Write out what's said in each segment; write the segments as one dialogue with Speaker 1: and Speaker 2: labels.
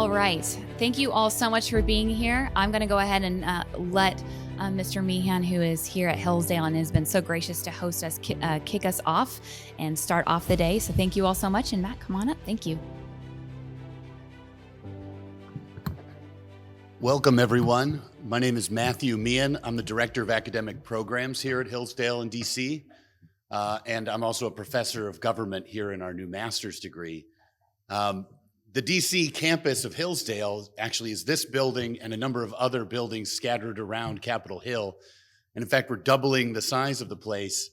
Speaker 1: All right. Thank you all so much for being here. I'm going to go ahead and let Mr. Meehan, who is here at Hillsdale and has been so gracious to host us, kick us off and start off the day. So thank you all so much. And Matt, come on up. Thank you.
Speaker 2: Welcome, everyone. My name is Matthew Meehan. I'm the Director of Academic Programs here at Hillsdale in DC. And I'm also a professor of government here in our new master's degree. The DC campus of Hillsdale actually is this building and a number of other buildings scattered around Capitol Hill. And in fact, we're doubling the size of the place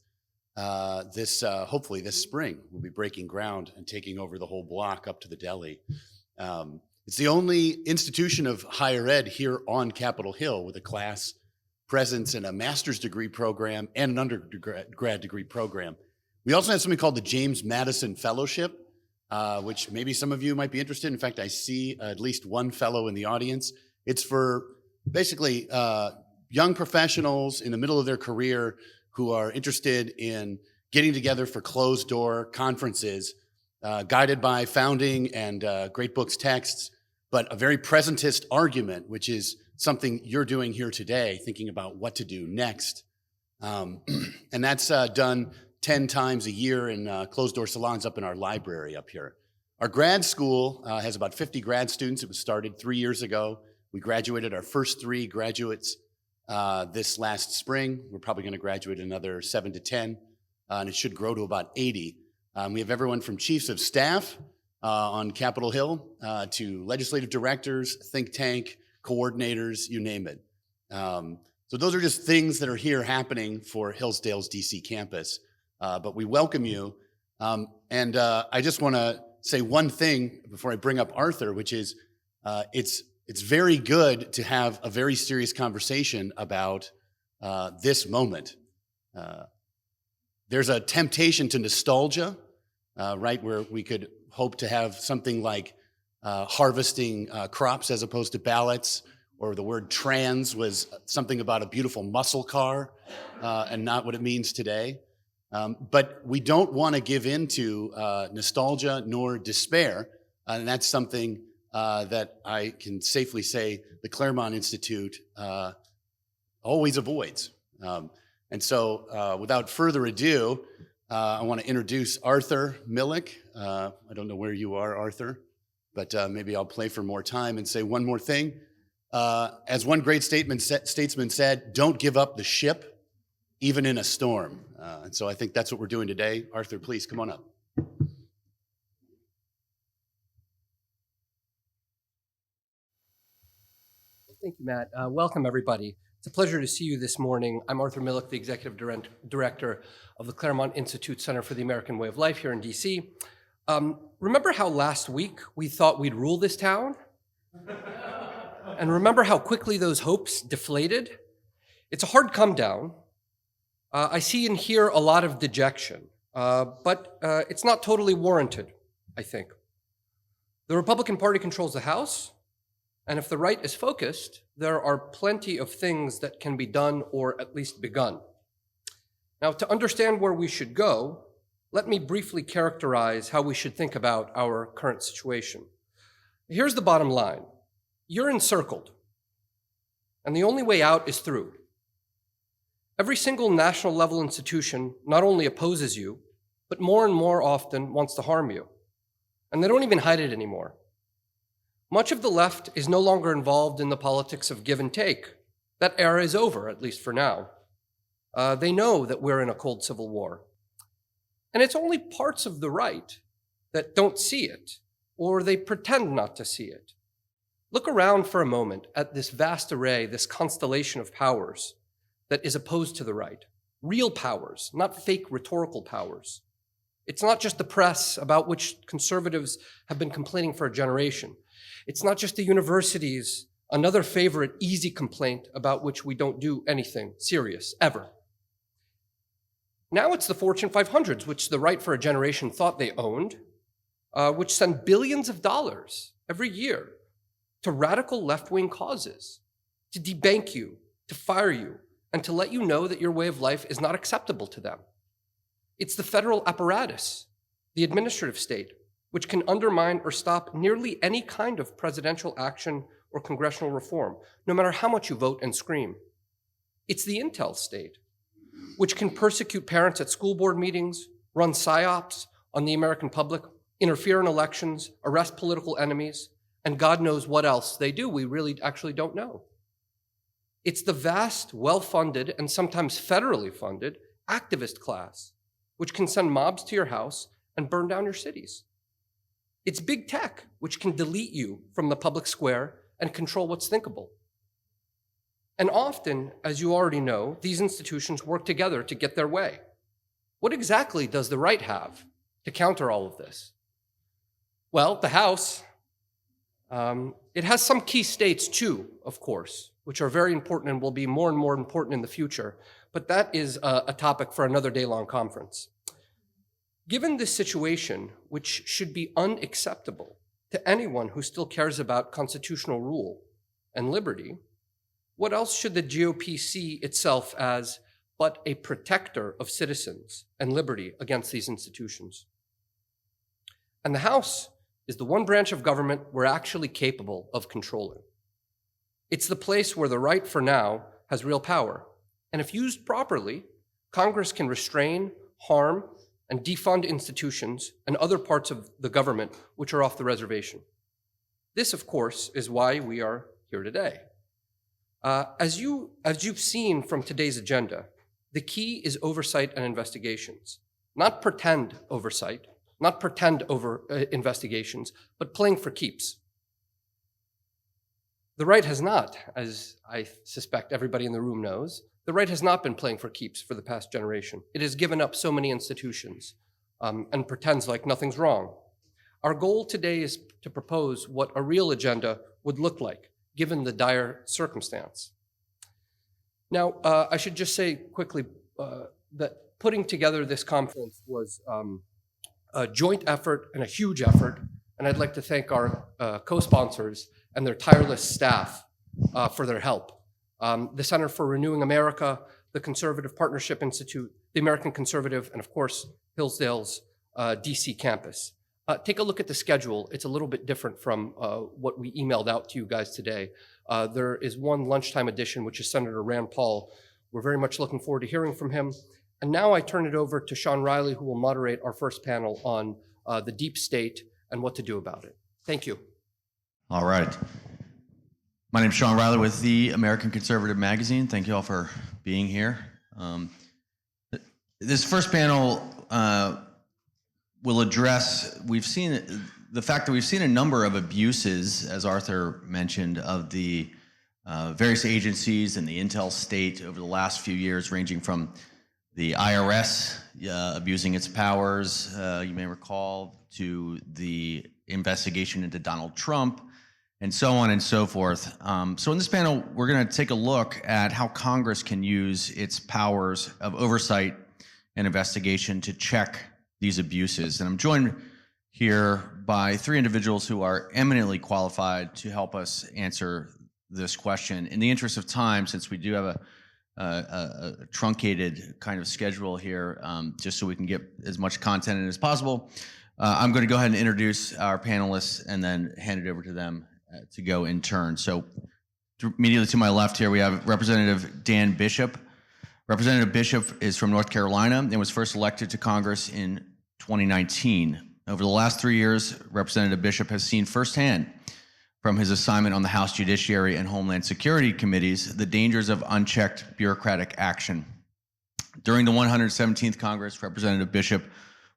Speaker 2: hopefully this spring. We'll be breaking ground and taking over the whole block up to the deli. It's the only institution of higher ed here on Capitol Hill with a class presence in a master's degree program and an undergrad degree program. We also have something called the James Madison Fellowship, which maybe some of you might be interested in. In fact, I see at least one fellow in the audience. It's for basically young professionals in the middle of their career who are interested in getting together for closed door conferences, guided by founding and great books texts, but a very presentist argument, which is something you're doing here today, thinking about what to do next. And that's done 10 times a year in closed door salons up in our library up here. Our grad school has about 50 grad students. It was started 3 years ago. We graduated our first 3 graduates this last spring. We're probably going to graduate another 7 to 10, and it should grow to about 80. We have everyone from chiefs of staff on Capitol Hill to legislative directors, think tank, coordinators, you name it. So those are just things that are here happening for Hillsdale's DC campus. But we welcome you. And I just want to say one thing before I bring up Arthur, which is it's very good to have a very serious conversation about this moment. There's a temptation to nostalgia, right, where we could hope to have something like harvesting crops as opposed to ballots, or the word trans was something about a beautiful muscle car and not what it means today. But we don't want to give in to nostalgia nor despair, and that's something that I can safely say the Claremont Institute always avoids. And so without further ado, I want to introduce Arthur Milikh. I don't know where you are, Arthur, but maybe I'll play for more time and say one more thing. As one great statesman said, don't give up the ship, even in a storm. And so I think that's what we're doing today. Arthur, please come on up.
Speaker 3: Thank you, Matt. Welcome, everybody. It's a pleasure to see you this morning. I'm Arthur Milikh, the Executive Director of the Claremont Institute Center for the American Way of Life here in DC. Remember how last week we thought we'd rule this town? And remember how quickly those hopes deflated? It's a hard come down. I see and hear a lot of dejection, but it's not totally warranted, I think. The Republican Party controls the House, and if the right is focused, there are plenty of things that can be done or at least begun. Now, to understand where we should go, let me briefly characterize how we should think about our current situation. Here's the bottom line. You're encircled, and the only way out is through. Every single national level institution not only opposes you, but more and more often wants to harm you. And they don't even hide it anymore. Much of the left is no longer involved in the politics of give and take. That era is over, at least for now. They know that we're in a cold civil war. And it's only parts of the right that don't see it, or they pretend not to see it. Look around for a moment at this vast array, this constellation of powers that is opposed to the right. Real powers, not fake rhetorical powers. It's not just the press, about which conservatives have been complaining for a generation. It's not just the universities, another favorite easy complaint about which we don't do anything serious, ever. Now it's the Fortune 500s, which the right for a generation thought they owned, which send billions of dollars every year to radical left-wing causes, to debank you, to fire you, and to let you know that your way of life is not acceptable to them. It's the federal apparatus, the administrative state, which can undermine or stop nearly any kind of presidential action or congressional reform, no matter how much you vote and scream. It's the intel state, which can persecute parents at school board meetings, run psyops on the American public, interfere in elections, arrest political enemies, and God knows what else they do. We really actually don't know. It's the vast, well-funded, and sometimes federally funded activist class, which can send mobs to your house and burn down your cities. It's big tech, which can delete you from the public square and control what's thinkable. And often, as you already know, these institutions work together to get their way. What exactly does the right have to counter all of this? Well, the House, it has some key states too, of course, which are very important and will be more and more important in the future, but that is a topic for another day-long conference. Given this situation, which should be unacceptable to anyone who still cares about constitutional rule and liberty, what else should the GOP see itself as but a protector of citizens and liberty against these institutions? And the House is the one branch of government we're actually capable of controlling. It's the place where the right, for now, has real power. And if used properly, Congress can restrain, harm, and defund institutions and other parts of the government which are off the reservation. This, of course, is why we are here today. As you've seen from today's agenda, the key is oversight and investigations. Not pretend oversight, not pretend investigations, but playing for keeps. The right has not, as I suspect everybody in the room knows, the right has not been playing for keeps for the past generation. It has given up so many institutions and pretends like nothing's wrong. Our goal today is to propose what a real agenda would look like, given the dire circumstance. Now, I should just say quickly that putting together this conference was a joint effort and a huge effort, and I'd like to thank our co-sponsors and their tireless staff for their help. The Center for Renewing America, the Conservative Partnership Institute, the American Conservative, and of course, Hillsdale's DC campus. Take a look at the schedule. It's a little bit different from what we emailed out to you guys today. There is one lunchtime edition, which is Senator Rand Paul. We're very much looking forward to hearing from him. And now I turn it over to Sean Riley, who will moderate our first panel on the deep state and what to do about it. Thank you.
Speaker 4: All right. My name is Sean Riley with the American Conservative Magazine. Thank you all for being here. This first panel will address, the fact that we've seen a number of abuses, as Arthur mentioned, of the various agencies and the intel state over the last few years, ranging from the IRS abusing its powers, you may recall, to the investigation into Donald Trump, and so on and so forth. So in this panel, we're going to take a look at how Congress can use its powers of oversight and investigation to check these abuses. And I'm joined here by three individuals who are eminently qualified to help us answer this question. In the interest of time, since we do have a truncated kind of schedule here, just so we can get as much content in as possible, I'm going to go ahead and introduce our panelists and then hand it over to them to go in turn. So immediately to my left here, we have Representative Dan Bishop. Representative Bishop is from North Carolina and was first elected to Congress in 2019. Over the last 3 years, Representative Bishop has seen firsthand from his assignment on the House Judiciary and Homeland Security Committees the dangers of unchecked bureaucratic action. During the 117th Congress, Representative Bishop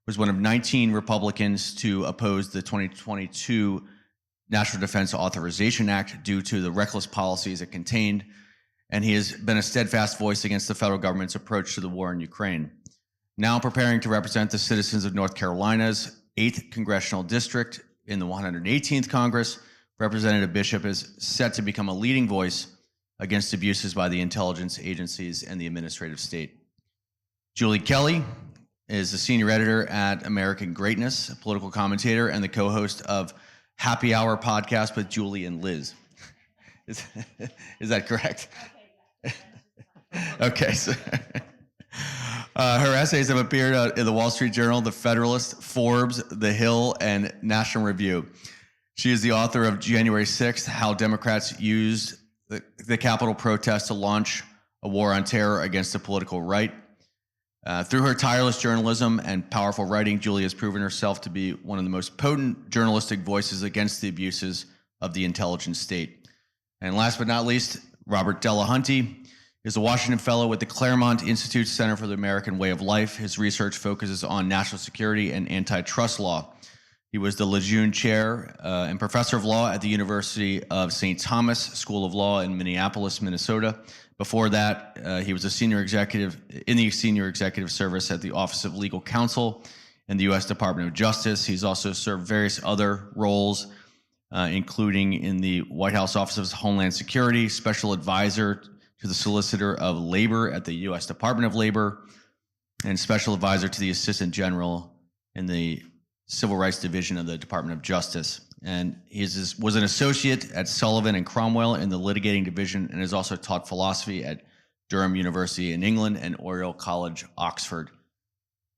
Speaker 4: was one of 19 Republicans to oppose the 2022 National Defense Authorization Act due to the reckless policies it contained, and he has been a steadfast voice against the federal government's approach to the war in Ukraine. Now preparing to represent the citizens of North Carolina's 8th Congressional District in the 118th Congress, Representative Bishop is set to become a leading voice against abuses by the intelligence agencies and the administrative state. Julie Kelly is a senior editor at American Greatness, a political commentator, and the co-host of Happy Hour podcast with Julie and Liz. Is that correct? Okay. So, Her essays have appeared in the Wall Street Journal, The Federalist, Forbes, The Hill, and National Review. She is the author of January 6th, How Democrats Used the Capitol Protest to Launch a War on Terror Against the Political Right. Through her tireless journalism and powerful writing, Julie has proven herself to be one of the most potent journalistic voices against the abuses of the intelligence state. And last but not least, Robert Delahunty is a Washington Fellow with the Claremont Institute Center for the American Way of Life. His research focuses on national security and antitrust law. He was the Lejeune Chair and Professor of Law at the University of St. Thomas School of Law in Minneapolis, Minnesota. Before that, he was a senior executive in the senior executive service at the Office of Legal Counsel in the U.S. Department of Justice. He's also served various other roles, including in the White House Office of Homeland Security, Special Advisor to the Solicitor of Labor at the U.S. Department of Labor, and Special Advisor to the Assistant General in the Civil Rights Division of the Department of Justice. And he was an associate at Sullivan and Cromwell in the litigating division, and has also taught philosophy at Durham University in England and Oriel College, Oxford.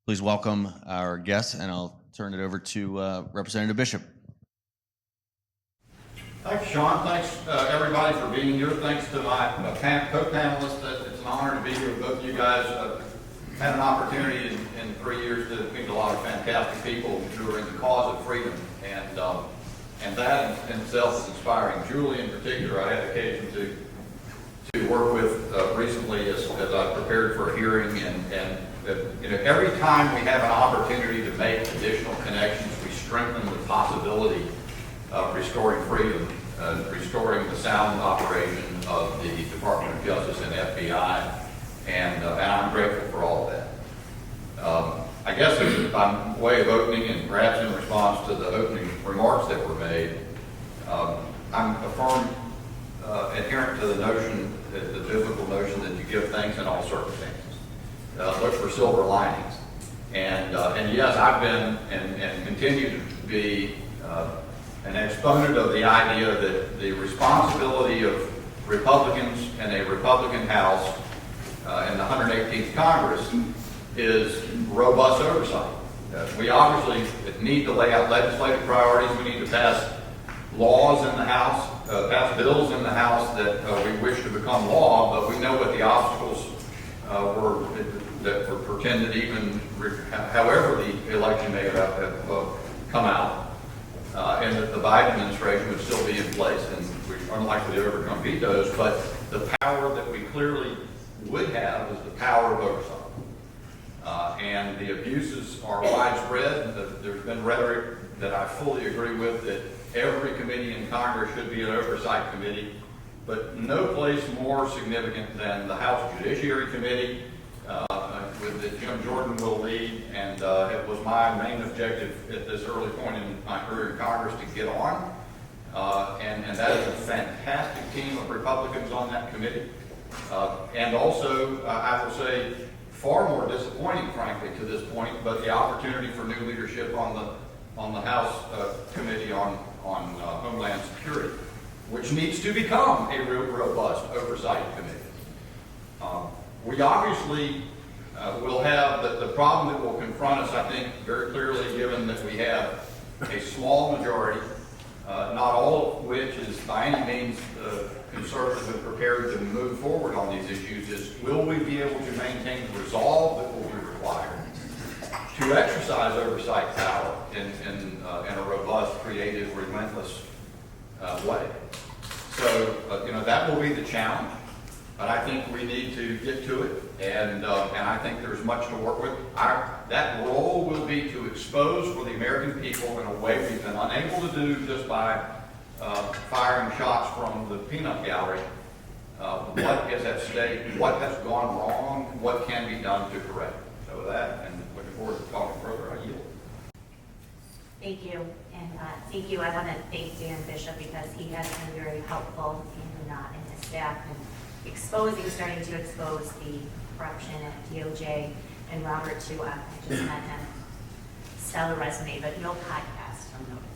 Speaker 4: Please welcome our guests, and I'll turn it over to Representative Bishop.
Speaker 5: Thanks, Sean. Thanks, everybody, for being here. Thanks to my co-panelists. It's an honor to be here with both of you guys. Had an opportunity in 3 years to meet a lot of fantastic people who are in the cause of freedom, and that in itself is inspiring. Julie, in particular, I had occasion to work with recently as I prepared for a hearing, and every time we have an opportunity to make additional connections, we strengthen the possibility of restoring freedom, restoring the sound operation of the Department of Justice and FBI, and I'm grateful for all of that. I guess by way of opening, and perhaps in response to the opening remarks that were made, I'm a firm adherent to the notion, the biblical notion, that you give thanks in all circumstances. Look for silver linings. And yes, I've been and continue to be an exponent of the idea that the responsibility of Republicans in a Republican House in the 118th Congress is robust oversight. We obviously need to lay out legislative priorities. We need to pass laws in the House, pass bills in the House that we wish to become law, but we know what the obstacles were that were pretended, even however the election may have come out, and that the Biden administration would still be in place, and we're unlikely to overcome vetoes, but the power that we clearly would have is the power of oversight. And the abuses are widespread. There's been rhetoric that I fully agree with, that every committee in Congress should be an oversight committee, but no place more significant than the House Judiciary Committee, that Jim Jordan will lead, and it was my main objective at this early point in my career in Congress to get on, and that is a fantastic team of Republicans on that committee. And also, I will say, far more disappointing, frankly, to this point, but the opportunity for new leadership on the House Committee on Homeland Security, which needs to become a real robust oversight committee. We obviously will have the problem that will confront us, I think, very clearly, given that we have a small majority, not all of which is by any means conservative and prepared to move forward on these issues, is will we be able to maintain the resolve that will be required to exercise oversight power in a robust, creative, relentless way. So, that will be the challenge, but I think we need to get to it, and I think there's much to work with. That role will be to expose for the American people in a way we've been unable to do just by firing shots from the peanut gallery. What is at stake, what has gone wrong, what can be done to correct it. So with that, and looking forward to talking further, I yield.
Speaker 6: Thank you, and thank you. I want to thank Dan Bishop because he has been very helpful in his staff and starting to expose the corruption at DOJ, and Robert too. I just met him. Stellar resume, but no podcast. I'm noticing.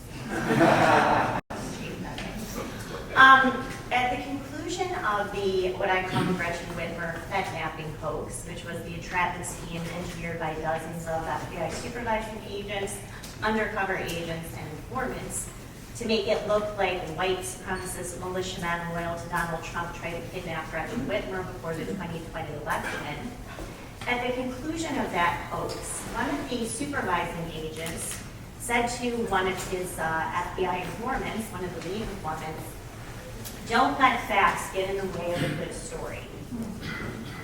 Speaker 6: At the conclusion of the, what I call the Gretchen Whitmer Fed-napping hoax, which was the entrapment scheme engineered by dozens of FBI supervising agents, undercover agents, and informants to make it look like white supremacist militiamen loyal to Donald Trump tried to kidnap Gretchen Whitmer before the 2020 election. At the conclusion of that hoax, one of the supervising agents said to one of his FBI informants, one of the lead informants, "Don't let facts get in the way of a good story."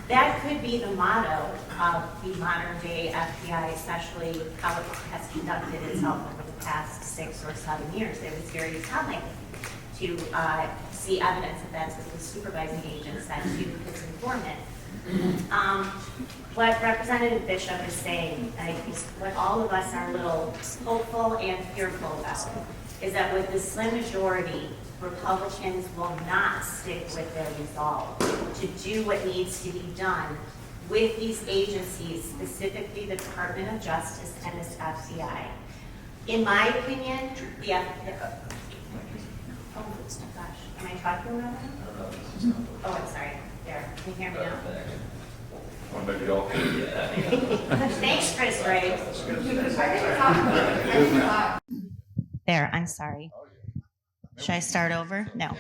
Speaker 6: That could be the motto of the modern day FBI, especially how it has conducted itself over the past 6 or 7 years. It was very telling to see evidence that that's what the supervising agent said to his informant. What Representative Bishop is saying, is what all of us are a little hopeful and fearful about, is that with the slim majority, Republicans will not stick with their resolve to do what needs to be done with these agencies, specifically the Department of Justice and this FBI. In my opinion, the oh gosh, am I talking about it? Oh, I'm sorry. There, can you hear me now?
Speaker 5: Maybe y'all can.
Speaker 6: Thanks, Chris Ray. There, I'm sorry. Should I start over? No.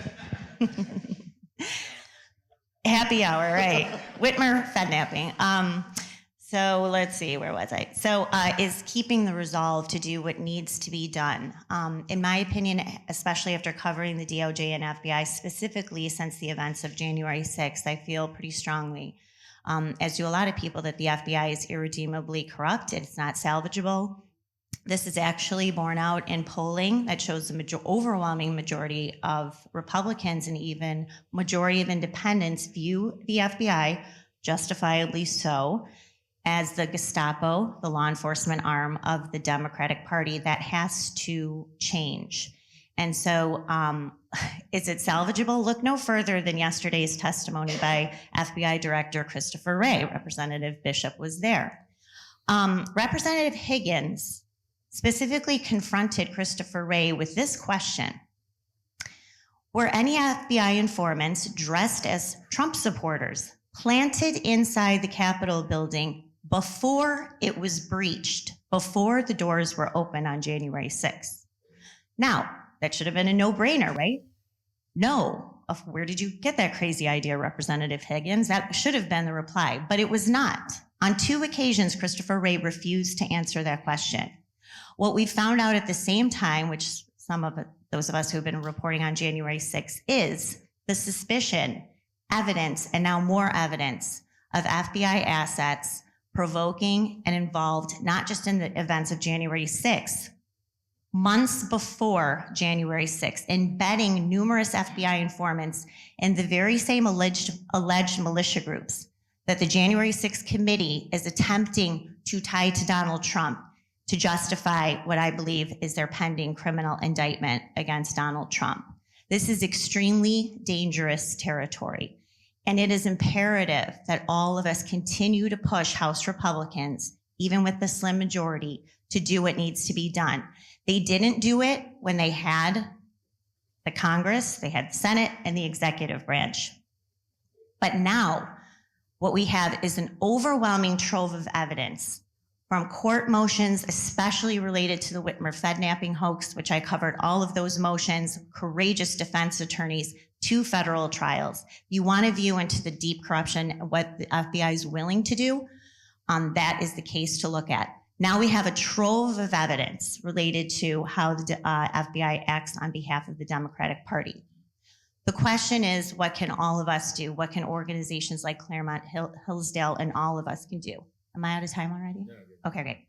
Speaker 6: Happy hour, right. Whitmer Fed-napping. So let's see, where was I? So is keeping the resolve to do what needs to be done. In my opinion, especially after covering the DOJ and FBI, specifically since the events of January 6th, I feel pretty strongly, as do a lot of people, that the FBI is irredeemably corrupt. It's not salvageable. This is actually borne out in polling that shows the overwhelming majority of Republicans and even majority of independents view the FBI, justifiably so, as the Gestapo, the law enforcement arm of the Democratic Party. That has to change. And so is it salvageable? Look no further than yesterday's testimony by FBI Director Christopher Wray. Representative Bishop was there. Representative Higgins specifically confronted Christopher Wray with this question: were any FBI informants dressed as Trump supporters planted inside the Capitol building before it was breached, before the doors were open on January 6th? Now, that should have been a no-brainer, right? No. Where did you get that crazy idea, Representative Higgins? That should have been the reply, but it was not. On 2 occasions, Christopher Wray refused to answer that question. What we found out at the same time, which those of us who have been reporting on January 6th, is the suspicion, evidence, and now more evidence of FBI assets provoking and involved not just in the events of January 6th, months before January 6th, embedding numerous FBI informants in the very same alleged militia groups that the January 6th committee is attempting to tie to Donald Trump to justify what I believe is their pending criminal indictment against Donald Trump. This is extremely dangerous territory, and it is imperative that all of us continue to push House Republicans, even with the slim majority, to do what needs to be done. They didn't do it when they had the Congress, they had the Senate, and the executive branch. But now, what we have is an overwhelming trove of evidence from court motions, especially related to the Whitmer Fed-napping hoax, which I covered all of those motions, courageous defense attorneys, 2 federal trials. You want to view into the deep corruption, what the FBI is willing to do, that is the case to look at. Now we have a trove of evidence related to how the FBI acts on behalf of the Democratic Party. The question is, what can all of us do? What can organizations like Claremont, Hillsdale, and all of us can do? Am I out of time already? Yeah. Okay, great.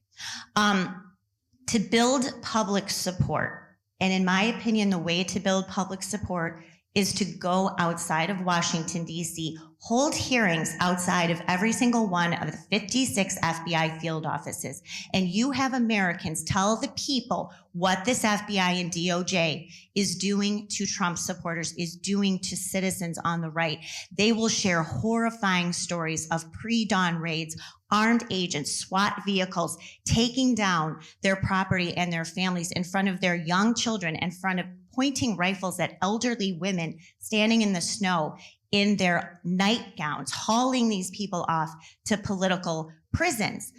Speaker 6: To build public support, and in my opinion, the way to build public support is to go outside of Washington, D.C., hold hearings outside of every single one of the 56 FBI field offices. And you have Americans tell the people what this FBI and DOJ is doing to Trump supporters, is doing to citizens on the right. They will share horrifying stories of pre-dawn raids, armed agents, SWAT vehicles, taking down their property and their families in front of their young children, in front of pointing rifles at elderly women standing in the snow
Speaker 7: in their nightgowns, hauling these people off to political prisons.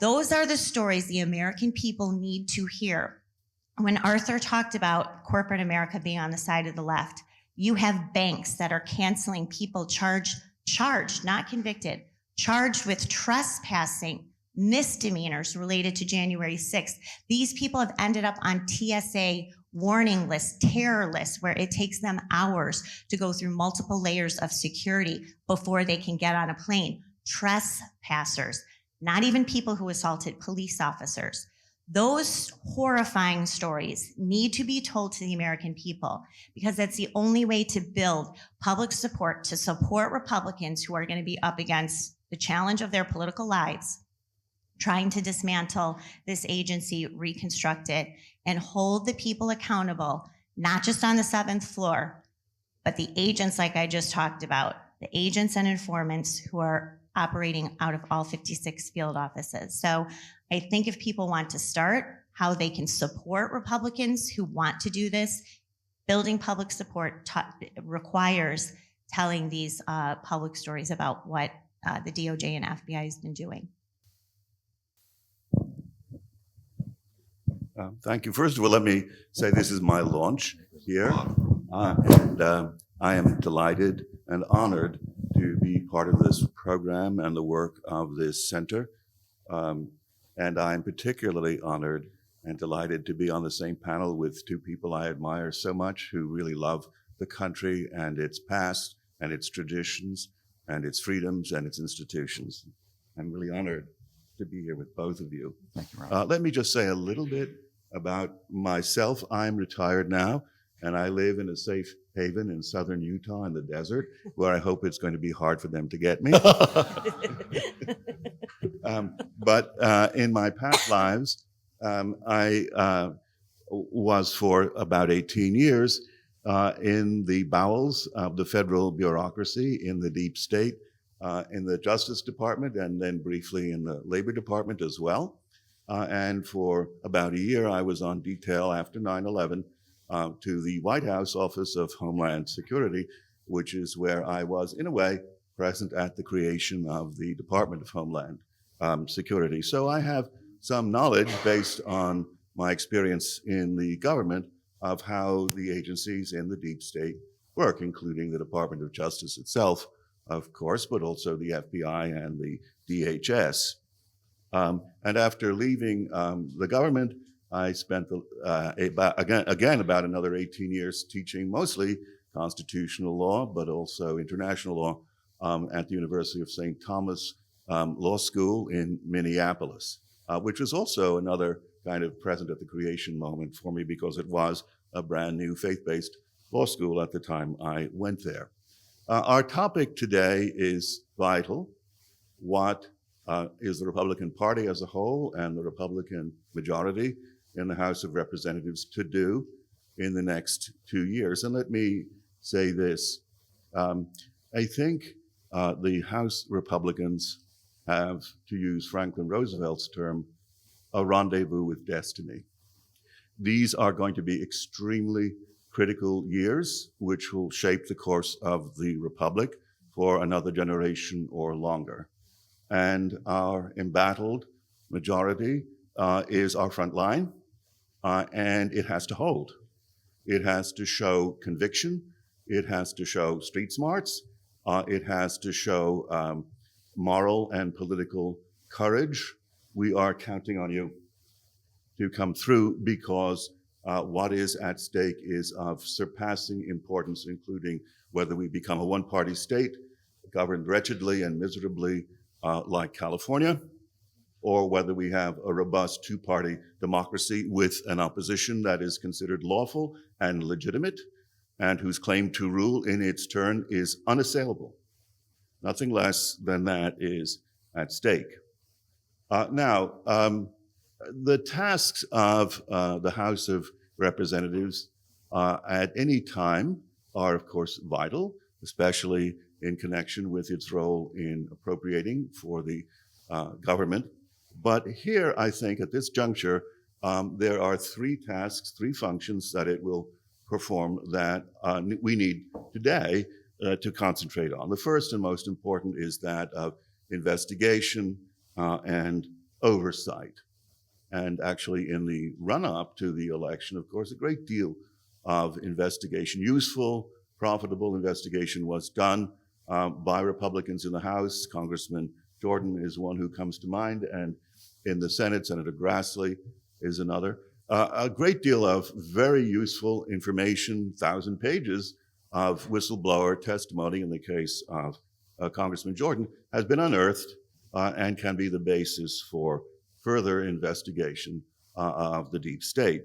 Speaker 7: Those are the stories the American people need to hear. When Arthur talked about corporate America being on the side of the left, you have banks that are canceling people charged, not convicted, charged with trespassing, misdemeanors related to January 6th. These people have ended up on TSA warning lists, terror lists, where it takes them hours to go through multiple layers of security before they can get on a plane. Trespassers, not even people who assaulted police officers. Those horrifying stories need to be told to the American people, because that's the only way to build public support to support Republicans who are going to be up against the challenge of their political lives, trying to dismantle this agency, reconstruct it, and hold the people accountable, not just on the 7th floor, but the agents like I just talked about, the agents and informants who are operating out of all 56 field offices. So I think if people want to start, how they can support Republicans who want to do this, building public support requires telling these public stories about what the DOJ and FBI has been doing.
Speaker 8: Thank you. First of all, let me say this is my launch here, and I am delighted and honored to be part of this program and the work of this center. And I'm particularly honored and delighted to be on the same panel with two people I admire so much, who really love the country and its past and its traditions and its freedoms and its institutions. I'm really honored to be here with both of you.
Speaker 4: Thank you, Rob.
Speaker 8: Let me just say a little bit about myself. I'm retired now, and I live in a safe haven in southern Utah in the desert, where I hope it's going to be hard for them to get me. But in my past lives, I was for about 18 years in the bowels of the federal bureaucracy, in the deep state, in the Justice Department, and then briefly in the Labor Department as well. And for about a year, I was on detail after 9/11 to the White House Office of Homeland Security, which is where I was, in a way, present at the creation of the Department of Homeland Security. So I have some knowledge based on my experience in the government of how the agencies in the deep state work, including the Department of Justice itself, of course, but also the FBI and the DHS. And after leaving the government, I spent about another 18 years teaching mostly constitutional law, but also international law at the University of St. Thomas Law School in Minneapolis, which was also another kind of present at the creation moment for me, because it was a brand new faith-based law school at the time I went there. Our topic today is vital. What is the Republican Party as a whole and the Republican majority in the House of Representatives to do in the next 2 years? And let me say this. I think the House Republicans have, to use Franklin Roosevelt's term, a rendezvous with destiny. These are going to be extremely critical years, which will shape the course of the Republic for another generation or longer. And our embattled majority is our front line, and it has to hold. It has to show conviction. It has to show street smarts. It has to show moral and political courage. We are counting on you to come through, because what is at stake is of surpassing importance, including whether we become a one-party state governed wretchedly and miserably like California, or whether we have a robust two-party democracy with an opposition that is considered lawful and legitimate, and whose claim to rule in its turn is unassailable. Nothing less than that is at stake. Now, the tasks of the House of Representatives at any time are, of course, vital, especially in connection with its role in appropriating for the government. But here, I think, at this juncture, there are three tasks, three functions that it will perform that we need today to concentrate on. The first and most important is that of investigation and oversight. And actually, in the run-up to the election, of course, a great deal of investigation, useful, profitable investigation, was done by Republicans in the House. Congressman Jordan is one who comes to mind, and in the Senate, Senator Grassley is another. A great deal of very useful information, 1,000 pages of whistleblower testimony in the case of Congressman Jordan, has been unearthed and can be the basis for further investigation of the deep state.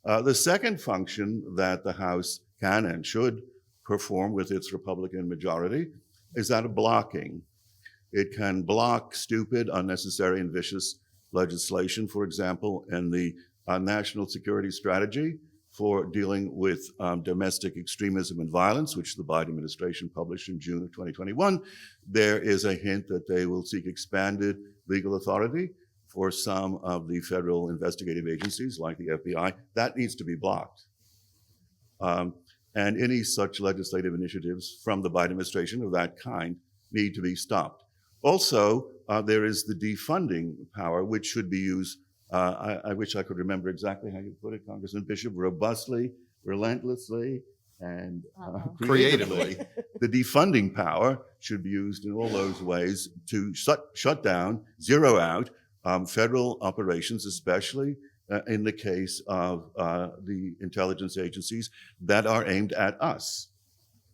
Speaker 8: The second function that the House can and should perform with its Republican majority is that of blocking. It can block stupid, unnecessary, and vicious legislation, for example, in the National Security Strategy for dealing with domestic extremism and violence, which the Biden administration published in June of 2021. There is a hint that they will seek expanded legal authority for some of the federal investigative agencies like the FBI. That needs to be blocked. And any such legislative initiatives from the Biden administration of that kind need to be stopped. Also, there is the defunding power, which should be used, I wish I could remember exactly how you put it, Congressman Bishop, robustly, relentlessly, and creatively. The defunding power should be used in all those ways to shut down, zero out federal operations, especially in the case of the intelligence agencies that are aimed at us,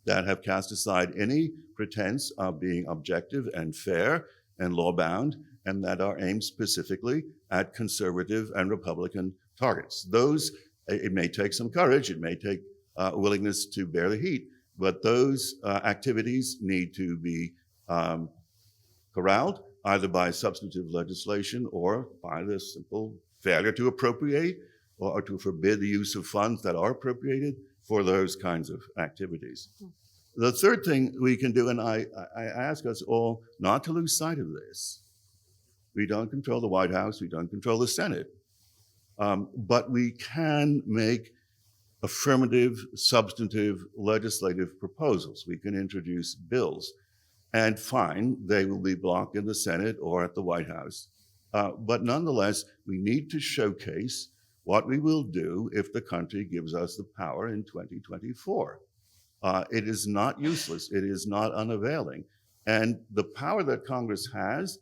Speaker 8: that have cast aside any pretense of being objective and fair and law-bound, and that are aimed specifically at conservative and Republican targets. Those, it may take some courage, it may take willingness to bear the heat, but those activities need to be corralled either by substantive legislation or by the simple failure to appropriate or to forbid the use of funds that are appropriated for those kinds of activities. The third thing we can do, and I ask us all not to lose sight of this. We don't control the White House, we don't control the Senate, but we can make affirmative, substantive legislative proposals. We can introduce bills, and fine, they will be blocked in the Senate or at the White House. But nonetheless, we need to showcase what we will do if the country gives us the power in 2024. It is not useless, it is not unavailing. And the power that Congress has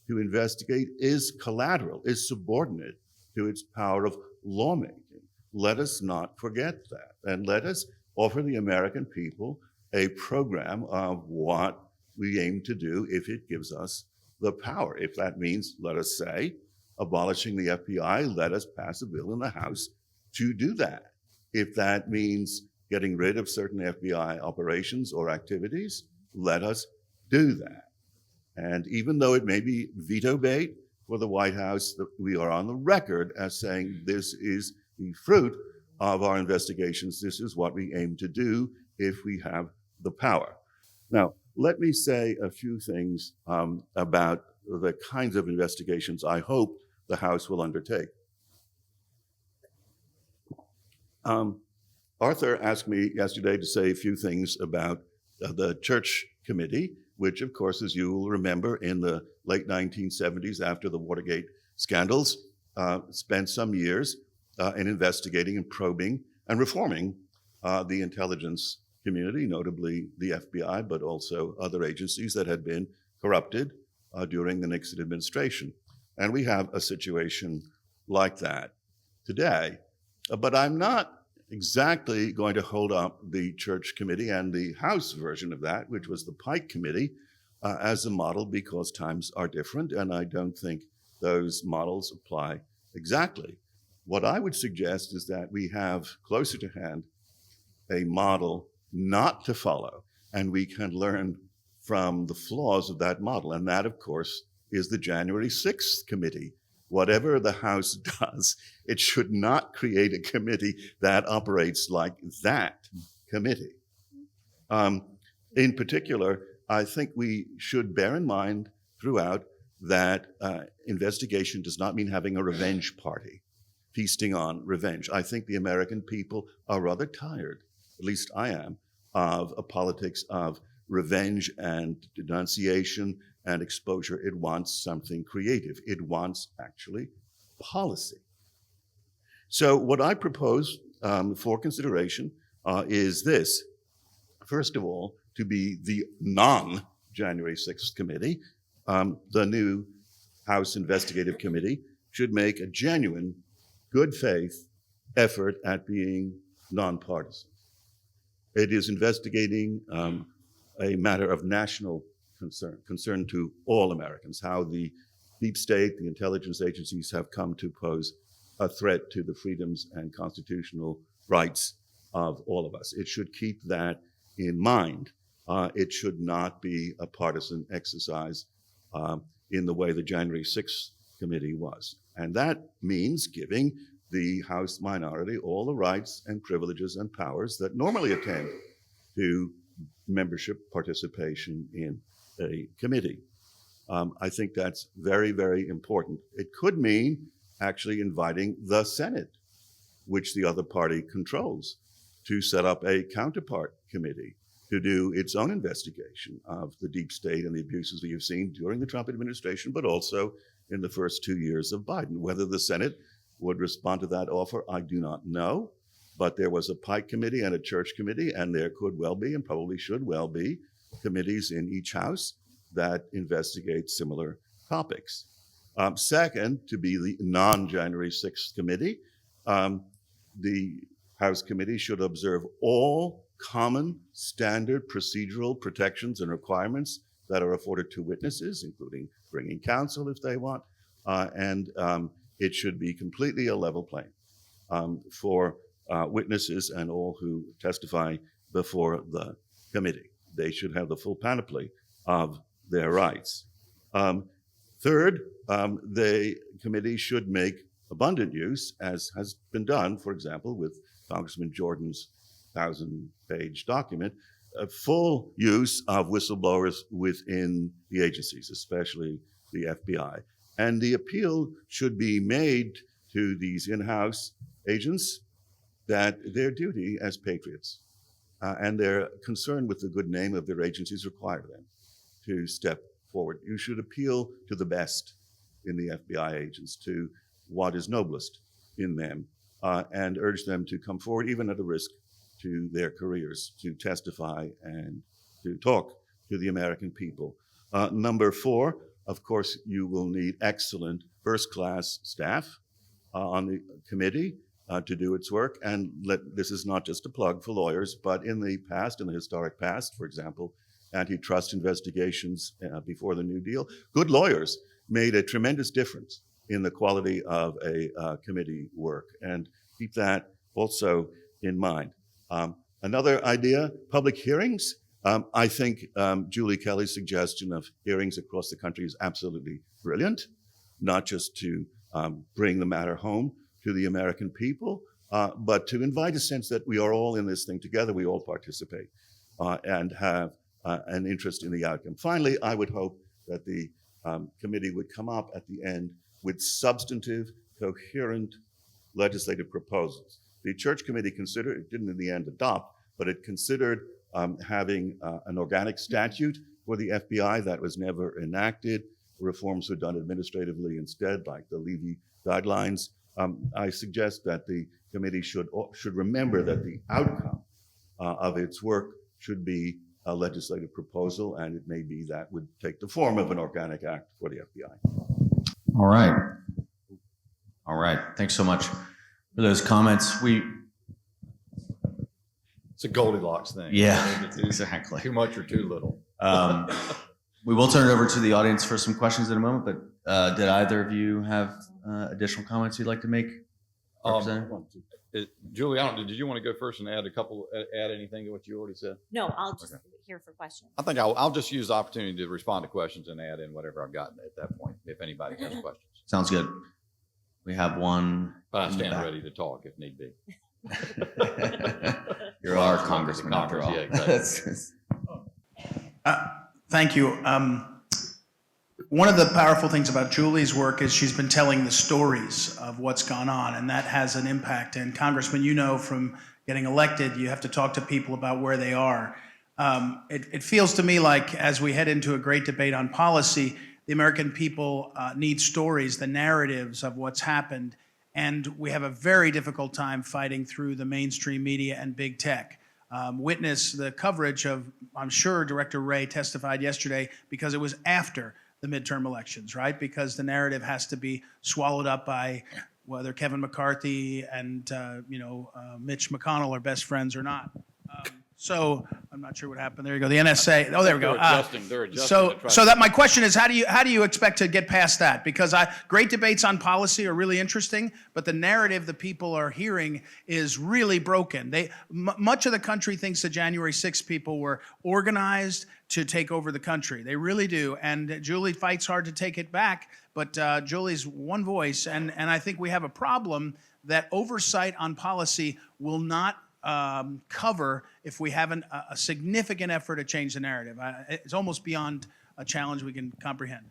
Speaker 8: to investigate is collateral, is subordinate to its power of lawmaking. Let us not forget that, and let us offer the American people a program of what we aim to do if it gives us the power. If that means, let us say, abolishing the FBI, let us pass a bill in the House to do that. If that means getting rid of certain FBI operations or activities, let us do that. And even though it may be veto bait for the White House, we are on the record as saying this is the fruit of our investigations. This is what we aim to do if we have the power. Now, let me say a few things about the kinds of investigations I hope the House will undertake. Arthur asked me yesterday to say a few things about the Church Committee, which, of course, as you will remember, in the late 1970s, after the Watergate scandals, spent some years in investigating and probing and reforming the intelligence community, notably the FBI, but also other agencies that had been corrupted during the Nixon administration. And we have a situation like that today. But I'm not exactly going to hold up the Church Committee and the House version of that, which was the Pike Committee, as a model, because times are different, and I don't think those models apply exactly. What I would suggest is that we have closer to hand a model not to follow, and we can learn from the flaws of that model. And that, of course, is the January 6th committee. Whatever the House does, it should not create a committee that operates like that committee. In particular, I think we should bear in mind throughout that investigation does not mean having a revenge party, feasting on revenge. I think the American people are rather tired, at least I am, of a politics of revenge and denunciation and exposure. It wants something creative. It wants actually policy. So what I propose for consideration is this. First of all, to be the non-January 6th committee, the new House Investigative Committee should make a genuine, good faith effort at being nonpartisan. It is investigating a matter of national concern to all Americans, how the deep state, the intelligence agencies have come to pose a threat to the freedoms and constitutional rights of all of us. It should keep that in mind. It should not be a partisan exercise in the way the January 6th committee was. And that means giving the House minority all the rights and privileges and powers that normally attend to membership participation in a committee. I think that's very, very important. It could mean actually inviting the Senate, which the other party controls, to set up a counterpart committee to do its own investigation of the deep state and the abuses we have seen during the Trump administration, but also in the first 2 years of Biden. Whether the Senate would respond to that offer, I do not know. But there was a Pike committee and a Church committee, and there could well be, and probably should well be, committees in each house that investigate similar topics. Second, to be the non-January 6th committee, the House committee should observe all common standard procedural protections and requirements that are afforded to witnesses, including bringing counsel if they want, and it should be completely a level playing for witnesses and all who testify before the committee. They should have the full panoply of their rights. Third, the committee should make abundant use, as has been done, for example, with Congressman Jordan's 1,000-page document, full use of whistleblowers within the agencies, especially the FBI. And the appeal should be made to these in-house agents that their duty as patriots and their concern with the good name of their agencies require them to step forward. You should appeal to the best in the FBI agents, to what is noblest in them, and urge them to come forward, even at a risk to their careers, to testify and to talk to the American people. Number 4, of course, you will need excellent first-class staff on the committee to do its work. And this is not just a plug for lawyers, but in the past, in the historic past, for example, antitrust investigations before the New Deal, good lawyers made a tremendous difference in the quality of a committee work. And keep that also in mind. Another idea, public hearings. I think Julie Kelly's suggestion of hearings across the country is absolutely brilliant, not just to bring the matter home to the American people, but to invite a sense that we are all in this thing together, we all participate and have an interest in the outcome. Finally, I would hope that the committee would come up at the end with substantive, coherent legislative proposals. The Church Committee considered, it didn't in the end adopt, but it considered having an organic statute for the FBI that was never enacted. Reforms were done administratively instead, like the Levy guidelines. I suggest that the committee should remember that the outcome of its work should be a legislative proposal, and it may be that would take the form of an organic act for the FBI.
Speaker 4: All right. All right. Thanks so much for those comments.
Speaker 5: It's a Goldilocks thing.
Speaker 4: Yeah, exactly.
Speaker 5: Too much or too little.
Speaker 4: We will turn it over to the audience for some questions in a moment, but did either of you have additional comments you'd like to make?
Speaker 5: Julie, did you want to go first and add anything to what you already said?
Speaker 6: No, I'll just hear for questions.
Speaker 5: I think I'll just use the opportunity to respond to questions and add in whatever I've gotten at that point, if anybody has questions.
Speaker 4: Sounds good. We have one.
Speaker 5: But I stand ready to talk if need be.
Speaker 4: You're our congressman after all.
Speaker 5: Yeah, exactly.
Speaker 9: Thank you. One of the powerful things about Julie's work is she's been telling the stories of what's gone on, and that has an impact. And Congressman, you know from getting elected, you have to talk to people about where they are. It feels to me like as we head into a great debate on policy, the American people need stories, the narratives of what's happened, and we have a very difficult time fighting through the mainstream media and big tech. Witness the coverage of, I'm sure Director Wray testified yesterday because it was after the midterm elections, right? Because the narrative has to be swallowed up by whether Kevin McCarthy and Mitch McConnell are best friends or not. So I'm not sure what happened. There you go. The NSA. Oh, there we go.
Speaker 5: They're adjusting.
Speaker 9: So that my question is, how do you expect to get past that? Because great debates on policy are really interesting, but the narrative that people are hearing is really broken. Much of the country thinks the January 6th people were organized to take over the country. They really do. And Julie fights hard to take it back, but Julie's one voice, and I think we have a problem that oversight on policy will not cover if we haven't a significant effort to change the narrative. It's almost beyond a challenge we can comprehend.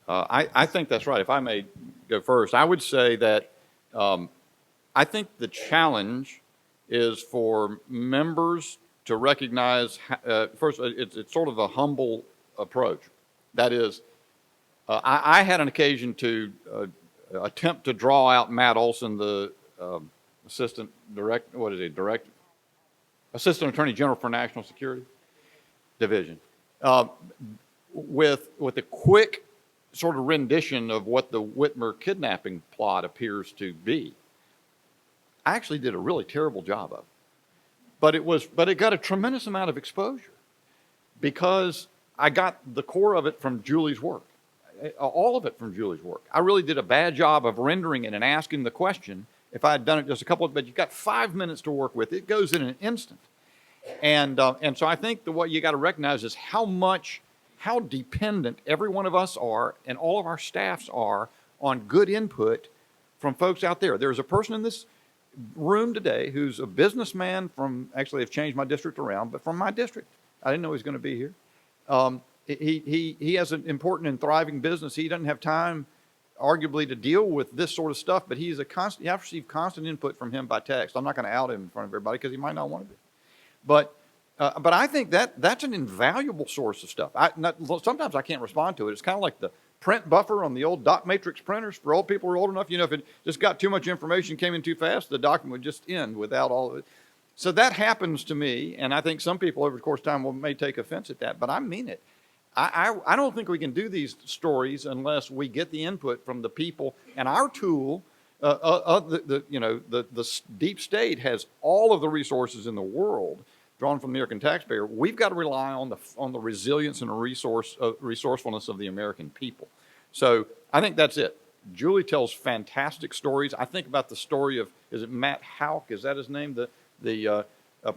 Speaker 5: I think that's right. If I may go first, I would say that I think the challenge is for members to recognize, first, it's sort of a humble approach. That is, I had an occasion to attempt to draw out Matt Olson, the Assistant Attorney General for National Security Division, with a quick sort of rendition of what the Whitmer kidnapping plot appears to be. I actually did a really terrible job of it, but it got a tremendous amount of exposure because I got the core of it from Julie's work, all of it from Julie's work. I really did a bad job of rendering it and asking the question. If I had done it just but you've got 5 minutes to work with. It goes in an instant. And so I think what you got to recognize is how dependent every one of us are and all of our staffs are on good input from folks out there. There's a person in this room today who's a businessman from, actually I've changed my district around, but from my district. I didn't know he was going to be here. He has an important and thriving business. He doesn't have time arguably to deal with this sort of stuff, but I've received constant input from him by text. I'm not going to out him in front of everybody because he might not want to be. But I think that's an invaluable source of stuff. Sometimes I can't respond to it. It's kind of like the print buffer on the old dot matrix printers for old people who are old enough. If it just got too much information, came in too fast, the document would just end without all of it. So that happens to me, and I think some people over the course of time may take offense at that, but I mean it. I don't think we can do these stories unless we get the input from the people. And our tool, the deep state has all of the resources in the world drawn from the American taxpayer. We've got to rely on the resilience and resourcefulness of the American people. So I think that's it. Julie tells fantastic stories. I think about the story of, is it Matt Houck? Is that his name? The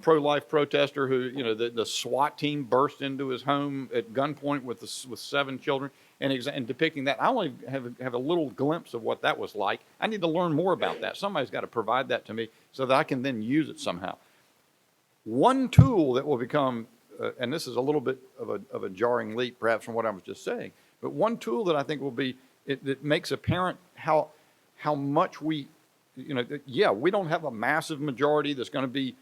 Speaker 5: pro-life protester who, the SWAT team burst into his home at gunpoint with 7 children, and depicting that. I only have a little glimpse of what that was like. I need to learn more about that. Somebody's got to provide that to me so that I can then use it somehow. One tool that will become, and this is a little bit of a jarring leap perhaps from what I was just saying, but one tool that I think will be, that makes apparent how much we don't have a massive majority that's going to be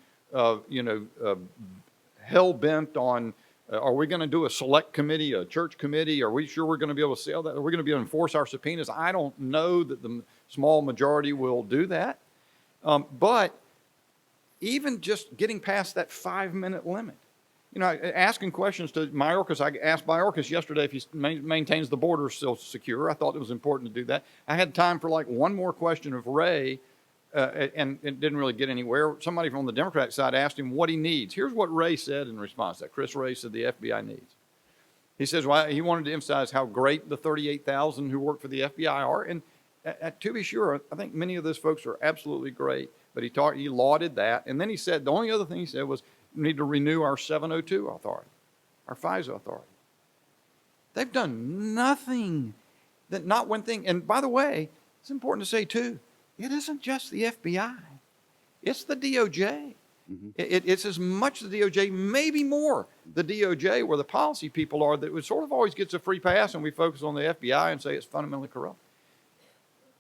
Speaker 5: hell-bent on, are we going to do a select committee, a church committee? Are we sure we're going to be able to sell that? Are we going to be able to enforce our subpoenas? I don't know that the small majority will do that. But even just getting past that 5-minute limit, asking questions to Mayorkas. I asked Mayorkas yesterday if he maintains the border still secure. I thought it was important to do that. I had time for one more question of Ray, and it didn't really get anywhere. Somebody from the Democratic side asked him what he needs. Here's what Ray said in response to that. Chris Ray said the FBI needs. He says he wanted to emphasize how great the 38,000 who work for the FBI are. And to be sure, I think many of those folks are absolutely great. But he lauded that. And then he said, the only other thing he said was, we need to renew our 702 authority, our FISA authority. They've done nothing, not one thing. And by the way, it's important to say too, it isn't just the FBI. It's the DOJ. Mm-hmm. It's as much the DOJ, maybe more the DOJ, where the policy people are, that sort of always gets a free pass, and we focus on the FBI and say it's fundamentally corrupt.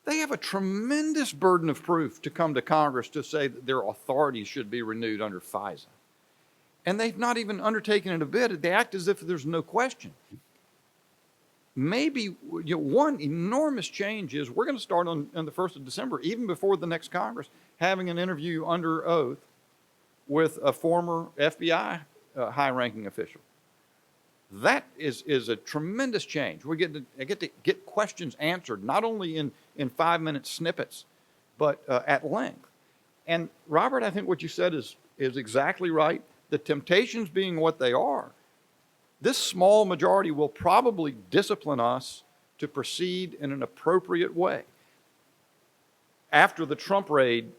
Speaker 5: They have a tremendous burden of proof to come to Congress to say that their authority should be renewed under FISA. And they've not even undertaken it a bit. They act as if there's no question. Maybe one enormous change is we're going to start on the 1st of December, even before the next Congress, having an interview under oath with a former FBI high-ranking official. That is a tremendous change. I get to get questions answered, not only in 5-minute snippets, but at length. And Robert, I think what you said is exactly right. The temptations being what they are, this small majority will probably discipline us to proceed in an appropriate way. After the Trump raid,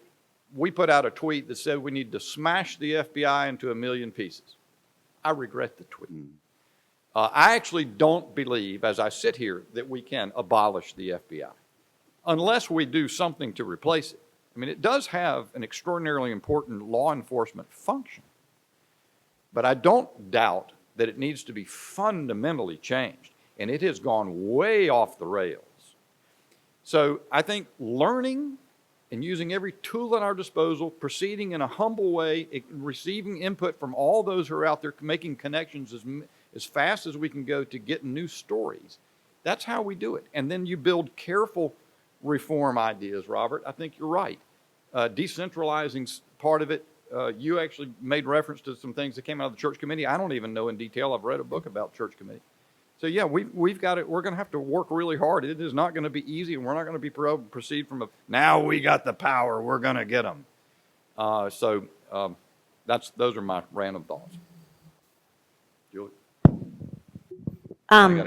Speaker 5: we put out a tweet that said we need to smash the FBI into 1 million pieces. I regret the tweet. I actually don't believe, as I sit here, that we can abolish the FBI unless we do something to replace it. I mean, it does have an extraordinarily important law enforcement function, but I don't doubt that it needs to be fundamentally changed, and it has gone way off the rails. So I think learning and using every tool at our disposal, proceeding in a humble way, receiving input from all those who are out there making connections as fast as we can go to get new stories. That's how we do it. And then you build careful reform ideas, Robert. I think you're right. Decentralizing's part of it. You actually made reference to some things that came out of the church committee. I don't even know in detail. I've read a book about church committee. So yeah, we've got it. We're going to have to work really hard. It is not going to be easy, and we're not going to be proceed from now we got the power, we're going to get them. Those are my random thoughts. Julie?
Speaker 4: We only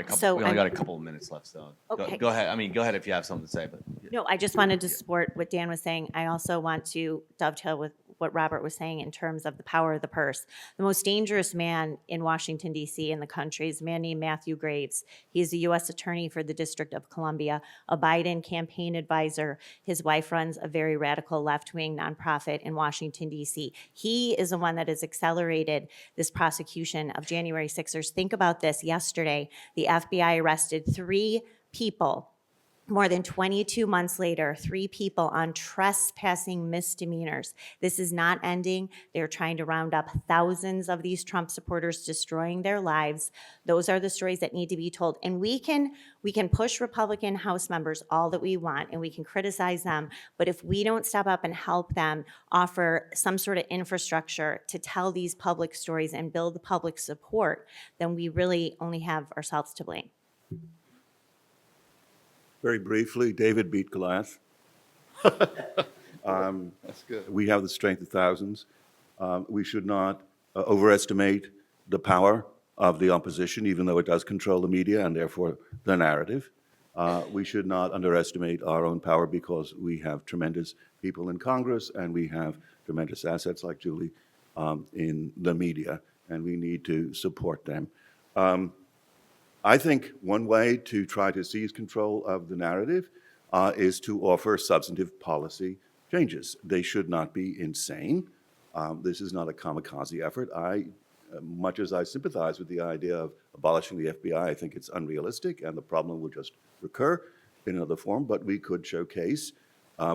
Speaker 4: got a couple of minutes left, so
Speaker 10: Okay.
Speaker 4: go ahead. I mean, go ahead if you have something to say. But
Speaker 10: No, I just wanted to support what Dan was saying. I also want to dovetail with what Robert was saying in terms of the power of the purse. The most dangerous man in Washington, D.C. in the country is a man named Matthew Graves. He's a U.S. attorney for the District of Columbia, a Biden campaign advisor. His wife runs a very radical left-wing nonprofit in Washington, D.C. He is the one that has accelerated this prosecution of January 6ers. Think about this. Yesterday, the FBI arrested 3 people. More than 22 months later, 3 people on trespassing misdemeanors. This is not ending. They're trying to round up thousands of these Trump supporters, destroying their lives. Those are the stories that need to be told. And we can push Republican House members all that we want, and we can criticize them. But if we don't step up and help them offer some sort of infrastructure to tell these public stories and build public support, then we really only have ourselves to blame.
Speaker 8: Very briefly, David beat Goliath. That's
Speaker 5: good.
Speaker 8: We have the strength of thousands. We should not overestimate the power of the opposition, even though it does control the media and therefore the narrative. We should not underestimate our own power because we have tremendous people in Congress and we have tremendous assets like Julie in the media, and we need to support them. I think one way to try to seize control of the narrative is to offer substantive policy changes. They should not be insane. This is not a kamikaze effort. Much as I sympathize with the idea of abolishing the FBI, I think it's unrealistic and the problem will just recur in another form, but we could showcase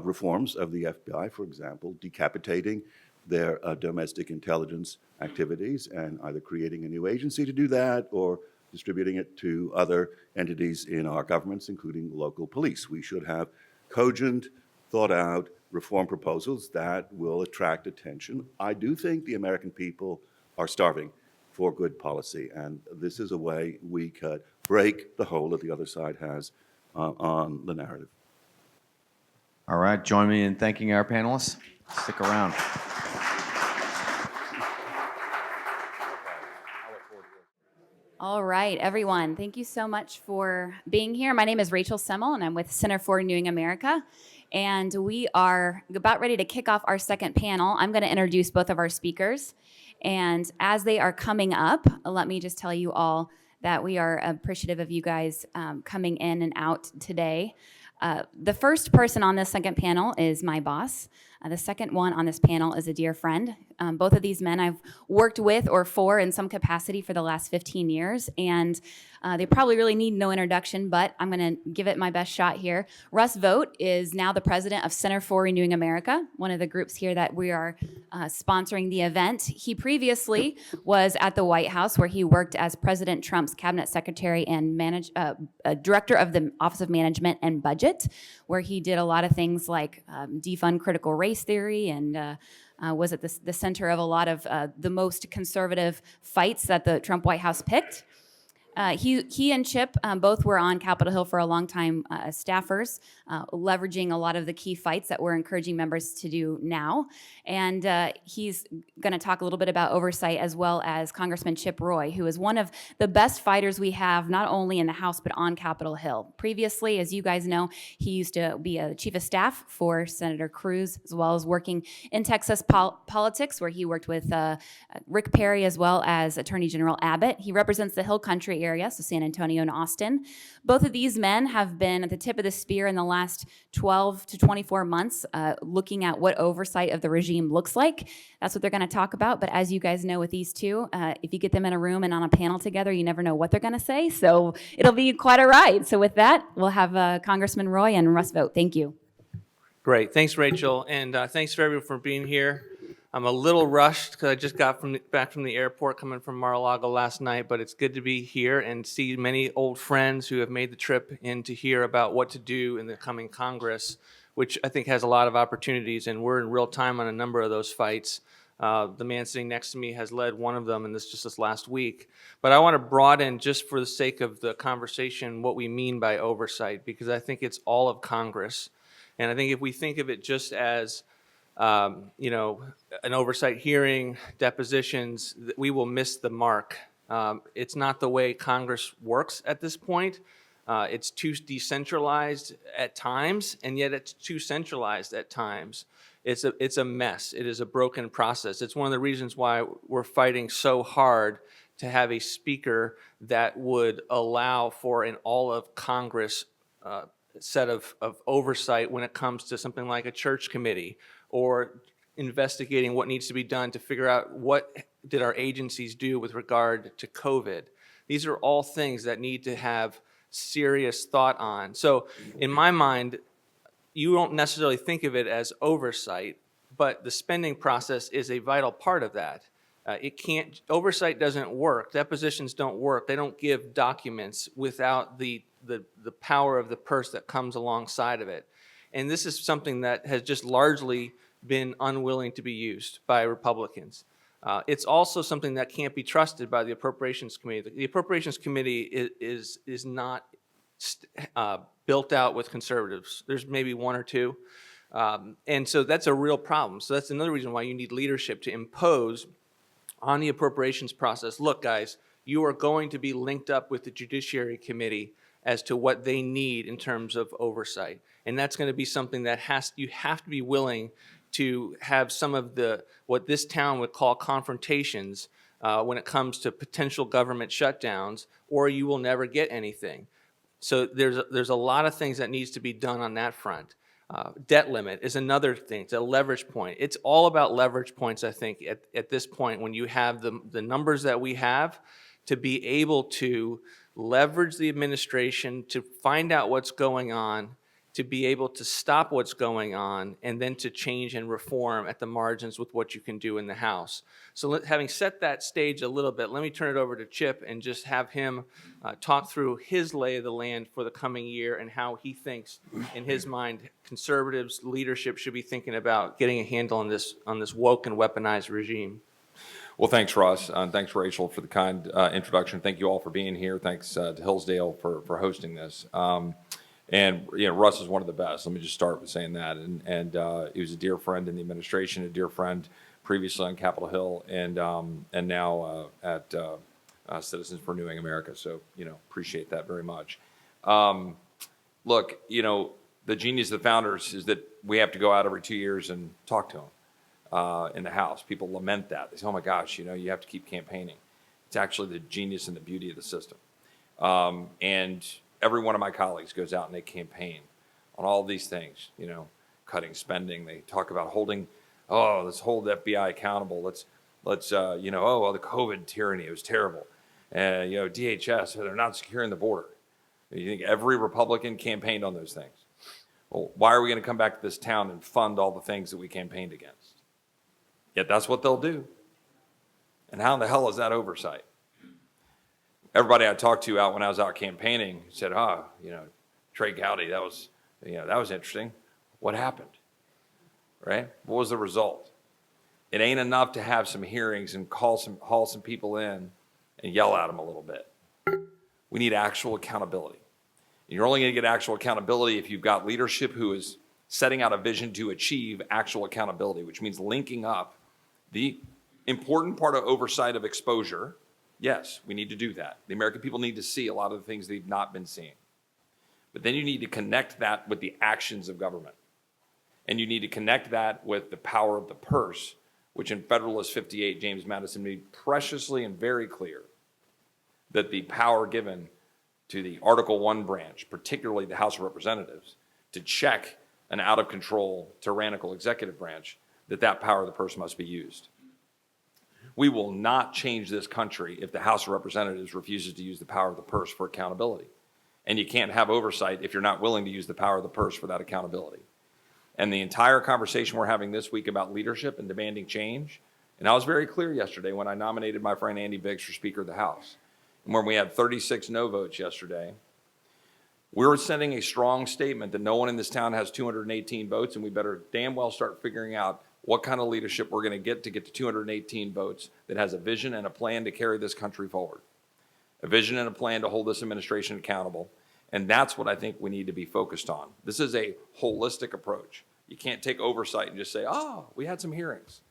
Speaker 8: reforms of the FBI, for example, decapitating their domestic intelligence activities and either creating a new agency to do that or distributing it to other entities in our governments, including local police. We should have cogent, thought-out reform proposals that will attract attention. I do think the American people are starving for good policy, and this is a way we could break the hold that the other side has on the narrative.
Speaker 4: all right, join me in thanking our panelists. Stick around.
Speaker 1: All right, everyone. Thank you so much for being here. My name is Rachel Semmel, and I'm with Center for Renewing America. And we are about ready to kick off our second panel. I'm going to introduce both of our speakers. And as they are coming up, let me just tell you all that we are appreciative of you guys coming in and out today. The first person on this second panel is my boss, The second one on this panel is a dear friend. Both of these men I've worked with or for in some capacity for the last 15 years, and they probably really need no introduction, but I'm going to give it my best shot here. Russ Vought is now the president of Center for Renewing America, one of the groups here that we are sponsoring the event. He previously was at the White House, where he worked as President Trump's cabinet secretary and director of the Office of Management and Budget, where he did a lot of things like defund critical race theory and was at the center of a lot of the most conservative fights that the Trump White House picked. He and Chip both were on Capitol Hill for a long time as staffers, leveraging a lot of the key fights that we're encouraging members to do now. And he's going to talk a little bit about oversight, as well as Congressman Chip Roy, who is one of the best fighters we have, not only in the House, but on Capitol Hill. Previously, as you guys know, he used to be a chief of staff for Senator Cruz, as well as working in Texas politics, where he worked with Rick Perry, as well as Attorney General Abbott. He represents the Hill Country area, so San Antonio and Austin. Both of these men have been at the tip of the spear in the last 12 to 24 months, looking at what oversight of the regime looks like. That's what they're going to talk about. But as you guys know with these two, if you get them in a room and on a panel together, you never know what they're going to say. So it'll be quite a ride. So with that, we'll have Congressman Roy and Russ Vought. Thank you.
Speaker 11: Great. Thanks, Rachel. And thanks for everyone for being here. I'm a little rushed because I just got back from the airport coming from Mar-a-Lago last night, but it's good to be here and see many old friends who have made the trip in to hear about what to do in the coming Congress, which I think has a lot of opportunities, and we're in real time on a number of those fights. The man sitting next to me has led one of them, and this last week. But I want to broaden, just for the sake of the conversation, what we mean by oversight, because I think it's all of Congress. And I think if we think of it just as an oversight hearing, depositions, we will miss the mark. It's not the way Congress works at this point. It's too decentralized at times, and yet it's too centralized at times. It's a mess. It is a broken process. It's one of the reasons why we're fighting so hard to have a speaker that would allow for an all of Congress set of oversight when it comes to something like a church committee, or investigating what needs to be done to figure out what did our agencies do with regard to COVID. These are all things that need to have serious thought on. So in my mind, you don't necessarily think of it as oversight, but the spending process is a vital part of that. Oversight doesn't work. Depositions don't work. They don't give documents without the power of the purse that comes alongside of it. And this is something that has just largely been unwilling to be used by Republicans. It's also something that can't be trusted by the Appropriations Committee. The Appropriations Committee is not built out with conservatives. There's maybe one or two. And so that's a real problem. So that's another reason why you need leadership to impose on the appropriations process. Look, guys, you are going to be linked up with the Judiciary Committee as to what they need in terms of oversight. And that's going to be something that you have to be willing to have some of what this town would call confrontations when it comes to potential government shutdowns, or you will never get anything. So there's a lot of things that needs to be done on that front. Debt limit is another thing. It's a leverage point. It's all about leverage points, I think, at this point, when you have the numbers that we have, to be able to leverage the administration to find out what's going on, to be able to stop what's going on, and then to change and reform at the margins with what you can do in the House. So having set that stage a little bit, let me turn it over to Chip and just have him talk through his lay of the land for the coming year and how he thinks, in his mind, conservatives leadership should be thinking about getting a handle on this woke and weaponized regime.
Speaker 12: Well, thanks, Russ. Thanks, Rachel, for the kind introduction. Thank you all for being here. Thanks to Hillsdale for hosting this. And Russ is one of the best. Let me just start with saying that. And he was a dear friend in the administration, a dear friend previously on Capitol Hill, and now at Citizens for Renewing America. So appreciate that very much. Look, the genius of the founders is that we have to go out every 2 years and talk to them. In the House. People lament that. They say, oh my gosh, you have to keep campaigning. It's actually the genius and the beauty of the system. And every one of my colleagues goes out and they campaign on all these things, cutting spending. They talk about let's hold the FBI accountable. Let's the COVID tyranny, it was terrible. DHS, they're not securing the border. You think every Republican campaigned on those things? Well, why are we going to come back to this town and fund all the things that we campaigned against? Yet that's what they'll do. And how in the hell is that oversight? Everybody I talked to when I was out campaigning said, Trey Gowdy, that was interesting. What happened? Right? What was the result? It ain't enough to have some hearings and haul some people in and yell at them a little bit. We need actual accountability. And you're only going to get actual accountability if you've got leadership who is setting out a vision to achieve actual accountability, which means linking up the important part of oversight of exposure. Yes, we need to do that. The American people need to see a lot of the things they've not been seeing. But then you need to connect that with the actions of government. And you need to connect that with the power of the purse, which in Federalist 58, James Madison made preciously and very clear that the power given to the Article I branch, particularly the House of Representatives, to check an out-of-control, tyrannical executive branch, that power of the purse must be used. We will not change this country if the House of Representatives refuses to use the power of the purse for accountability. And you can't have oversight if you're not willing to use the power of the purse for that accountability. And the entire conversation we're having this week about leadership and demanding change, and I was very clear yesterday when I nominated my friend Andy Biggs for Speaker of the House, and when we had 36 no votes yesterday, we were sending a strong statement that no one in this town has 218 votes, and we better damn well start figuring out what kind of leadership we're going to get to 218 votes that has a vision and a plan to carry this country forward, a vision and a plan to hold this administration accountable. And that's what I think we need to be focused on. This is a holistic approach. You can't take oversight and just say, we had some hearings,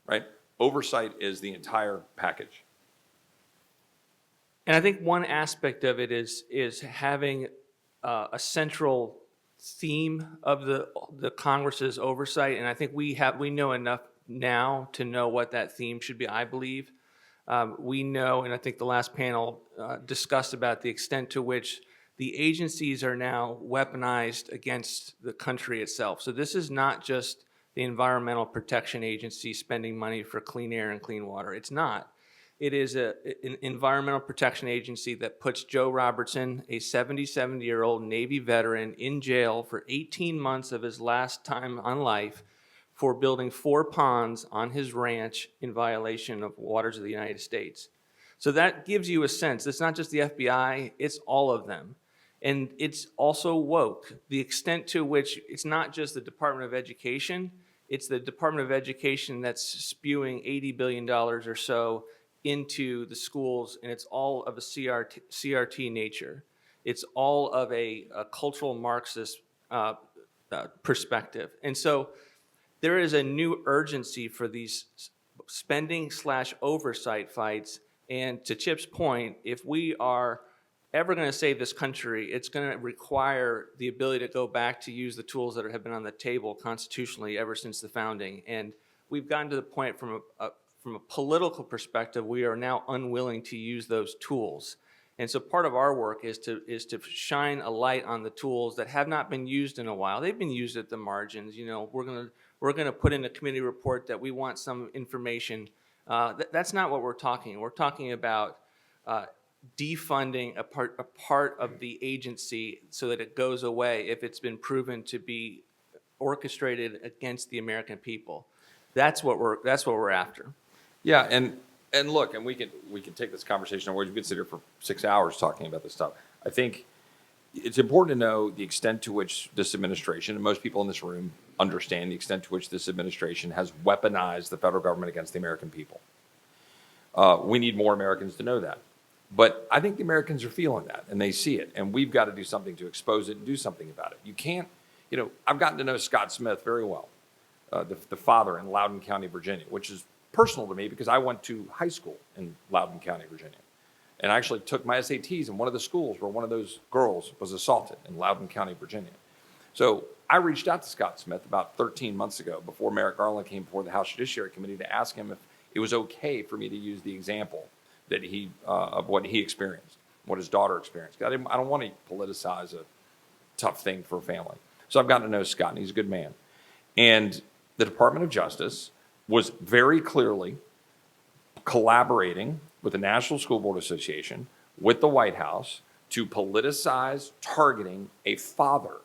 Speaker 12: right? Oversight is the entire package.
Speaker 11: And I think one aspect of it is having a central theme of the Congress's oversight. And I think we know enough now to know what that theme should be, I believe. We know, and I think the last panel discussed about the extent to which the agencies are now weaponized against the country itself. So this is not just the Environmental Protection Agency spending money for clean air and clean water. It's not. It is an environmental protection agency that puts Joe Robertson, a 77-year-old Navy veteran, in jail for 18 months of his last time on life for building 4 ponds on his ranch in violation of waters of the United States. So that gives you a sense. It's not just the FBI, it's all of them. And it's also woke, the extent to which it's not just the Department of Education, it's the Department of Education that's spewing $80 billion or so into the schools, and it's all of a CRT nature. It's all of a cultural Marxist perspective. And so there is a new urgency for these spending/oversight fights. And to Chip's point, if we are ever going to save this country, it's going to require the ability to go back to use the tools that have been on the table constitutionally ever since the founding. And we've gotten to the point from a political perspective, we are now unwilling to use those tools. And so part of our work is to shine a light on the tools that have not been used in a while. They've been used at the margins. We're going to put in a committee report that we want some information. That's not what we're talking. We're talking about defunding a part of the agency so that it goes away if it's been proven to be orchestrated against the American people. That's what we're after.
Speaker 12: Yeah, and look, and we can take this conversation on where we could sit here for 6 hours talking about this stuff. I think it's important to know the extent to which this administration, and most people in this room understand the extent to which this administration has weaponized the federal government against the American people. We need more Americans to know that. But I think the Americans are feeling that, and they see it, and we've got to do something to expose it and do something about it. You can't, I've gotten to know Scott Smith very well, the father in Loudoun County, Virginia, which is personal to me because I went to high school in Loudoun County, Virginia. And I actually took my SATs in one of the schools where one of those girls was assaulted in Loudoun County, Virginia. So I reached out to Scott Smith about 13 months ago before Merrick Garland came before the House Judiciary Committee to ask him if it was okay for me to use the example that of what he experienced, what his daughter experienced. I don't want to politicize a tough thing for a family. So I've gotten to know Scott, and he's a good man. And the Department of Justice was very clearly collaborating with the National School Board Association, with the White House, to politicize targeting a father,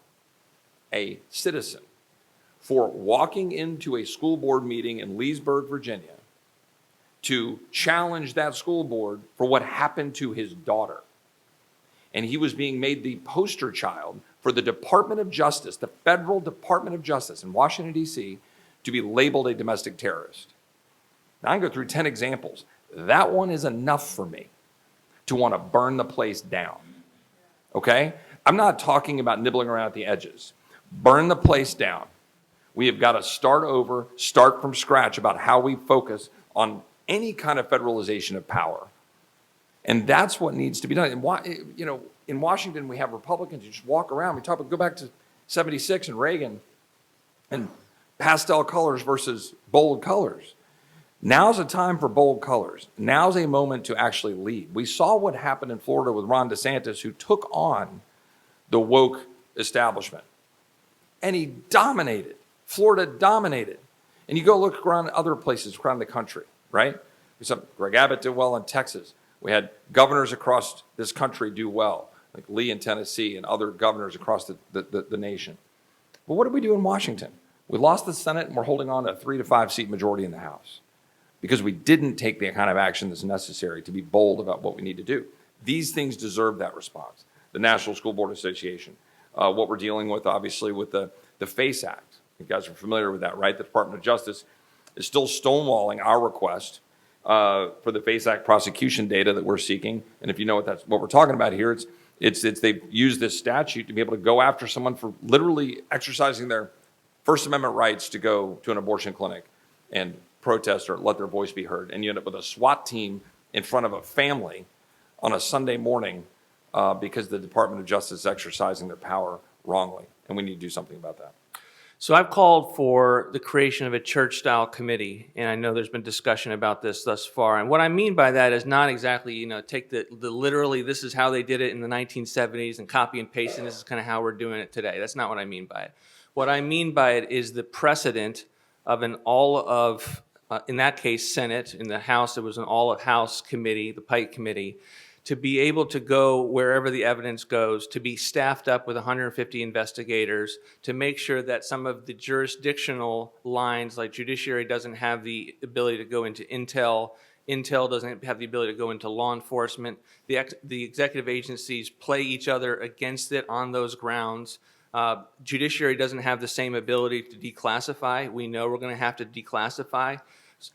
Speaker 12: a citizen, for walking into a school board meeting in Leesburg, Virginia, to challenge that school board for what happened to his daughter. And he was being made the poster child for the Department of Justice, the federal Department of Justice in Washington, D.C., to be labeled a domestic terrorist. Now, I can go through 10 examples. That one is enough for me to want to burn the place down, okay? I'm not talking about nibbling around at the edges. Burn the place down. We have got to start over, start from scratch about how we focus on any kind of federalization of power. And that's what needs to be done. And in Washington, we have Republicans who just walk around. Go back to 76 and Reagan and pastel colors versus bold colors. Now's a time for bold colors. Now's a moment to actually lead. We saw what happened in Florida with Ron DeSantis, who took on the woke establishment. And he dominated. Florida dominated. And you go look around other places around the country, right? We saw Greg Abbott did well in Texas. We had governors across this country do well, like Lee in Tennessee and other governors across the nation. But what did we do in Washington? We lost the Senate and we're holding on to a 3 to 5 seat majority in the House because we didn't take the kind of action that's necessary to be bold about what we need to do. These things deserve that response. The National School Board Association, what we're dealing with, obviously, with the FACE Act. You guys are familiar with that, right? The Department of Justice is still stonewalling our request for the FACE Act prosecution data that we're seeking. And if you know what we're talking about here, it's they've used this statute to be able to go after someone for literally exercising their First Amendment rights to go to an abortion clinic and protest or let their voice be heard. And you end up with a SWAT team in front of a family on a Sunday morning because the Department of Justice is exercising their power wrongly. And we need to do something about that.
Speaker 11: So I've called for the creation of a church-style committee, and I know there's been discussion about this thus far. And what I mean by that is not exactly, take the literally, this is how they did it in the 1970s and copy and paste, and this is kind of how we're doing it today. That's not what I mean by it. What I mean by it is the precedent of in that case, Senate. In the House, it was an all-of-House committee, the Pike Committee, to be able to go wherever the evidence goes, to be staffed up with 150 investigators, to make sure that some of the jurisdictional lines, like judiciary doesn't have the ability to go into intel doesn't have the ability to go into law enforcement, the executive agencies play each other against it on those grounds. Judiciary doesn't have the same ability to declassify. We know we're going to have to declassify.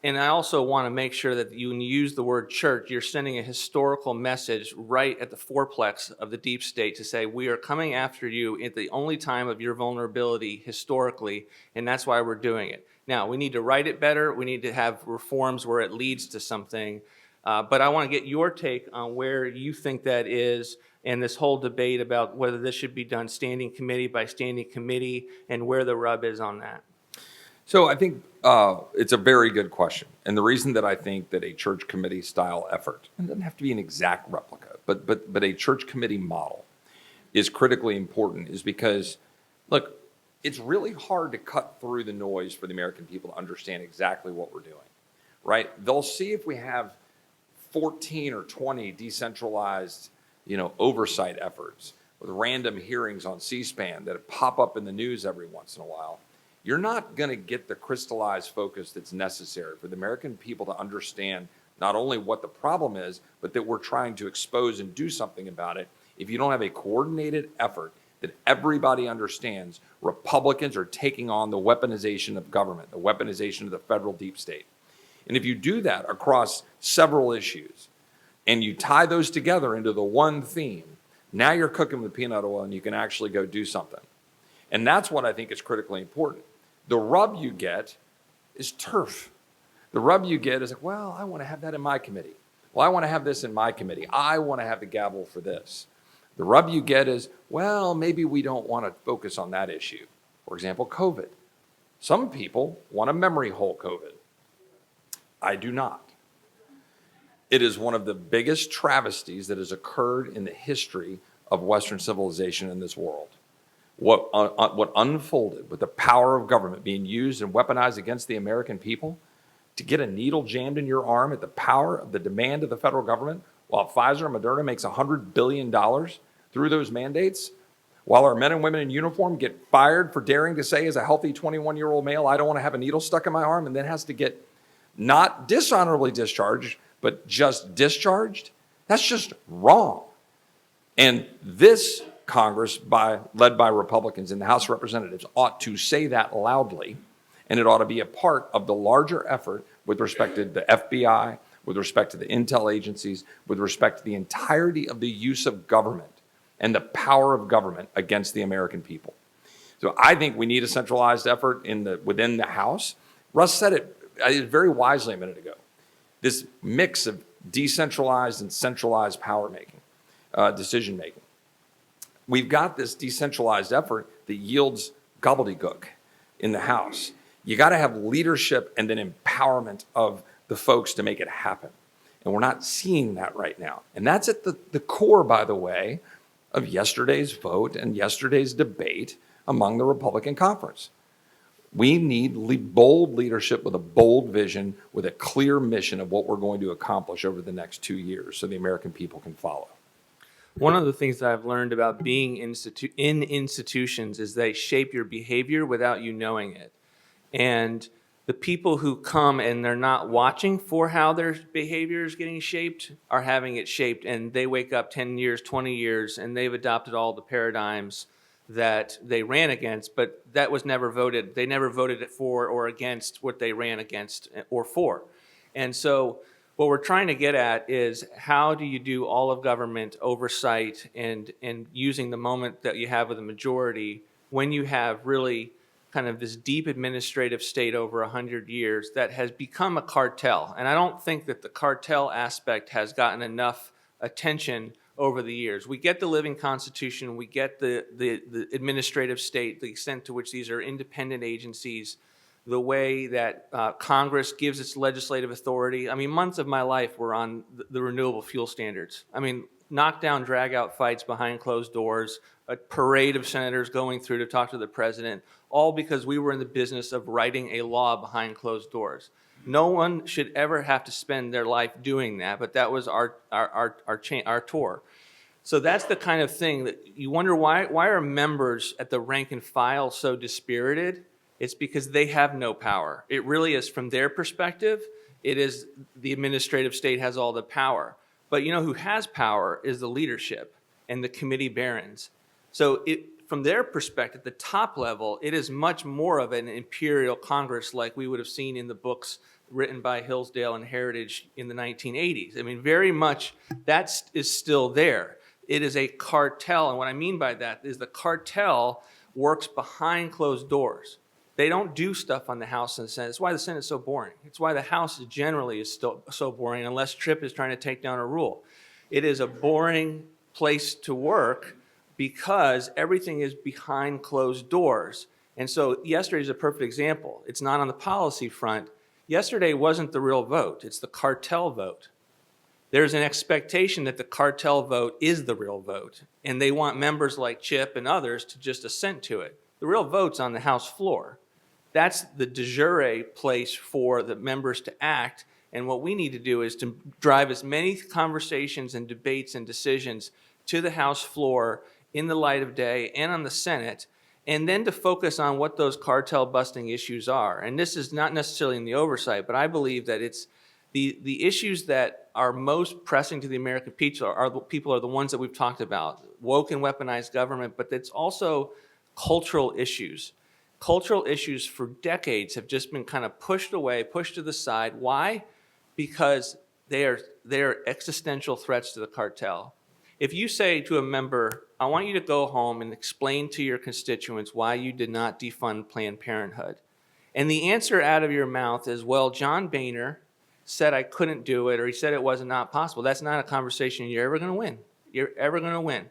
Speaker 11: And I also want to make sure that when you use the word church, you're sending a historical message right at the fourplex of the deep state to say, we are coming after you at the only time of your vulnerability historically, and that's why we're doing it. Now, we need to write it better. We need to have reforms where it leads to something. But I want to get your take on where you think that is, and this whole debate about whether this should be done standing committee by standing committee and where the rub is on that.
Speaker 12: So I think it's a very good question. And the reason that I think that a church committee style effort, and it doesn't have to be an exact replica, but a church committee model is critically important is because, look, it's really hard to cut through the noise for the American people to understand exactly what we're doing, right? They'll see if we have 14 or 20 decentralized, oversight efforts with random hearings on C-SPAN that pop up in the news every once in a while. You're not going to get the crystallized focus that's necessary for the American people to understand not only what the problem is, but that we're trying to expose and do something about it. If you don't have a coordinated effort that everybody understands, Republicans are taking on the weaponization of government, the weaponization of the federal deep state. And if you do that across several issues and you tie those together into the one theme, now you're cooking with peanut oil and you can actually go do something. And that's what I think is critically important. The rub you get is turf. The rub you get is like, well, I want to have that in my committee. Well, I want to have this in my committee. I want to have the gavel for this. The rub you get is, well, maybe we don't want to focus on that issue. For example, COVID. Some people want a memory hole COVID. I do not. It is one of the biggest travesties that has occurred in the history of Western civilization in this world. what unfolded with the power of government being used and weaponized against the American people to get a needle jammed in your arm at the power of the demand of the federal government, while Pfizer and Moderna makes $100 billion through those mandates, while our men and women in uniform get fired for daring to say as a healthy 21-year-old male, I don't want to have a needle stuck in my arm, and then has to get not dishonorably discharged, but just discharged. That's just wrong. And this Congress, led by Republicans in the House of Representatives, ought to say that loudly, and it ought to be a part of the larger effort with respect to the FBI, with respect to the intel agencies, with respect to the entirety of the use of government and the power of government against the American people. So I think we need a centralized effort within the House. Russ said it very wisely a minute ago. This mix of decentralized and centralized power-making, decision-making. We've got this decentralized effort that yields gobbledygook in the House. You got to have leadership and then empowerment of the folks to make it happen. And we're not seeing that right now. And that's at the core, by the way, of yesterday's vote and yesterday's debate among the Republican conference. We need bold leadership with a bold vision, with a clear mission of what we're going to accomplish over the next 2 years so the American people can follow.
Speaker 11: One of the things that I've learned about being in institutions is they shape your behavior without you knowing it. And the people who come and they're not watching for how their behavior is getting shaped are having it shaped, and they wake up 10 years, 20 years, and they've adopted all the paradigms that they ran against, but that was never voted. They never voted it for or against what they ran against or for. And so what we're trying to get at is, how do you do all of government oversight and using the moment that you have with a majority when you have really kind of this deep administrative state over 100 years that has become a cartel. And I don't think that the cartel aspect has gotten enough attention over the years. We get the living constitution, we get the administrative state, the extent to which these are independent agencies, the way that Congress gives its legislative authority. I mean, months of my life were on the renewable fuel standards. I mean, knockdown, drag-out fights behind closed doors, a parade of senators going through to talk to the president, all because we were in the business of writing a law behind closed doors. No one should ever have to spend their life doing that, but that was our tour. So that's the kind of thing that you wonder, why are members at the rank and file so dispirited? It's because they have no power. It really is, from their perspective, it is the administrative state has all the power. But you know who has power is the leadership and the committee barons. So from their perspective, the top level, it is much more of an imperial Congress like we would have seen in the books written by Hillsdale and Heritage in the 1980s. I mean, very much that is still there. It is a cartel, and what I mean by that is the cartel works behind closed doors. They don't do stuff on the House and the Senate. It's why the Senate is so boring. It's why the House generally is still so boring, unless Tripp is trying to take down a rule. It is a boring place to work because everything is behind closed doors. And so yesterday is a perfect example. It's not on the policy front. Yesterday wasn't the real vote. It's the cartel vote. There's an expectation that the cartel vote is the real vote, and they want members like Chip and others to just assent to it. The real vote's on the House floor. That's the de jure place for the members to act, and what we need to do is to drive as many conversations and debates and decisions to the House floor in the light of day and on the Senate, and then to focus on what those cartel busting issues are. And this is not necessarily in the oversight, but I believe that it's the issues that are most pressing to the American people are the ones that we've talked about, woke and weaponized government, but it's also cultural issues. Cultural issues for decades have just been kind of pushed away, pushed to the side. Why? Because they are existential threats to the cartel. If you say to a member, I want you to go home and explain to your constituents why you did not defund Planned Parenthood, and the answer out of your mouth is, well, John Boehner said I couldn't do it, or he said it was not possible, that's not a conversation you're ever going to win. You're ever going to win.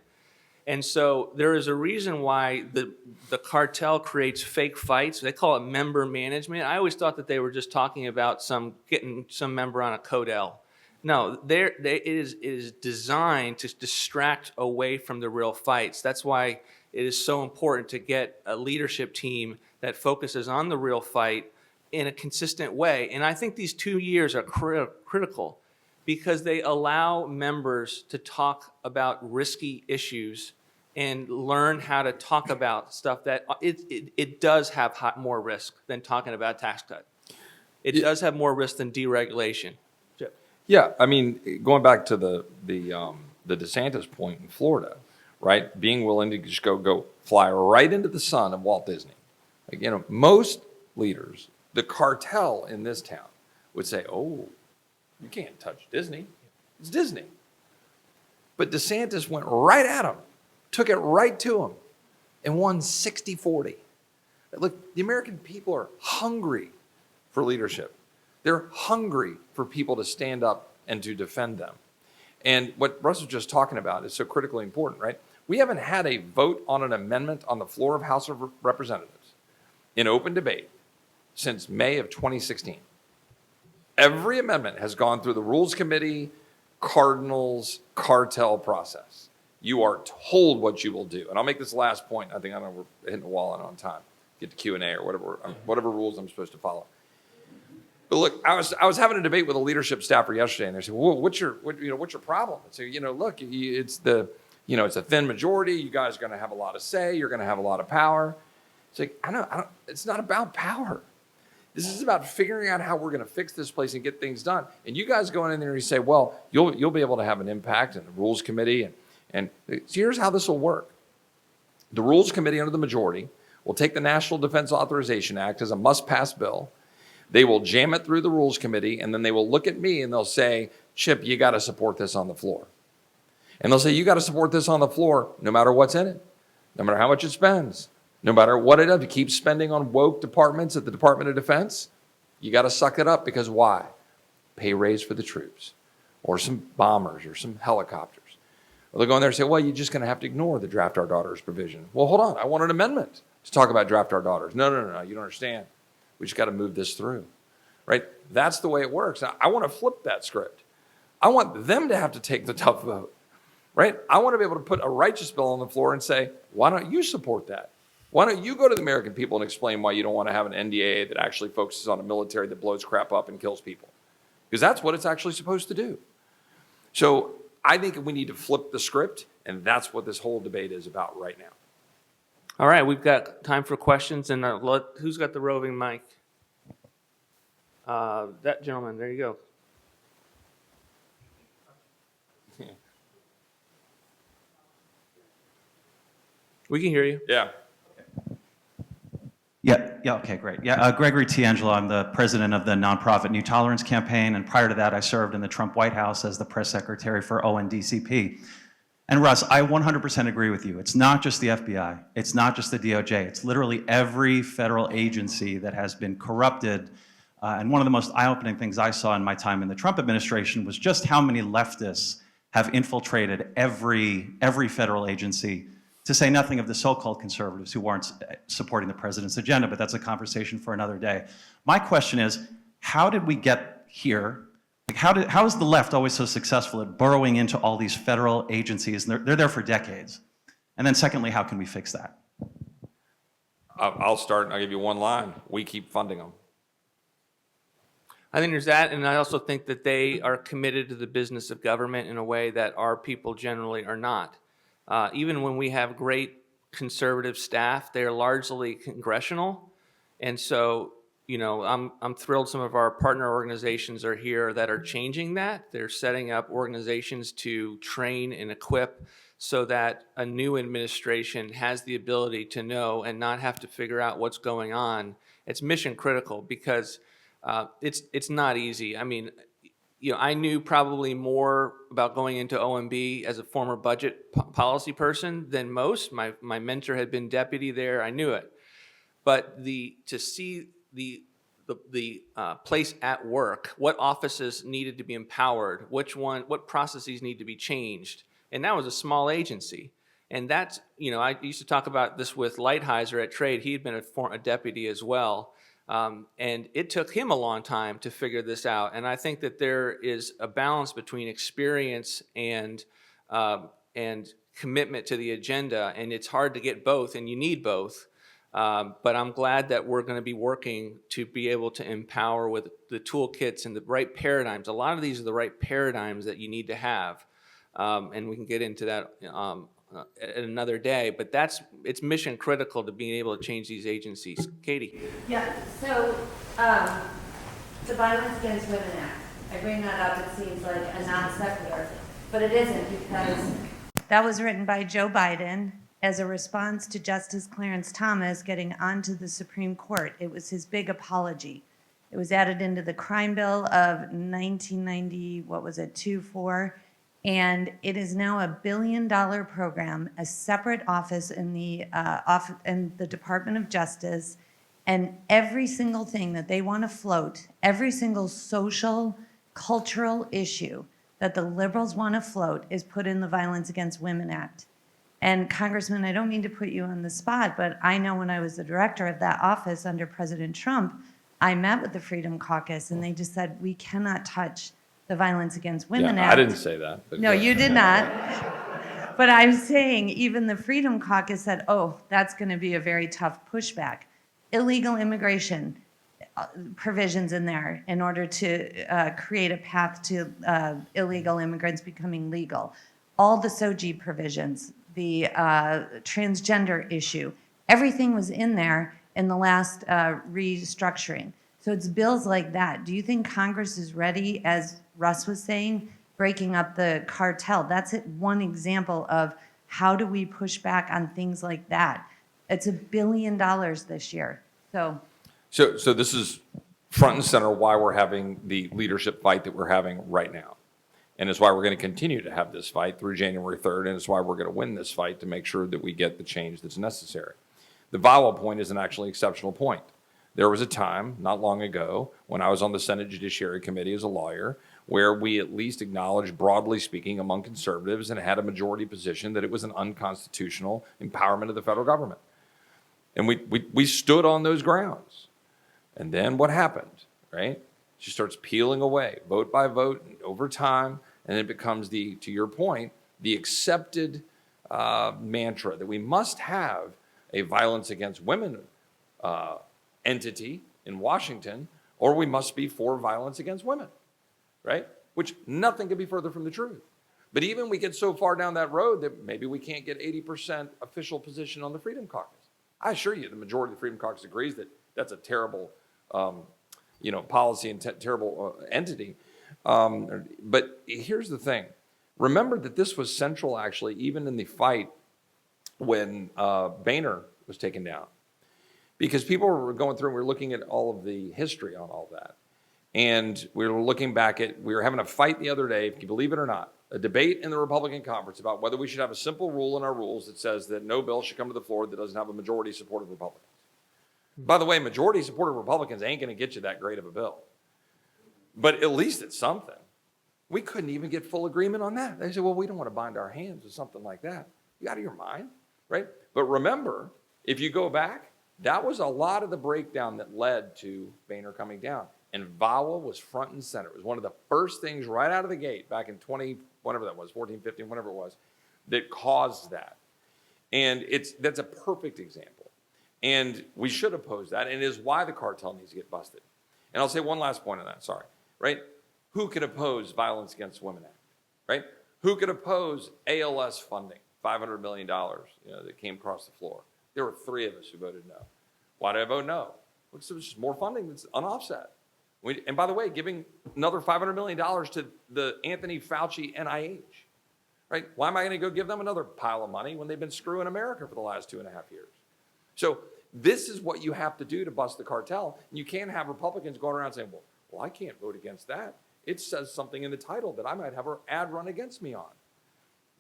Speaker 11: And so there is a reason why the cartel creates fake fights. They call it member management. I always thought that they were just talking about getting some member on a Codel. No, it is designed to distract away from the real fights. That's why it is so important to get a leadership team that focuses on the real fight in a consistent way. And I think these 2 years are critical because they allow members to talk about risky issues and learn how to talk about stuff that it does have more risk than talking about tax cut. It does have more risk than deregulation. Chip.
Speaker 12: Yeah, I mean, going back to the DeSantis point in Florida, right? Being willing to just go fly right into the sun of Walt Disney. Like, you know, most leaders, the cartel in this town would say, "Oh, you can't touch Disney. It's Disney." But DeSantis went right at him, took it right to him, and won 60-40. Look, the American people are hungry for leadership. They're hungry for people to stand up and to defend them. And what Russ was just talking about is so critically important, right? We haven't had a vote on an amendment on the floor of House of Representatives in open debate since May of 2016. Every amendment has gone through the Rules Committee, Cardinals, Cartel process. You are told what you will do. And I'll make this last point. I know we're hitting the wall and on time. Get to Q&A or whatever rules I'm supposed to follow. But look, I was having a debate with a leadership staffer yesterday, and they said, "Well, what's your problem?" I said, "Look, it's a thin majority. You guys are going to have a lot of say. You're going to have a lot of power." It's like, I don't. It's not about power. This is about figuring out how we're going to fix this place and get things done. And you guys go in there and you say, "Well, you'll be able to have an impact in the Rules Committee." And here's how this will work. The Rules Committee under the majority will take the National Defense Authorization Act as a must-pass bill. They will jam it through the Rules Committee, and then they will look at me and they'll say, "Chip, you got to support this on the floor." And they'll say, "You got to support this on the floor no matter what's in it, no matter how much it spends, no matter what it does. To keep spending on woke departments at the Department of Defense, you got to suck it up because why? Pay raise for the troops or some bombers or some helicopters." Or they'll go in there and say, "Well, you're just going to have to ignore the draft our daughters provision." Well, hold on. I want an amendment to talk about draft our daughters. No, you don't understand. We just got to move this through, right? That's the way it works. Now, I want to flip that script. I want them to have to take the tough vote, right? I want to be able to put a righteous bill on the floor and say, "Why don't you support that? Why don't you go to the American people and explain why you don't want to have an NDAA that actually focuses on a military that blows crap up and kills people?" Because that's what it's actually supposed to do. So I think we need to flip the script, and that's what this whole debate is about right now.
Speaker 11: All right, we've got time for questions, and who's got the roving mic? That gentleman, there you go. We can hear you.
Speaker 12: Yeah.
Speaker 13: Yeah, okay, great. Yeah, Gregory T. Angelo, I'm the president of the nonprofit New Tolerance Campaign, and prior to that, I served in the Trump White House as the press secretary for ONDCP. And Russ, I 100% agree with you. It's not just the FBI. It's not just the DOJ. It's literally every federal agency that has been corrupted. And one of the most eye-opening things I saw in my time in the Trump administration was just how many leftists have infiltrated every federal agency, to say nothing of the so-called conservatives who aren't supporting the president's agenda, but that's a conversation for another day. My question is, how did we get here? Like how is the left always so successful at burrowing into all these federal agencies? And they're there for decades. And then secondly, how can we fix that?
Speaker 12: I'll start and I'll give you one line. We keep funding them.
Speaker 11: I think there's that, and I also think that they are committed to the business of government in a way that our people generally are not. Even when we have great conservative staff, they are largely congressional. And so, I'm thrilled some of our partner organizations are here that are changing that. They're setting up organizations to train and equip so that a new administration has the ability to know and not have to figure out what's going on. It's mission critical because it's not easy. I mean, I knew probably more about going into OMB as a former budget policy person than most. My mentor had been deputy there. I knew it. But to see the place at work, what offices needed to be empowered, what processes need to be changed, and that was a small agency. And that's, I used to talk about this with Lighthizer at Trade. He had been a deputy as well. And it took him a long time to figure this out. And I think that there is a balance between experience and commitment to the agenda, and it's hard to get both, and you need both. But I'm glad that we're going to be working to be able to empower with the toolkits and the right paradigms. A lot of these are the right paradigms that you need to have, and we can get into that at another day. But it's mission critical to being able to change these agencies. Katie.
Speaker 14: Yeah. So the Violence Against Women Act. I bring that up. It seems like a non sequitur, but it isn't, because that was written by Joe Biden as a response to Justice Clarence Thomas getting onto the Supreme Court. It was his big apology. It was added into the crime bill of 1990, what was it, 2-4, and it is now a $1 billion program, a separate office in the Department of Justice, and every single thing that they want to float, every single social, cultural issue that the liberals want to float is put in the Violence Against Women Act. And Congressman, I don't mean to put you on the spot, but I know when I was the director of that office under President Trump, I met with the Freedom Caucus, and they just said, we cannot touch the Violence Against Women Act.
Speaker 12: I didn't say that.
Speaker 14: No, you did not. But I'm saying even the Freedom Caucus said, oh, that's going to be a very tough pushback. Illegal immigration provisions in there in order to create a path to illegal immigrants becoming legal. All the SOGI provisions, the transgender issue, everything was in there in the last restructuring. So it's bills like that. Do you think Congress is ready, as Russ was saying, breaking up the cartel? That's one example of how do we push back on things like that. It's $1 billion this year. So
Speaker 12: this is front and center why we're having the leadership fight that we're having right now. And it's why we're going to continue to have this fight through January 3rd, and it's why we're going to win this fight to make sure that we get the change that's necessary. The VAWA point is an actually exceptional point. There was a time, not long ago, when I was on the Senate Judiciary Committee as a lawyer, where we at least acknowledged, broadly speaking, among conservatives, and had a majority position that it was an unconstitutional empowerment of the federal government. And we stood on those grounds. And then what happened, right? She starts peeling away, vote by vote, and over time, and it becomes to your point, the accepted mantra that we must have a violence against women entity in Washington, or we must be for violence against women, right? Which nothing could be further from the truth. But even we get so far down that road that maybe we can't get 80% official position on the Freedom Caucus. I assure you, the majority of the Freedom Caucus agrees that that's a terrible policy and terrible entity. But here's the thing. Remember that this was central, actually, even in the fight when Boehner was taken down. Because people were going through and we were looking at all of the history on all that. And we were looking back we were having a fight the other day, if you believe it or not, a debate in the Republican conference about whether we should have a simple rule in our rules that says that no bill should come to the floor that doesn't have a majority support of Republicans. By the way, majority support of Republicans ain't going to get you that great of a bill. But at least it's something. We couldn't even get full agreement on that. They said, well, we don't want to bind our hands with something like that. You out of your mind, right? But remember, if you go back, that was a lot of the breakdown that led to Boehner coming down. And VAWA was front and center. It was one of the first things right out of the gate back in 14, 15, whatever it was, that caused that. And that's a perfect example. And we should oppose that, and it is why the cartel needs to get busted. And I'll say one last point on that, sorry, right? Who could oppose Violence Against Women Act, right? Who could oppose ALS funding, $500 million that came across the floor? There were 3 of us who voted no. Why did I vote no? Because it was just more funding that's unoffset. And by the way, giving another $500 million to the Anthony Fauci NIH, right? Why am I going to go give them another pile of money when they've been screwing America for the last 2.5 years? So this is what you have to do to bust the cartel. And you can't have Republicans going around saying, well, I can't vote against that. It says something in the title that I might have an ad run against me on.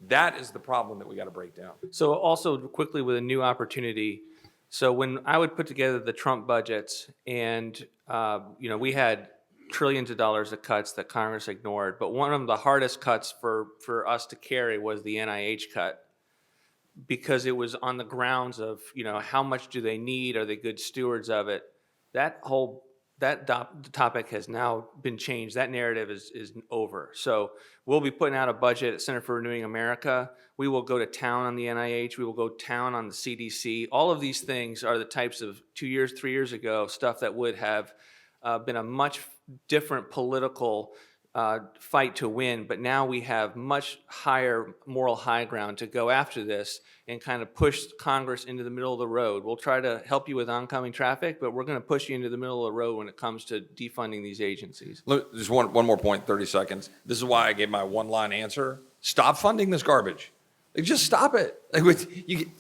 Speaker 12: That is the problem that we got to break down.
Speaker 11: So also quickly with a new opportunity. So when I would put together the Trump budgets and, we had trillions of dollars of cuts that Congress ignored, but one of the hardest cuts for us to carry was the NIH cut, because it was on the grounds of, how much do they need? Are they good stewards of it? That whole that topic has now been changed. That narrative is over. So we'll be putting out a budget at Center for Renewing America. We will go to town on the NIH. We will go town on the CDC. All of these things are the types of 2 years, 3 years ago stuff that would have been a much different political fight to win. But now we have much higher moral high ground to go after this and kind of push Congress into the middle of the road. We'll try to help you with oncoming traffic, but we're going to push you into the middle of the road when it comes to defunding these agencies.
Speaker 12: Look, just one more point, 30 seconds. This is why I gave my one-line answer. Stop funding this garbage. Like, just stop it. Like,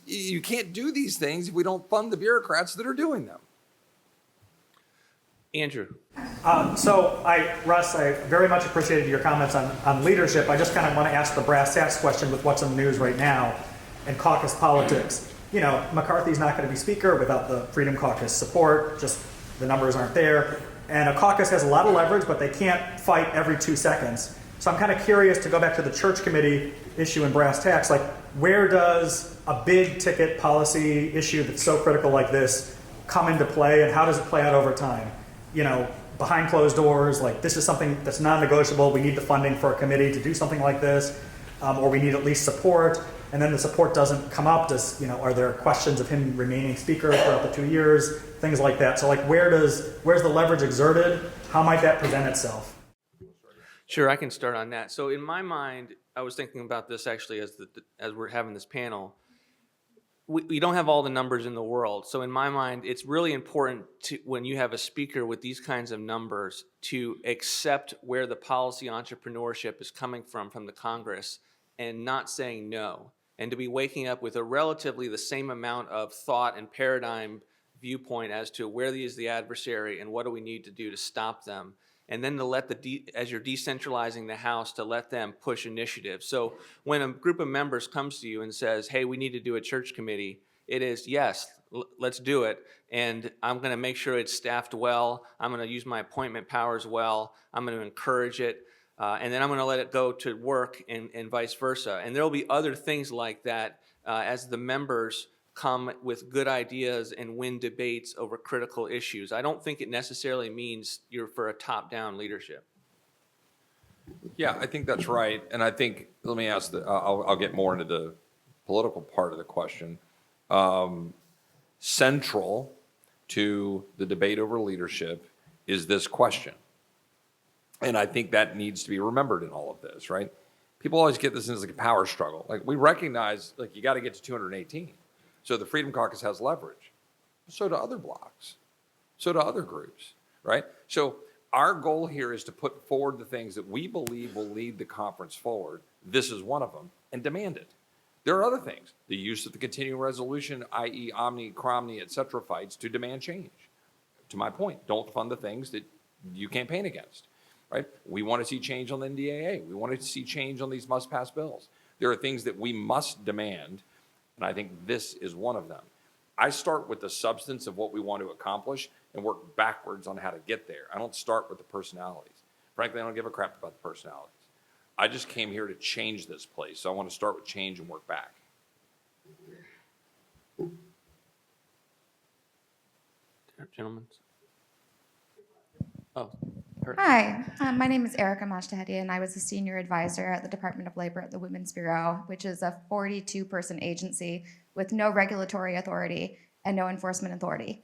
Speaker 12: you can't do these things if we don't fund the bureaucrats that are doing them.
Speaker 11: Andrew.
Speaker 15: Russ, I very much appreciated your comments on leadership. I just kind of want to ask the brass tacks question with what's in the news right now and caucus politics. You know, McCarthy's not going to be speaker without the Freedom Caucus support, just the numbers aren't there. And a caucus has a lot of leverage, but they can't fight every 2 seconds. So I'm kind of curious to go back to the church committee issue and brass tacks, like where does a big ticket policy issue that's so critical like this come into play and how does it play out over time? You know, behind closed doors, like this is something that's non-negotiable, we need the funding for a committee to do something like this, or we need at least support, and then the support doesn't come up, are there questions of him remaining speaker throughout the 2 years, things like that. So like where's the leverage exerted? How might that present itself?
Speaker 11: Sure, I can start on that. So in my mind, I was thinking about this actually as we're having this panel. We don't have all the numbers in the world. So in my mind, it's really important to, when you have a speaker with these kinds of numbers, to accept where the policy entrepreneurship is coming from the Congress, and not saying no, and to be waking up with a relatively the same amount of thought and paradigm viewpoint as to where is the adversary and what do we need to do to stop them. And then to let as you're decentralizing the House, to let them push initiatives. So when a group of members comes to you and says, hey, we need to do a church committee, it is, yes, let's do it. And I'm going to make sure it's staffed well. I'm going to use my appointment powers well. I'm going to encourage it. And then I'm going to let it go to work and vice versa. And there will be other things like that as the members come with good ideas and win debates over critical issues. I don't think it necessarily means you're for a top-down leadership.
Speaker 12: Yeah, I think that's right. And I think, let me ask, I'll get more into the political part of the question. Central to the debate over leadership is this question. And I think that needs to be remembered in all of this, right? People always get this as like a power struggle. Like, we recognize, like, you got to get to 218. So the Freedom Caucus has leverage. So do other blocs. So do other groups, right? So our goal here is to put forward the things that we believe will lead the conference forward. This is one of them, and demand it. There are other things. The use of the continuing resolution, i.e. Omni, Cromney, et cetera, fights to demand change. To my point, don't fund the things that you campaign against, right? We want to see change on the NDAA. We want to see change on these must-pass bills. There are things that we must demand, and I think this is one of them. I start with the substance of what we want to accomplish and work backwards on how to get there. I don't start with the personalities. Frankly, I don't give a crap about the personalities. I just came here to change this place, so I want to start with change and work back.
Speaker 11: Gentlemen. Oh.
Speaker 16: Hi, my name is Erica Mashtahedi, and I was a senior advisor at the Department of Labor at the Women's Bureau, which is a 42-person agency with no regulatory authority and no enforcement authority.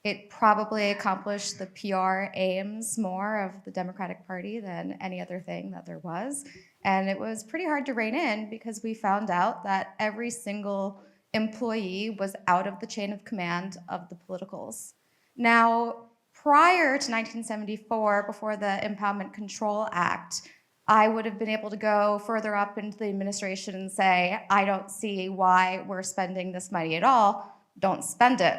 Speaker 16: It probably accomplished the PR aims more of the Democratic Party than any other thing that there was. And it was pretty hard to rein in because we found out that every single employee was out of the chain of command of the politicals. Now, prior to 1974, before the Impoundment Control Act, I would have been able to go further up into the administration and say, I don't see why we're spending this money at all, don't spend it.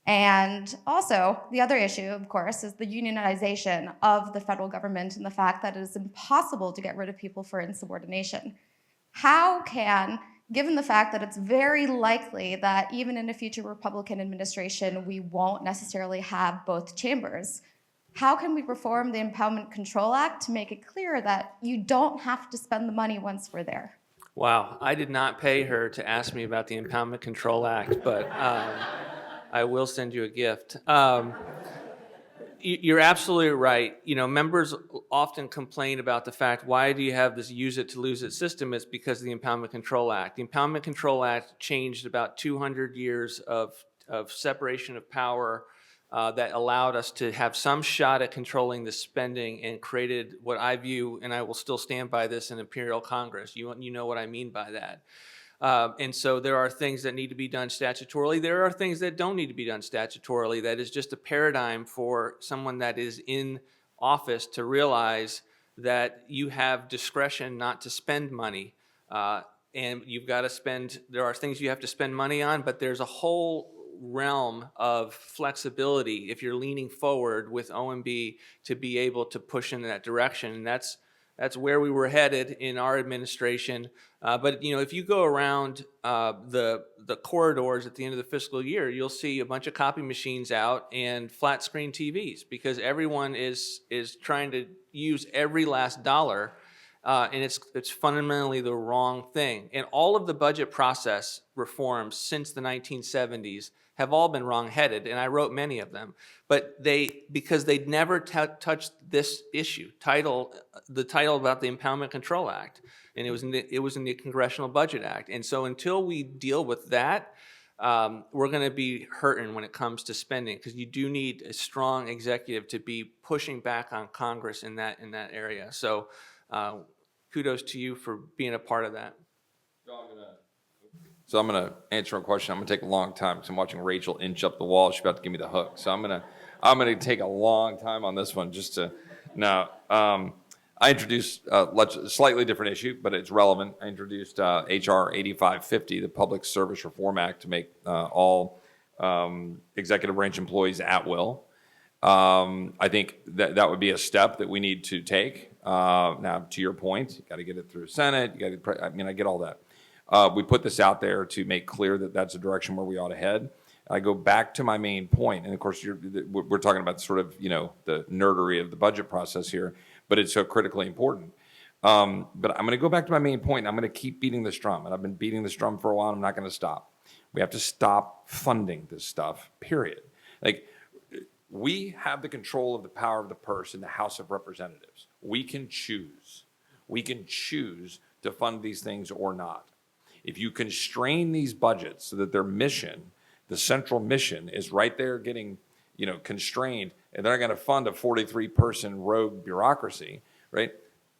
Speaker 16: And also, the other issue, of course, is the unionization of the federal government and the fact that it is impossible to get rid of people for insubordination. How can, given the fact that it's very likely that even in a future Republican administration, we won't necessarily have both chambers, how can we reform the Impoundment Control Act to make it clear that you don't have to spend the money once we're there?
Speaker 11: Wow, I did not pay her to ask me about the Impoundment Control Act, but I will send you a gift. You're absolutely right. You know, members often complain about the fact, why do you have this use it to lose it system? It's because of the Impoundment Control Act. The Impoundment Control Act changed about 200 years of separation of power that allowed us to have some shot at controlling the spending and created what I view, and I will still stand by this, an imperial Congress. You know what I mean by that. And so there are things that need to be done statutorily. There are things that don't need to be done statutorily. That is just a paradigm for someone that is in office to realize that you have discretion not to spend money. And you've got to spend, there are things you have to spend money on, but there's a whole realm of flexibility if you're leaning forward with OMB to be able to push in that direction. And that's where we were headed in our administration. But you know, if you go around the corridors at the end of the fiscal year, you'll see a bunch of copy machines out and flat screen TVs, because everyone is trying to use every last dollar, and it's fundamentally the wrong thing. And all of the budget process reforms since the 1970s have all been wrong-headed, and I wrote many of them. But because they'd never touched this issue, the title about the Impoundment Control Act, and it was in the Congressional Budget Act. And so until we deal with that, we're going to be hurting when it comes to spending, because you do need a strong executive to be pushing back on Congress in that area. So kudos to you for being a part of that.
Speaker 12: So I'm going to answer a question. I'm going to take a long time because I'm watching Rachel inch up the wall. She's about to give me the hook. So I'm going to take a long time on this one just to now. I introduced a slightly different issue, but it's relevant. I introduced HR 8550, the Public Service Reform Act, to make all executive branch employees at will. I think that would be a step that we need to take. Now, to your point, you got to get it through Senate. You got to. I mean, I get all that. We put this out there to make clear that that's a direction where we ought to head. I go back to my main point, and of course, we're talking about sort of, you know, the nerdery of the budget process here, but it's so critically important. But I'm going to go back to my main point, and I'm going to keep beating this drum, and I've been beating this drum for a while, and I'm not going to stop. We have to stop funding this stuff, period. Like, we have the control of the power of the purse in the House of Representatives. We can choose. We can choose to fund these things or not. If you constrain these budgets so that their mission, the central mission, is right there getting, you know, constrained, and they're going to fund a 43-person rogue bureaucracy, right?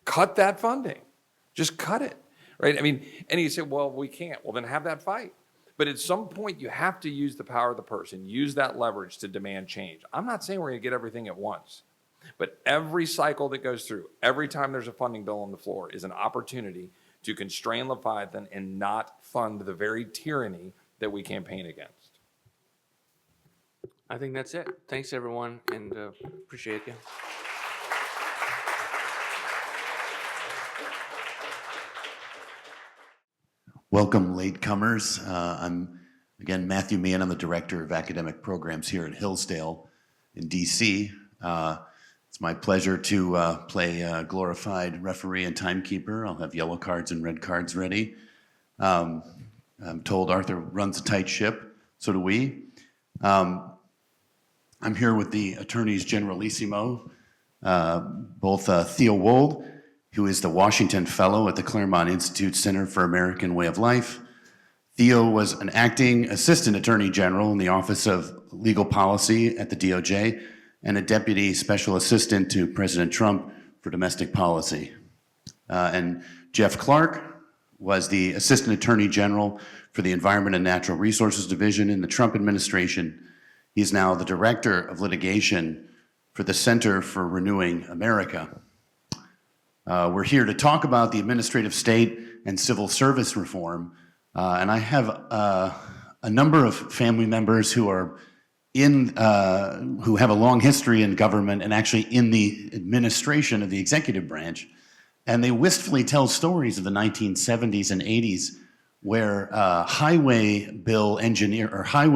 Speaker 12: Cut that funding. Just cut it, right? I mean, and you say, well, we can't. Well, then have that fight. But at some point, you have to use the power of the purse and use that leverage to demand change. I'm not saying we're going to get everything at once, but every cycle that goes through, every time there's a funding bill on the floor, is an opportunity to constrain Leviathan and not fund the very tyranny that we campaign against.
Speaker 11: I think that's it. Thanks, everyone, and appreciate you.
Speaker 2: Welcome, latecomers. I'm, again, Matthew Meehan. I'm the Director of Academic Programs here at Hillsdale in DC. It's my pleasure to play glorified referee and timekeeper. I'll have yellow cards and red cards ready. I'm told Arthur runs a tight ship, so do we. I'm here with the Attorneys Generalissimo, both Theo Wold, who is the Washington Fellow at the Claremont Institute Center for American Way of Life. Theo was an acting Assistant Attorney General in the Office of Legal Policy at the DOJ, and a Deputy Special Assistant to President Trump for Domestic Policy. And Jeff Clark was the Assistant Attorney General for the Environment and Natural Resources Division in the Trump administration. He's now the Director of Litigation for the Center for Renewing America. We're here to talk about the administrative state and civil service reform. And I have a number of family members who are who have a long history in government and actually in the administration of the executive branch. And they wistfully tell stories of the 1970s and 80s where highway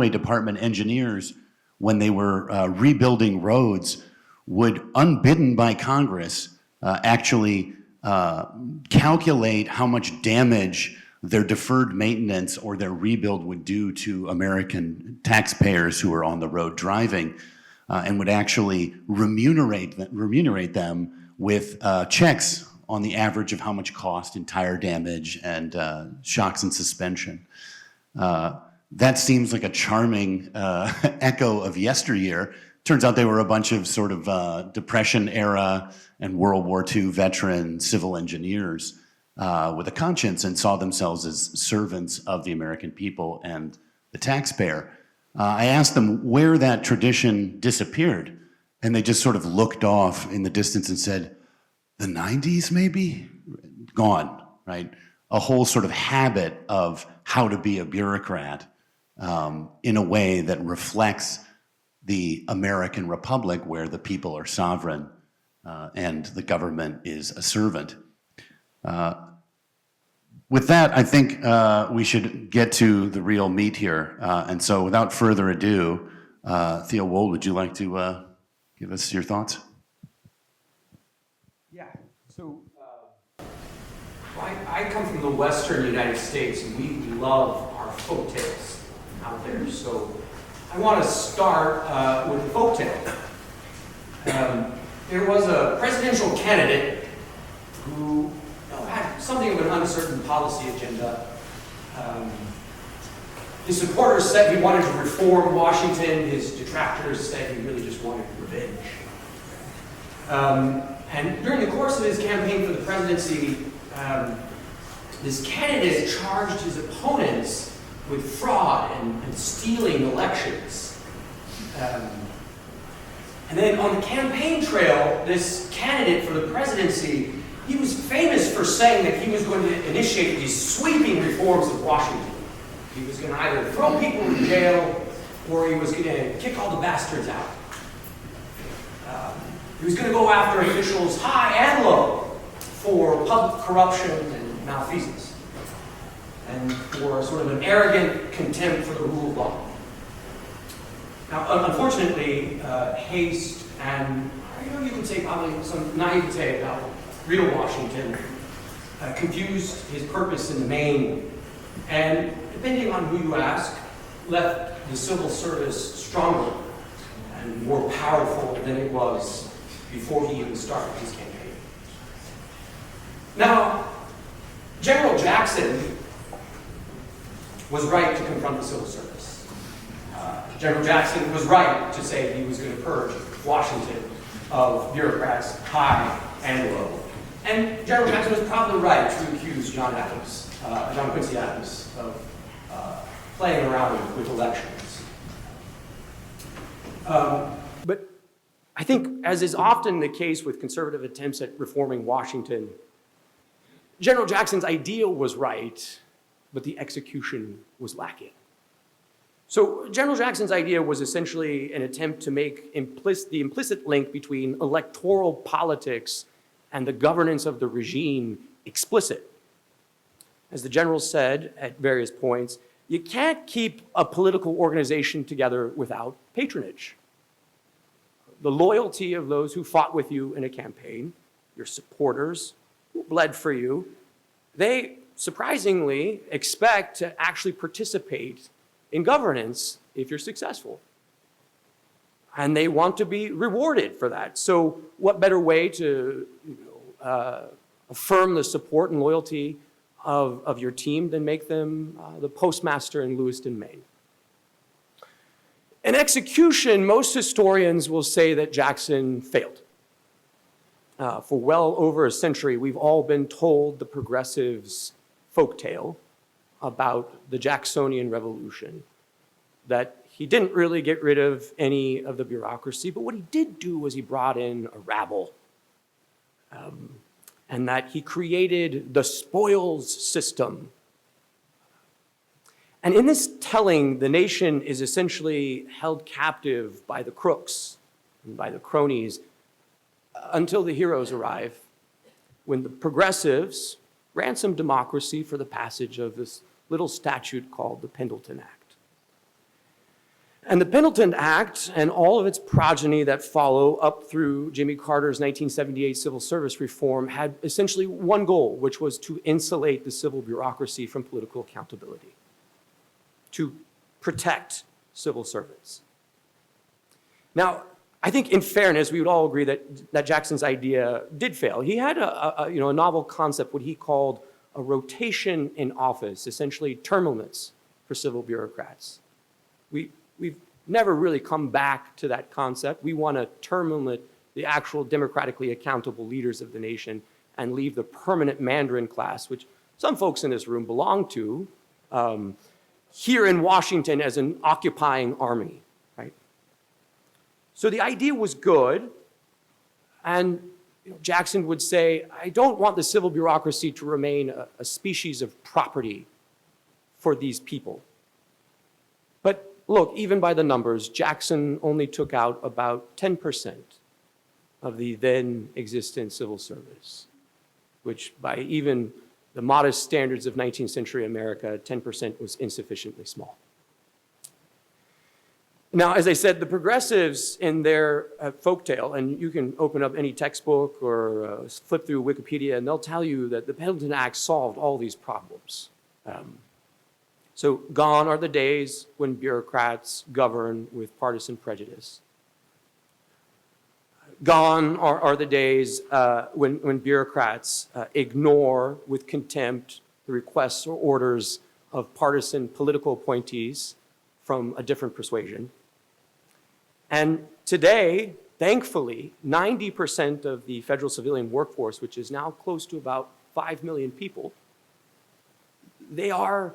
Speaker 2: department engineers, when they were rebuilding roads, would, unbidden by Congress, actually calculate how much damage their deferred maintenance or their rebuild would do to American taxpayers who are on the road driving. and would actually remunerate them with checks on the average of how much cost in tire damage and shocks and suspension. That seems like a charming echo of yesteryear. Turns out they were a bunch of sort of Depression era and World War II veteran civil engineers with a conscience and saw themselves as servants of the American people and the taxpayer. I asked them where that tradition disappeared, and they just sort of looked off in the distance and said, the 90s maybe? Gone, right? A whole sort of habit of how to be a bureaucrat in a way that reflects the American Republic where the people are sovereign and the government is a servant. With that, I think we should get to the real meat here. And so without further ado, Theo Wold, would you like to give us your thoughts?
Speaker 17: Yeah, so I come from the Western United States, and we love our folktales out there. So I want to start with a folktale. There was a presidential candidate who had something of an uncertain policy agenda. His supporters said he wanted to reform Washington. His detractors said he really just wanted revenge. And during the course of his campaign for the presidency, this candidate charged his opponents with fraud and stealing elections. And then on the campaign trail, this candidate for the presidency, he was famous for saying that he was going to initiate these sweeping reforms of Washington. He was going to either throw people in jail or he was going to kick all the bastards out. He was going to go after officials high and low for public corruption and malfeasance, and for sort of an arrogant contempt for the rule of law. Now, unfortunately, haste and you can say probably some naivete about real Washington confused his purpose in the main, and depending on who you ask, left the civil service stronger and more powerful than it was before he even started his campaign. Now, General Jackson was right to confront the civil service. General Jackson was right to say he was going to purge Washington of bureaucrats high and low. And General Jackson was probably right to accuse John Quincy Adams of playing around with elections. But I think, as is often the case with conservative attempts at reforming Washington, General Jackson's ideal was right, but the execution was lacking. So General Jackson's idea was essentially an attempt to make the implicit link between electoral politics and the governance of the regime explicit. As the general said at various points, you can't keep a political organization together without patronage. The loyalty of those who fought with you in a campaign, your supporters who bled for you, they surprisingly expect to actually participate in governance if you're successful. And they want to be rewarded for that. So what better way to affirm the support and loyalty of your team than make them the postmaster in Lewiston, Maine? In execution, most historians will say that Jackson failed. For well over a century, we've all been told the progressives' folktale about the Jacksonian Revolution, that he didn't really get rid of any of the bureaucracy, but what he did do was he brought in a rabble, and that he created the spoils system. And in this telling, the nation is essentially held captive by the crooks and by the cronies until the heroes arrive, when the progressives ransom democracy for the passage of this little statute called the Pendleton Act. And the Pendleton Act and all of its progeny that follow up through Jimmy Carter's 1978 civil service reform had essentially one goal, which was to insulate the civil bureaucracy from political accountability, to protect civil servants. Now, I think in fairness, we would all agree that Jackson's idea did fail. He had a novel concept, what he called a rotation in office, essentially term limits for civil bureaucrats. We've never really come back to that concept. We want to term limit the actual democratically accountable leaders of the nation and leave the permanent Mandarin class, which some folks in this room belong to, here in Washington as an occupying army, right? So the idea was good, and Jackson would say, I don't want the civil bureaucracy to remain a species of property for these people. But look, even by the numbers, Jackson only took out about 10% of the then existent civil service, which by even the modest standards of 19th century America, 10% was insufficiently small. Now, as I said, the progressives in their folktale, and you can open up any textbook or flip through Wikipedia, and they'll tell you that the Pendleton Act solved all these problems. So gone are the days when bureaucrats govern with partisan prejudice. Gone are the days when bureaucrats ignore with contempt the requests or orders of partisan political appointees from a different persuasion. And today, thankfully, 90% of the federal civilian workforce, which is now close to about 5 million people, they are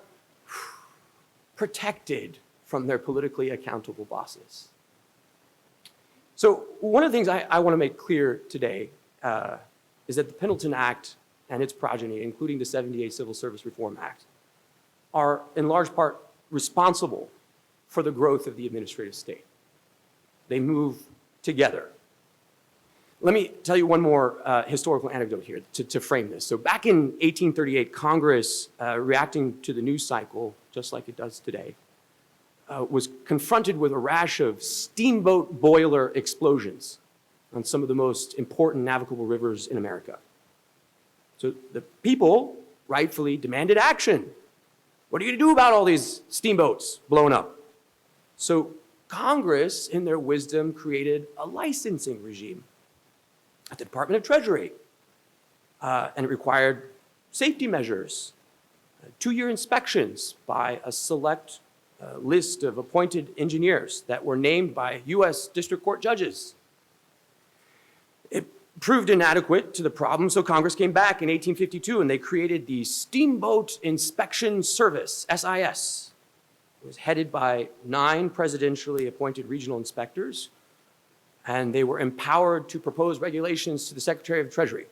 Speaker 17: protected from their politically accountable bosses. So one of the things I want to make clear today is that the Pendleton Act and its progeny, including the 78 Civil Service Reform Act, are in large part responsible for the growth of the administrative state. They move together. Let me tell you one more historical anecdote here to frame this. So back in 1838, Congress, reacting to the news cycle, just like it does today, was confronted with a rash of steamboat boiler explosions on some of the most important navigable rivers in America. So the people rightfully demanded action. What are you going to do about all these steamboats blowing up? So Congress, in their wisdom, created a licensing regime at the Department of Treasury. And it required safety measures, 2-year inspections by a select list of appointed engineers that were named by U.S. District Court judges. It proved inadequate to the problem, so Congress came back in 1852 and they created the Steamboat Inspection Service, SIS. It was headed by 9 presidentially appointed regional inspectors, and they were empowered to propose regulations to the Secretary of Treasury.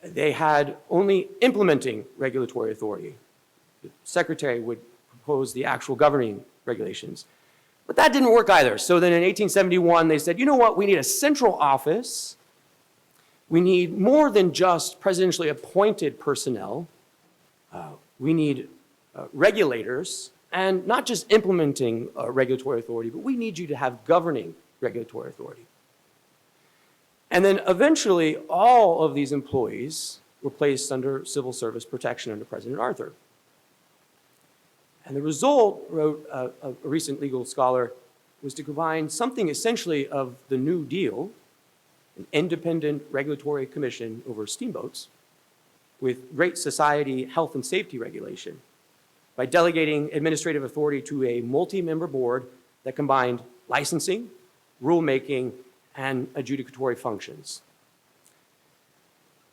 Speaker 17: They had only implementing regulatory authority. The Secretary would propose the actual governing regulations. But that didn't work either. So then in 1871, they said, you know what, we need a central office. We need more than just presidentially appointed personnel. We need regulators, and not just implementing regulatory authority, but we need you to have governing regulatory authority. And then eventually, all of these employees were placed under civil service protection under President Arthur. And the result, wrote a recent legal scholar, was to combine something essentially of the New Deal, an independent regulatory commission over steamboats, with Great Society health and safety regulation, by delegating administrative authority to a multi-member board that combined licensing, rulemaking, and adjudicatory functions.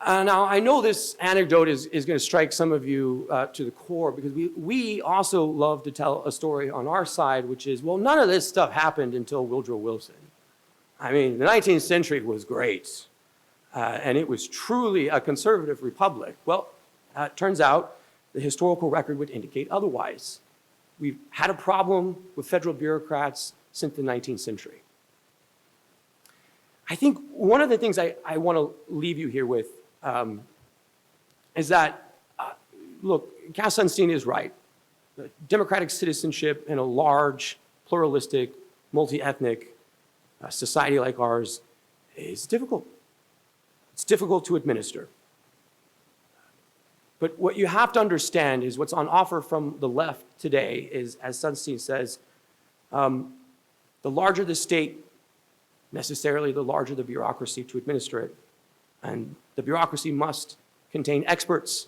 Speaker 17: Now, I know this anecdote is going to strike some of you to the core, because we also love to tell a story on our side, which is, well, none of this stuff happened until Woodrow Wilson. I mean, the 19th century was great, and it was truly a conservative republic. Well, it turns out the historical record would indicate otherwise. We've had a problem with federal bureaucrats since the 19th century. I think one of the things I want to leave you here with is that, look, Cass Sunstein is right. Democratic citizenship in a large, pluralistic, multi-ethnic society like ours is difficult. It's difficult to administer. But what you have to understand is what's on offer from the left today is, as Sunstein says, the larger the state, necessarily the larger the bureaucracy to administer it. And the bureaucracy must contain experts.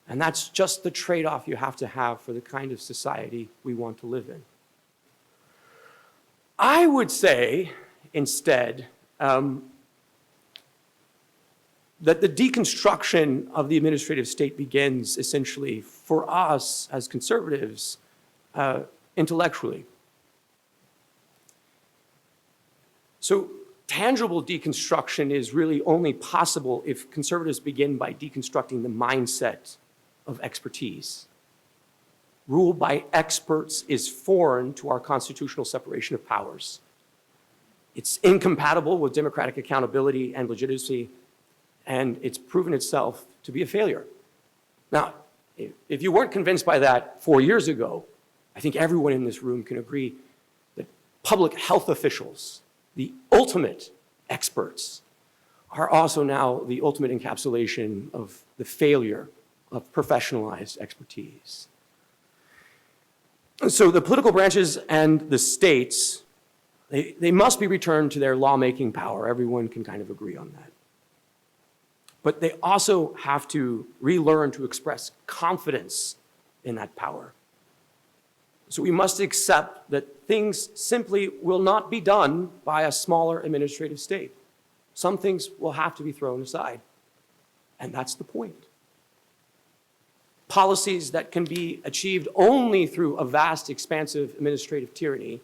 Speaker 17: And that's just the trade-off you have to have for the kind of society we want to live in. I would say, instead, that the deconstruction of the administrative state begins essentially for us as conservatives intellectually. So tangible deconstruction is really only possible if conservatives begin by deconstructing the mindset of expertise. Rule by experts is foreign to our constitutional separation of powers. It's incompatible with democratic accountability and legitimacy, and it's proven itself to be a failure. Now, if you weren't convinced by that 4 years ago, I think everyone in this room can agree that public health officials, the ultimate experts, are also now the ultimate encapsulation of the failure of professionalized expertise. So the political branches and the states, they must be returned to their lawmaking power. Everyone can kind of agree on that. But they also have to relearn to express confidence in that power. So we must accept that things simply will not be done by a smaller administrative state. Some things will have to be thrown aside. And that's the point. Policies that can be achieved only through a vast, expansive administrative tyranny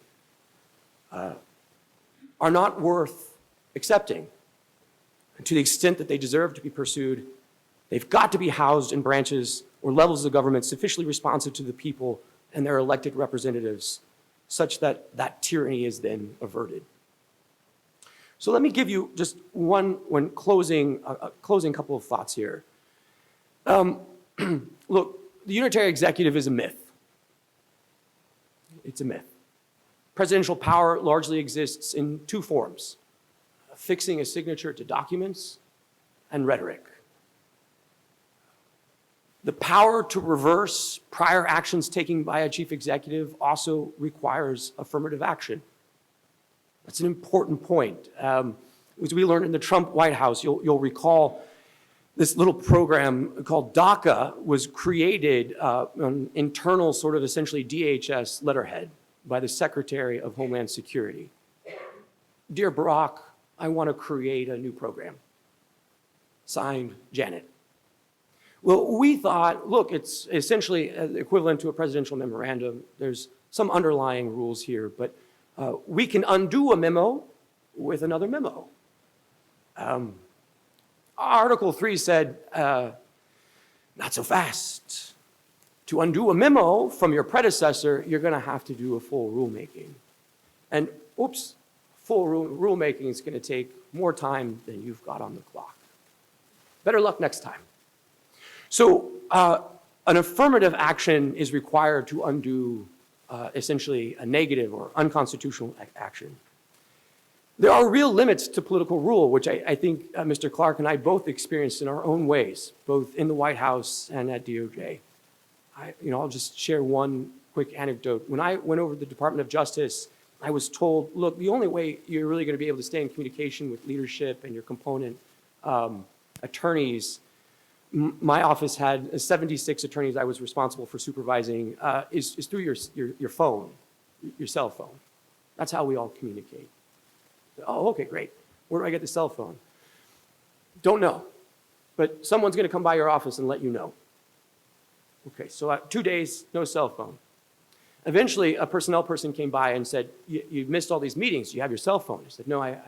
Speaker 17: are not worth accepting. And to the extent that they deserve to be pursued, they've got to be housed in branches or levels of government sufficiently responsive to the people and their elected representatives, such that that tyranny is then averted. So let me give you just one closing couple of thoughts here. Look, the unitary executive is a myth. It's a myth. Presidential power largely exists in two forms: affixing a signature to documents and rhetoric. The power to reverse prior actions taken by a chief executive also requires affirmative action. That's an important point. As we learned in the Trump White House, you'll recall this little program called DACA was created an internal sort of essentially DHS letterhead by the Secretary of Homeland Security. Dear Barack, I want to create a new program. Signed, Janet. Well, we thought, look, it's essentially equivalent to a presidential memorandum. There's some underlying rules here, but we can undo a memo with another memo. Article 3 said, not so fast. To undo a memo from your predecessor, you're going to have to do a full rulemaking. And oops, full rulemaking is going to take more time than you've got on the clock. Better luck next time. So an affirmative action is required to undo essentially a negative or unconstitutional action. There are real limits to political rule, which I think Mr. Clark and I both experienced in our own ways, both in the White House and at DOJ. I'll just share one quick anecdote. When I went over to the Department of Justice, I was told, look, the only way you're really going to be able to stay in communication with leadership and your component attorneys, my office had 76 attorneys I was responsible for supervising, is through your phone, your cell phone. That's how we all communicate. Oh, okay, great. Where do I get the cell phone? Don't know, but someone's going to come by your office and let you know. Okay, so 2 days, no cell phone. Eventually, a personnel person came by and said, you missed all these meetings. Do you have your cell phone? I said, no, I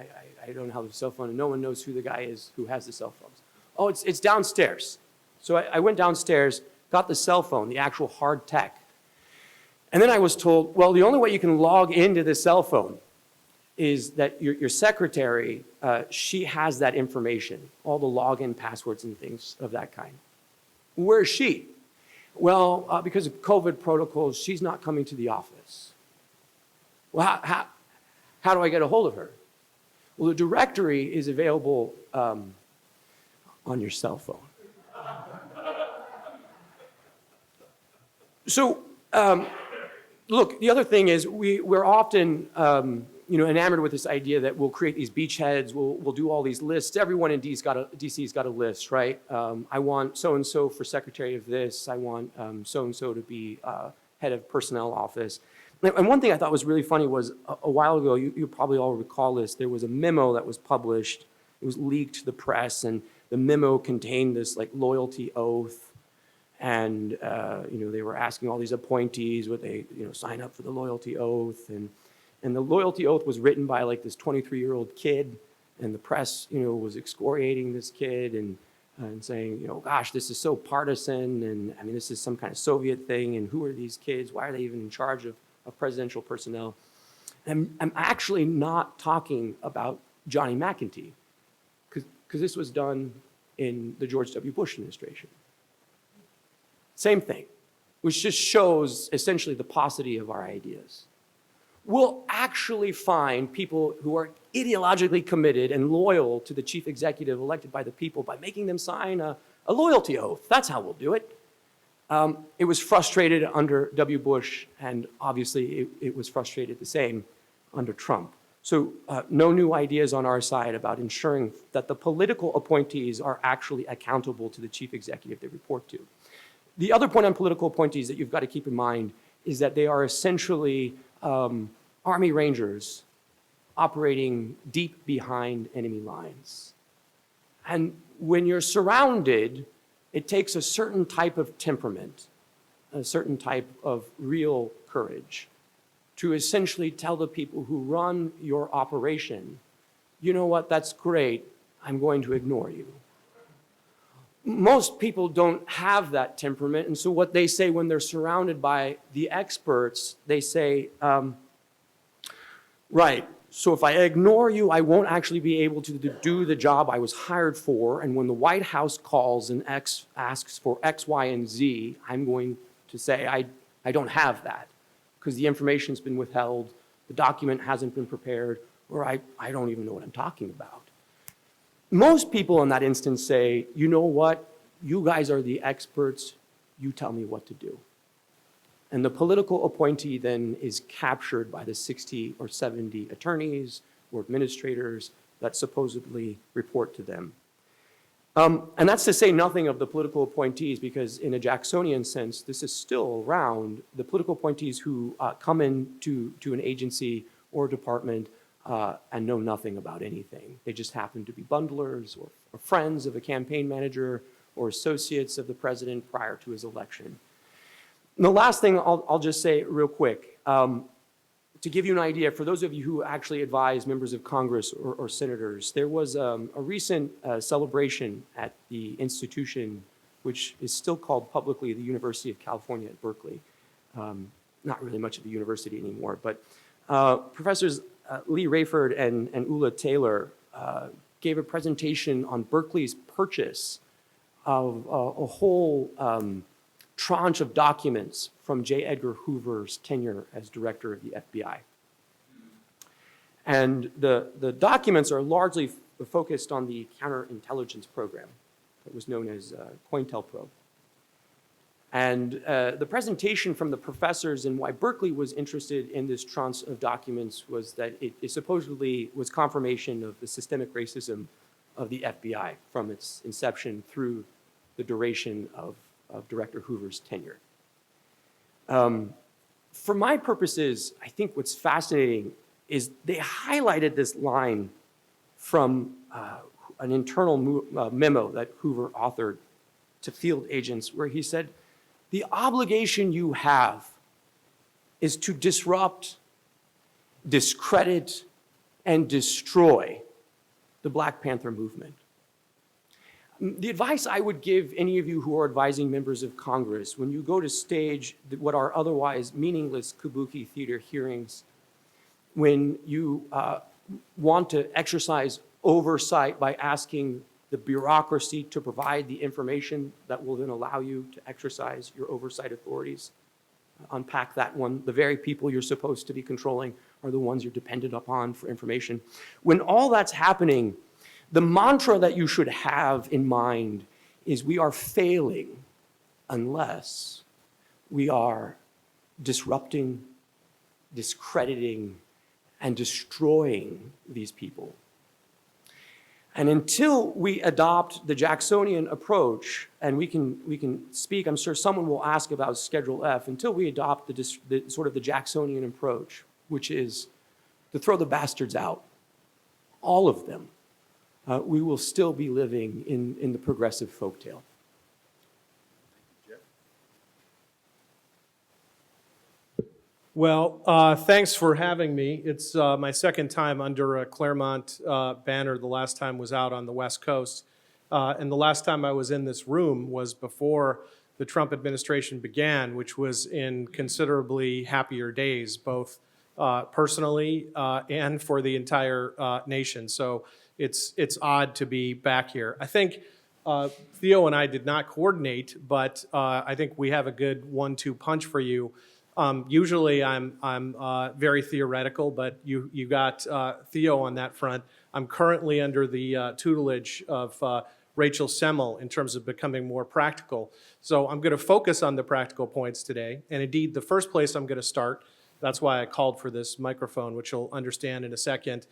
Speaker 17: don't have a cell phone, and no one knows who the guy is who has the cell phones. Oh, it's downstairs. So I went downstairs, got the cell phone, the actual hard tech. And then I was told, well, the only way you can log into the cell phone is that your secretary, she has that information, all the login passwords and things of that kind. Where's she? Well, because of COVID protocols, she's not coming to the office. Well, how do I get a hold of her? Well, the directory is available on your cell phone. So, look, the other thing is we're often enamored with this idea that we'll create these beachheads, we'll do all these lists. Everyone in DC's got a list, right? I want so-and-so for secretary of this. I want so-and-so to be head of personnel office. And one thing I thought was really funny was a while ago, you probably all recall this, there was a memo that was published. It was leaked to the press, and the memo contained this like loyalty oath. And, they were asking all these appointees would they, sign up for the loyalty oath. And the loyalty oath was written by like this 23-year-old kid, and the press, was excoriating this kid and saying, gosh, this is so partisan, and I mean, this is some kind of Soviet thing, and who are these kids? Why are they even in charge of presidential personnel? And I'm actually not talking about Johnny McEntee, because this was done in the George W. Bush administration. Same thing, which just shows essentially the paucity of our ideas. We'll actually find people who are ideologically committed and loyal to the chief executive elected by the people by making them sign a loyalty oath. That's how we'll do it. It was frustrated under W. Bush, and obviously it was frustrated the same under Trump. So no new ideas on our side about ensuring that the political appointees are actually accountable to the chief executive they report to. The other point on political appointees that you've got to keep in mind is that they are essentially Army Rangers operating deep behind enemy lines. And when you're surrounded, it takes a certain type of temperament, a certain type of real courage to essentially tell the people who run your operation, you know what, that's great, I'm going to ignore you. Most people don't have that temperament, and so what they say when they're surrounded by the experts, they say, right, so if I ignore you, I won't actually be able to do the job I was hired for, and when the White House calls and asks for X, Y, and Z, I'm going to say, I don't have that, because the information's been withheld, the document hasn't been prepared, or I don't even know what I'm talking about. Most people in that instance say, you know what, you guys are the experts, you tell me what to do. And the political appointee then is captured by the 60 or 70 attorneys or administrators that supposedly report to them. And that's to say nothing of the political appointees, because in a Jacksonian sense, this is still around the political appointees who come into an agency or department and know nothing about anything. They just happen to be bundlers or friends of a campaign manager or associates of the president prior to his election. And the last thing I'll just say real quick, to give you an idea, for those of you who actually advise members of Congress or senators, there was a recent celebration at the institution, which is still called publicly the University of California at Berkeley. Not really much of a university anymore, but Professors Lee Rayford and Ula Taylor gave a presentation on Berkeley's purchase of a whole tranche of documents from J. Edgar Hoover's tenure as director of the FBI. And the documents are largely focused on the counterintelligence program that was known as COINTELPRO. And the presentation from the professors and why Berkeley was interested in this tranche of documents was that it supposedly was confirmation of the systemic racism of the FBI from its inception through the duration of Director Hoover's tenure. For my purposes, I think what's fascinating is they highlighted this line from an internal memo that Hoover authored to field agents where he said, the obligation you have is to disrupt, discredit, and destroy the Black Panther movement. The advice I would give any of you who are advising members of Congress, when you go to stage what are otherwise meaningless kabuki theater hearings, when you want to exercise oversight by asking the bureaucracy to provide the information that will then allow you to exercise your oversight authorities, unpack that one. The very people you're supposed to be controlling are the ones you're dependent upon for information. When all that's happening, the mantra that you should have in mind is we are failing unless we are disrupting, discrediting, and destroying these people. And until we adopt the Jacksonian approach, and we can speak, I'm sure someone will ask about Schedule F, until we adopt the sort of the Jacksonian approach, which is to throw the bastards out, all of them, we will still be living in the progressive folktale.
Speaker 18: Well, thanks for having me. It's my second time under a Claremont banner. The last time was out on the West Coast. And the last time I was in this room was before the Trump administration began, which was in considerably happier days, both personally and for the entire nation. So it's odd to be back here. I think Theo and I did not coordinate, but I think we have a good 1-2 punch for you. Usually I'm very theoretical, but you got Theo on that front. I'm currently under the tutelage of Rachel Semmel in terms of becoming more practical. So I'm going to focus on the practical points today. And indeed, the first place I'm going to start, that's why I called for this microphone, which you'll understand in a second,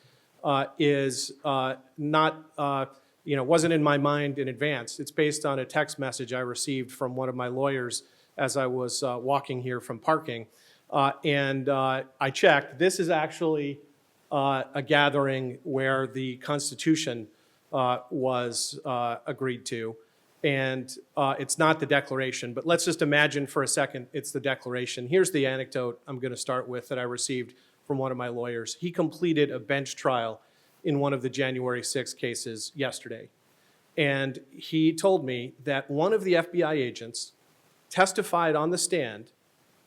Speaker 18: is not, wasn't in my mind in advance. It's based on a text message I received from one of my lawyers as I was walking here from parking. And I checked. This is actually a gathering where the Constitution was agreed to. And it's not the Declaration, but let's just imagine for a second it's the Declaration. Here's the anecdote I'm going to start with that I received from one of my lawyers. He completed a bench trial in one of the January 6 cases yesterday. And he told me that one of the FBI agents testified on the stand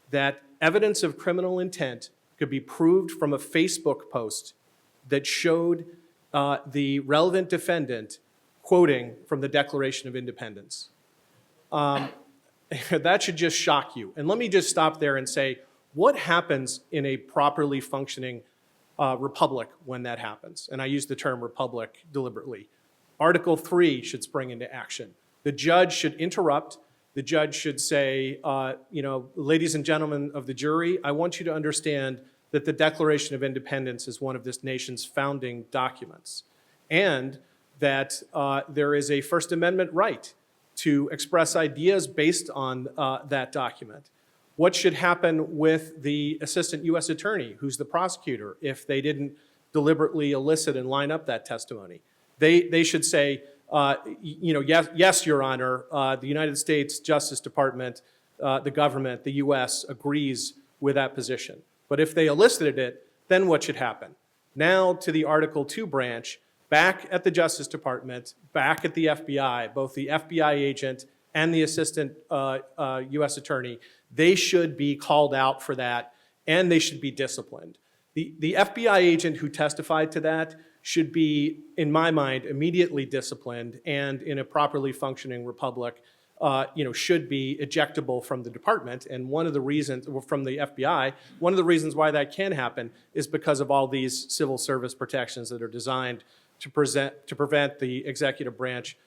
Speaker 18: that evidence of criminal intent could be proved from a Facebook post that showed the relevant defendant quoting from the Declaration of Independence. That should just shock you. And let me just stop there and say, what happens in a properly functioning republic when that happens? And I use the term republic deliberately. Article 3 should spring into action. The judge should interrupt. The judge should say, ladies and gentlemen of the jury, I want you to understand that the Declaration of Independence is one of this nation's founding documents, and that there is a First Amendment right to express ideas based on that document. What should happen with the assistant U.S. attorney, who's the prosecutor, if they didn't deliberately elicit and line up that testimony? They should say, yes, Your Honor, the United States Justice Department, the government, the U.S. agrees with that position. But if they elicited it, then what should happen? Now to the Article 2 branch, back at the Justice Department, back at the FBI, both the FBI agent and the assistant U.S. attorney, they should be called out for that, and they should be disciplined. The FBI agent who testified to that should be, in my mind, immediately disciplined, and in a properly functioning republic, should be ejectable from the department. And one of the reasons, from the FBI, one of the reasons why that can happen is because of all these civil service protections that are designed to prevent the executive branch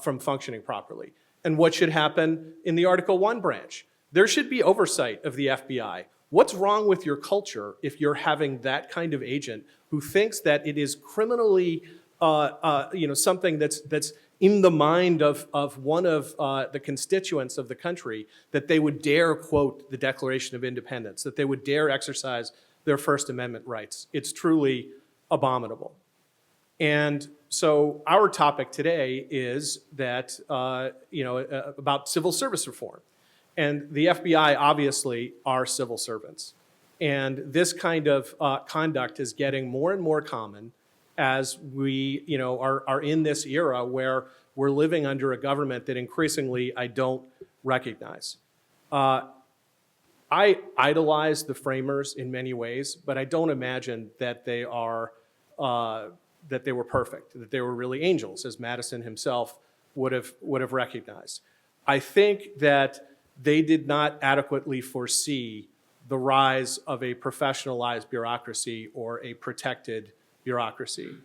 Speaker 18: from functioning properly. And what should happen in the Article 1 branch? There should be oversight of the FBI. What's wrong with your culture if you're having that kind of agent who thinks that it is criminally, something that's in the mind of one of the constituents of the country, that they would dare quote the Declaration of Independence, that they would dare exercise their First Amendment rights? It's truly abominable. And so our topic today is that, about civil service reform. And the FBI obviously are civil servants. And this kind of conduct is getting more and more common as we are in this era where we're living under a government that increasingly I don't recognize. I idolize the framers in many ways, but I don't imagine that they were perfect, that they were really angels, as Madison himself would have recognized. I think that they did not adequately foresee the rise of a professionalized bureaucracy or a protected bureaucracy.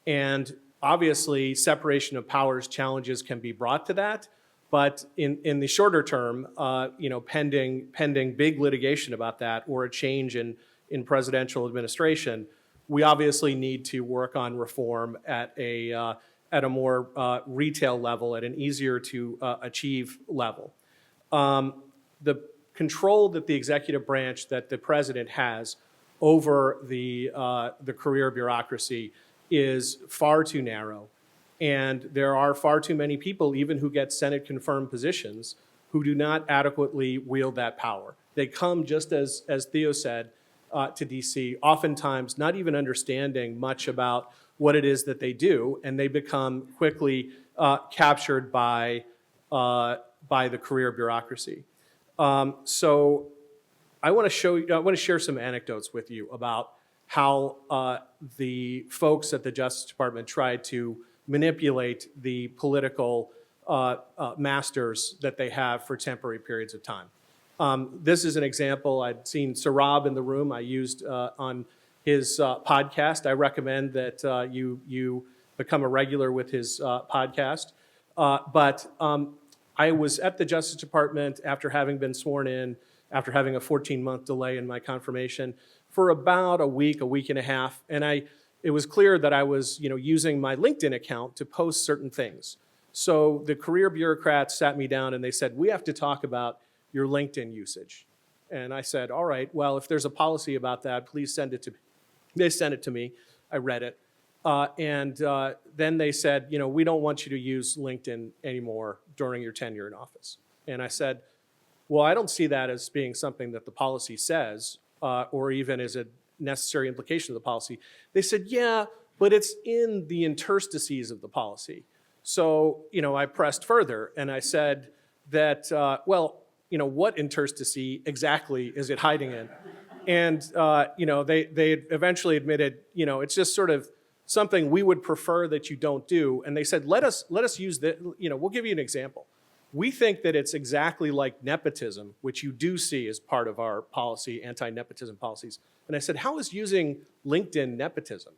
Speaker 18: And obviously, separation of powers challenges can be brought to that, but in the shorter term, pending big litigation about that or a change in presidential administration, we obviously need to work on reform at a more retail level, at an easier to achieve level. The control that the executive branch, that the president has over the career bureaucracy is far too narrow. And there are far too many people, even who get Senate confirmed positions, who do not adequately wield that power. They come, just as Theo said, to DC, oftentimes not even understanding much about what it is that they do, and they become quickly captured by the career bureaucracy. So I want to share some anecdotes with you about how the folks at the Justice Department tried to manipulate the political masters that they have for temporary periods of time. This is an example. I'd seen Sarab in the room. I used on his podcast. I recommend that you become a regular with his podcast. But I was at the Justice Department after having been sworn in, after having a 14-month delay in my confirmation, for about a week and a half. And it was clear that I was, using my LinkedIn account to post certain things. So the career bureaucrats sat me down and they said, we have to talk about your LinkedIn usage. And I said, all right, well, if there's a policy about that, please send it to me. They sent it to me. I read it. And then they said, we don't want you to use LinkedIn anymore during your tenure in office. And I said, well, I don't see that as being something that the policy says, or even as a necessary implication of the policy. They said, yeah, but it's in the interstices of the policy. So, I pressed further and I said that, what interstice exactly is it hiding in? And, they eventually admitted, it's just sort of something we would prefer that you don't do. And they said, let us use that, we'll give you an example. We think that it's exactly like nepotism, which you do see as part of our policy, anti-nepotism policies. And I said, how is using LinkedIn nepotism?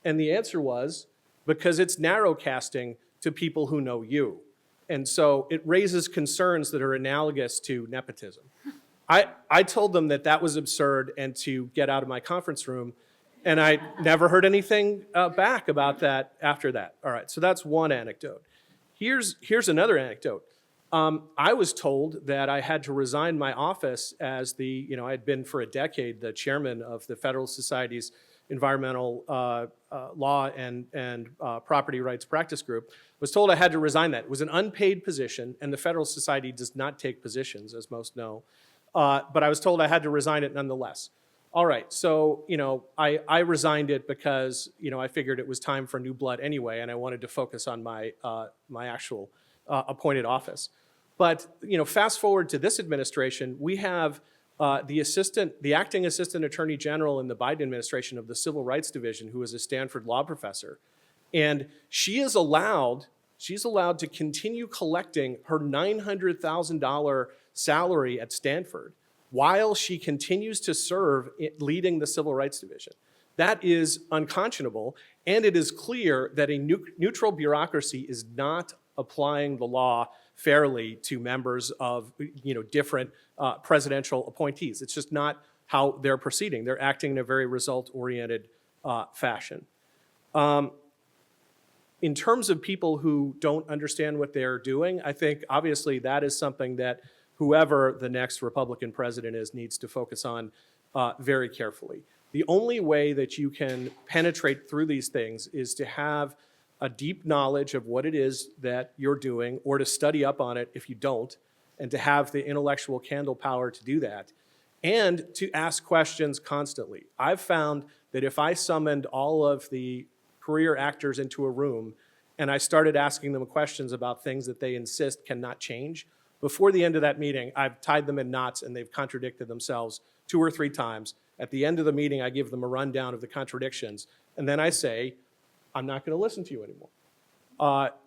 Speaker 18: And the answer was, because it's narrow casting to people who know you. And so it raises concerns that are analogous to nepotism. I told them that was absurd and to get out of my conference room. And I never heard anything back about that after that. All right, so that's one anecdote. Here's another anecdote. I was told that I had to resign my office as I had been for a decade the chairman of the Federal Society's Environmental Law and Property Rights Practice Group. Was told I had to resign that. It was an unpaid position, and the Federal Society does not take positions, as most know. But I was told I had to resign it nonetheless. All right, so I resigned it because I figured it was time for new blood anyway, and I wanted to focus on my my actual appointed office. But fast forward to this administration, we have the acting assistant attorney general in the Biden administration of the Civil Rights Division, who is a Stanford law professor, and she is allowed to continue collecting her $900,000 salary at Stanford while she continues to serve leading the Civil Rights Division. That is unconscionable, and it is clear that a neutral bureaucracy is not applying the law fairly to members of different presidential appointees. It's just not how they're proceeding. They're acting in a very result-oriented fashion. In terms of people who don't understand what they're doing, I think obviously that is something that whoever the next Republican president is needs to focus on very carefully. The only way that you can penetrate through these things is to have a deep knowledge of what it is that you're doing, or to study up on it if you don't, and to have the intellectual candle power to do that, and to ask questions constantly. I've found that if I summoned all of the career actors into a room and I started asking them questions about things that they insist cannot change, before the end of that meeting, I've tied them in knots and they've contradicted themselves 2 or 3 times. At the end of the meeting, I give them a rundown of the contradictions, and then I say, I'm not going to listen to you anymore.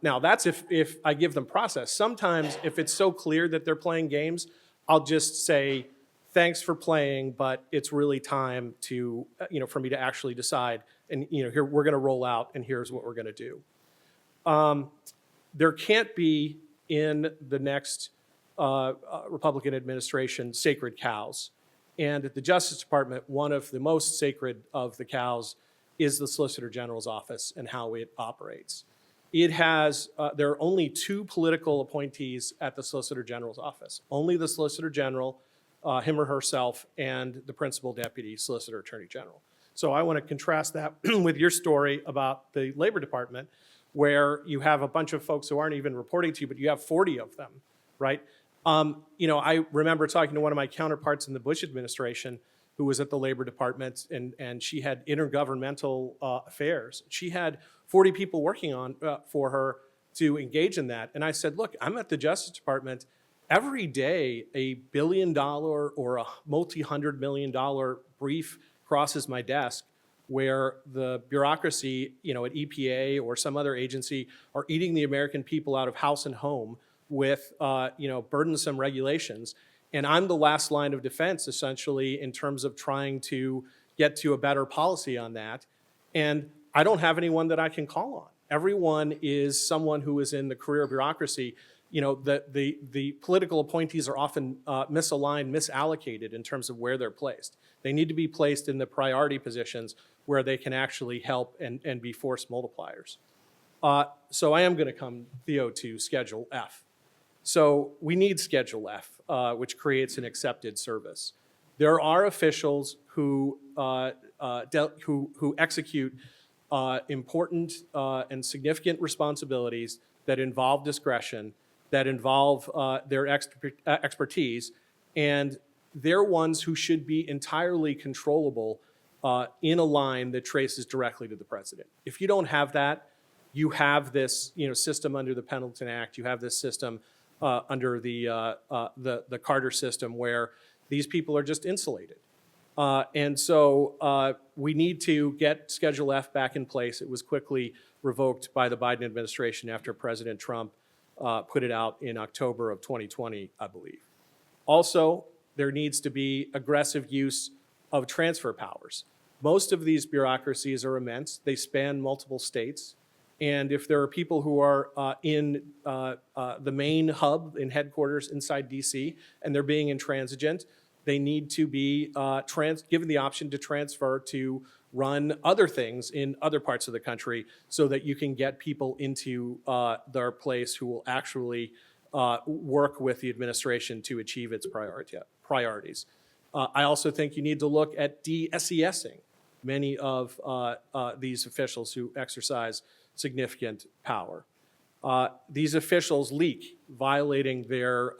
Speaker 18: Now, that's if I give them process. Sometimes, if it's so clear that they're playing games, I'll just say, thanks for playing, but it's really time to, for me to actually decide. And, here we're going to roll out, and here's what we're going to do. There can't be in the next Republican administration sacred cows. And at the Justice Department, one of the most sacred of the cows is the Solicitor General's office and how it operates. It has, there are only 2 political appointees at the Solicitor General's office. Only the Solicitor General, him or herself, and the Principal Deputy Solicitor Attorney General. So I want to contrast that with your story about the Labor Department, where you have a bunch of folks who aren't even reporting to you, but you have 40 of them, right? You know, I remember talking to one of my counterparts in the Bush administration who was at the Labor Department, and she had intergovernmental affairs. She had 40 people working on for her to engage in that. And I said, look, I'm at the Justice Department. Every day, $1 billion or a multi-$100 million brief crosses my desk where the bureaucracy, you know, at EPA or some other agency are eating the American people out of house and home with, you know, burdensome regulations. And I'm the last line of defense, essentially, in terms of trying to get to a better policy on that. And I don't have anyone that I can call on. Everyone is someone who is in the career bureaucracy. You know, the political appointees are often misaligned, misallocated in terms of where they're placed. They need to be placed in the priority positions where they can actually help and be force multipliers. So I am going to come, Theo, to Schedule F. So we need Schedule F, which creates an accepted service. There are officials who execute important and significant responsibilities that involve discretion, that involve their expertise, and they're ones who should be entirely controllable in a line that traces directly to the president. If you don't have that, you have this, you know, system under the Pendleton Act. You have this system under the Carter system where these people are just insulated. And so we need to get Schedule F back in place. It was quickly revoked by the Biden administration after President Trump put it out in October of 2020, I believe. Also, there needs to be aggressive use of transfer powers. Most of these bureaucracies are immense. They span multiple states. And if there are people who are in the main hub in headquarters inside DC and they're being intransigent, they need to be given the option to transfer to run other things in other parts of the country so that you can get people into their place who will actually work with the administration to achieve its priorities. I also think you need to look at de-SESing many of these officials who exercise significant power. These officials leak, violating their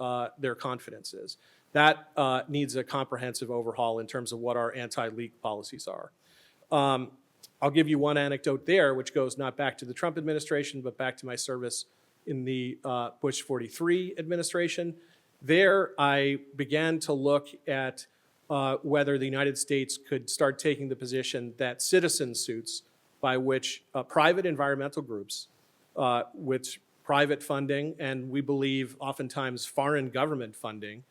Speaker 18: confidences. That needs a comprehensive overhaul in terms of what our anti-leak policies are. I'll give you one anecdote there, which goes not back to the Trump administration, but back to my service in the Bush 43 administration. There, I began to look at whether the United States could start taking the position that citizen suits by which private environmental groups with private funding, and we believe oftentimes foreign government funding,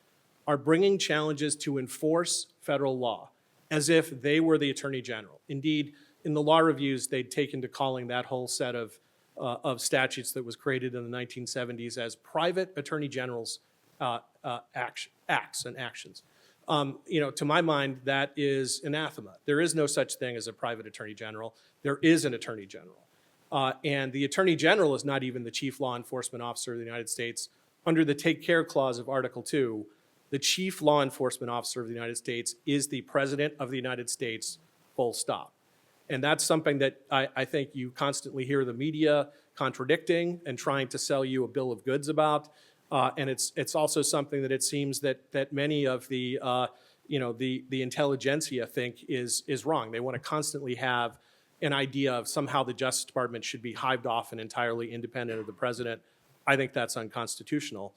Speaker 18: are bringing challenges to enforce federal law as if they were the Attorney General. Indeed, in the law reviews, they'd taken to calling that whole set of statutes that was created in the 1970s as private Attorney General's acts and actions. You know, to my mind, that is anathema. There is no such thing as a private Attorney General. There is an Attorney General. And the Attorney General is not even the Chief Law Enforcement Officer of the United States. Under the Take Care Clause of Article 2, the Chief Law Enforcement Officer of the United States is the President of the United States, full stop. And that's something that I think you constantly hear the media contradicting and trying to sell you a bill of goods about. And it's also something that it seems that many of the the intelligentsia think is wrong. They want to constantly have an idea of somehow the Justice Department should be hived off and entirely independent of the president. I think that's unconstitutional.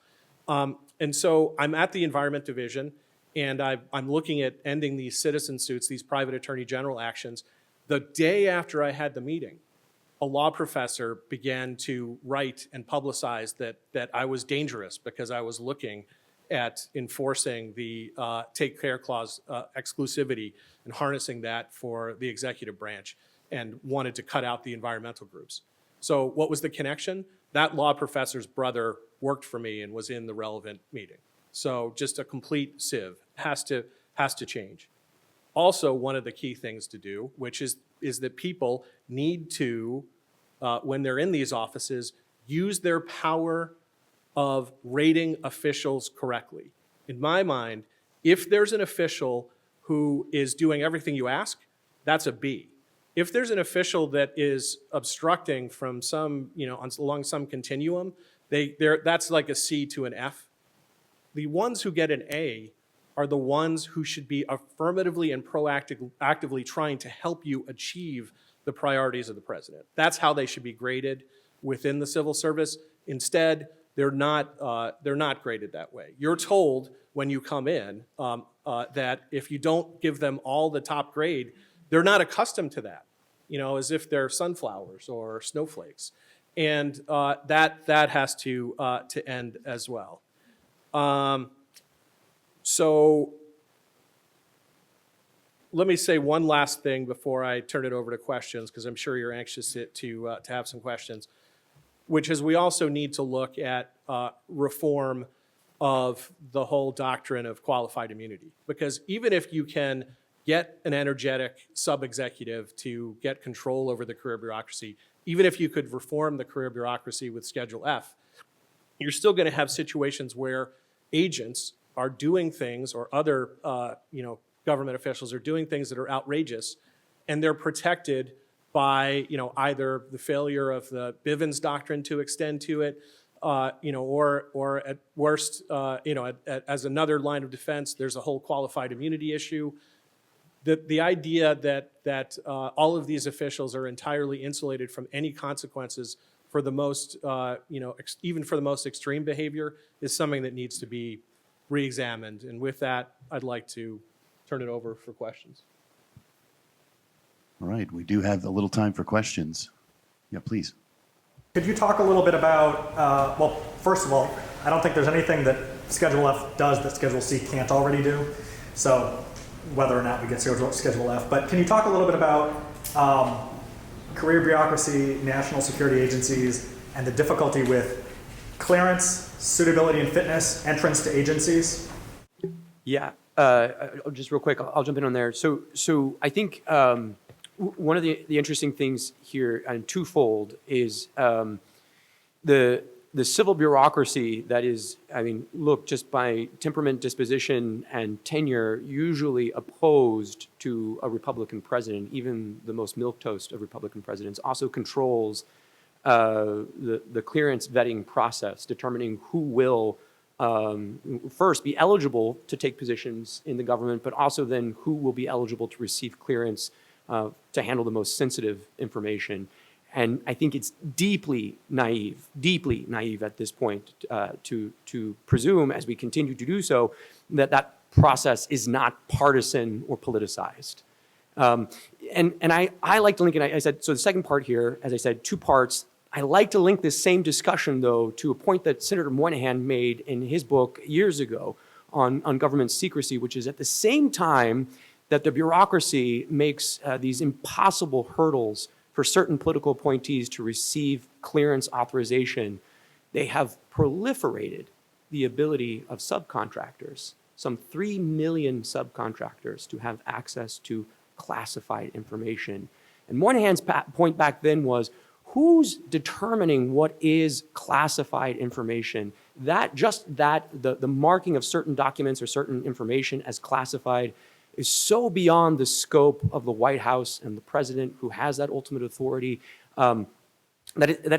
Speaker 18: And so I'm at the Environment Division, and I'm looking at ending these citizen suits, these private Attorney General actions. The day after I had the meeting, a law professor began to write and publicize that I was dangerous because I was looking at enforcing the Take Care Clause exclusivity and harnessing that for the executive branch, and wanted to cut out the environmental groups. So what was the connection? That law professor's brother worked for me and was in the relevant meeting. So just a complete sieve has to change. Also, one of the key things to do, which is is that people need to, when they're in these offices, use their power of rating officials correctly. In my mind, if there's an official who is doing everything you ask, that's a B. If there's an official that is obstructing from some, along some continuum, that's like a C to an F. The ones who get an A are the ones who should be affirmatively and proactively trying to help you achieve the priorities of the president. That's how they should be graded within the civil service. Instead, they're not graded that way. You're told when you come in that if you don't give them all the top grade, they're not accustomed to that, as if they're sunflowers or snowflakes. And that has to end as well. So let me say one last thing before I turn it over to questions, because I'm sure you're anxious to have some questions, which is we also need to look at reform of the whole doctrine of qualified immunity. Because even if you can get an energetic sub-executive to get control over the career bureaucracy, even if you could reform the career bureaucracy with Schedule F, you're still going to have situations where agents are doing things, or other government officials are doing things that are outrageous, and they're protected by either the failure of the Bivens doctrine to extend to it, or at worst, as another line of defense, there's a whole qualified immunity issue. The idea that all of these officials are entirely insulated from any consequences for the most, even for the most extreme behavior, is something that needs to be re-examined. And with that, I'd like to turn it over for questions.
Speaker 2: All right, we do have a little time for questions. Yeah, please.
Speaker 15: Could you talk a little bit about, well, first of all, I don't think there's anything that Schedule F does that Schedule C can't already do. So whether or not we get Schedule F, but can you talk a little bit about career bureaucracy, national security agencies, and the difficulty with clearance, suitability and fitness, entrance to agencies?
Speaker 17: Yeah, just real quick, I'll jump in on there. So I think one of the interesting things here, and twofold, is the civil bureaucracy that is, look, just by temperament, disposition, and tenure, usually opposed to a Republican president, even the most milquetoast of Republican presidents, also controls the clearance vetting process, determining who will first be eligible to take positions in the government, but also then who will be eligible to receive clearance to handle the most sensitive information. And I think it's deeply naive at this point to presume, as we continue to do so, that process is not partisan or politicized. And I like to link, and I said, so the second part here, as I said, two parts. I like to link this same discussion, though, to a point that Senator Moynihan made in his book years ago on government secrecy, which is at the same time that the bureaucracy makes these impossible hurdles for certain political appointees to receive clearance authorization, they have proliferated the ability of subcontractors, some 3 million subcontractors, to have access to classified information. And Moynihan's point back then was, who's determining what is classified information? The marking of certain documents or certain information as classified is so beyond the scope of the White House and the president, who has that ultimate authority, that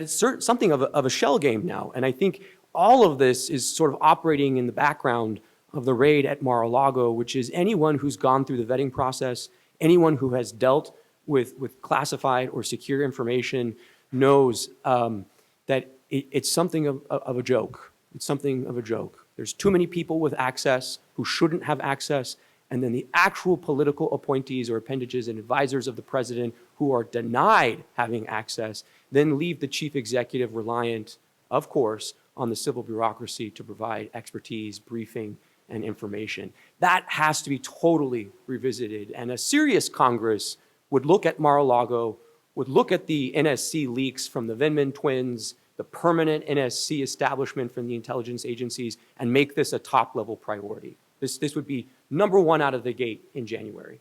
Speaker 17: it's something of a shell game now. And I think all of this is sort of operating in the background of the raid at Mar-a-Lago, which is anyone who's gone through the vetting process, anyone who has dealt with classified or secure information knows that it's something of a joke. It's something of a joke. There's too many people with access who shouldn't have access, and then the actual political appointees or appendages and advisors of the president who are denied having access then leave the chief executive reliant, of course, on the civil bureaucracy to provide expertise, briefing, and information. That has to be totally revisited. And a serious Congress would look at Mar-a-Lago, would look at the NSC leaks from the Vindman twins, the permanent NSC establishment from the intelligence agencies, and make this a top-level priority. This would be number one out of the gate in January.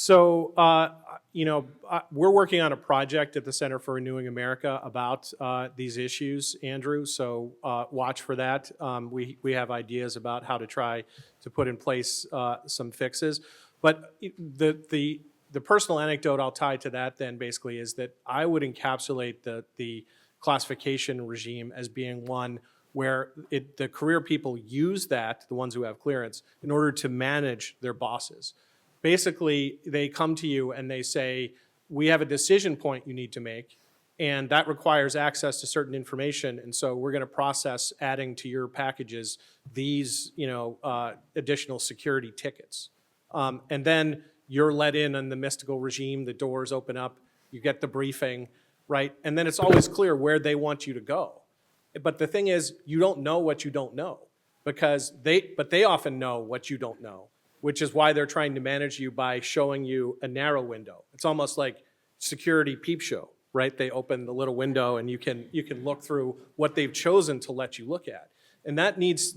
Speaker 18: So, we're working on a project at the Center for Renewing America about these issues, Andrew. So watch for that. We have ideas about how to try to put in place some fixes. But the personal anecdote I'll tie to that then basically is that I would encapsulate the classification regime as being one where the career people use that, the ones who have clearance, in order to manage their bosses. Basically, they come to you and they say, we have a decision point you need to make, and that requires access to certain information, and so we're going to process adding to your packages these additional security tickets. And then you're let in on the mystical regime, the doors open up, you get the briefing, right? And then it's always clear where they want you to go. But the thing is, you don't know what you don't know, because they often know what you don't know, which is why they're trying to manage you by showing you a narrow window. It's almost like security peep show, right? They open the little window and you can look through what they've chosen to let you look at. And that needs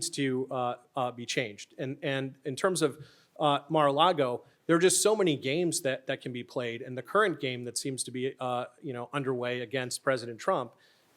Speaker 18: to be changed. And in terms of Mar-a-Lago, there are just so many games that can be played. And the current game that seems to be underway against President Trump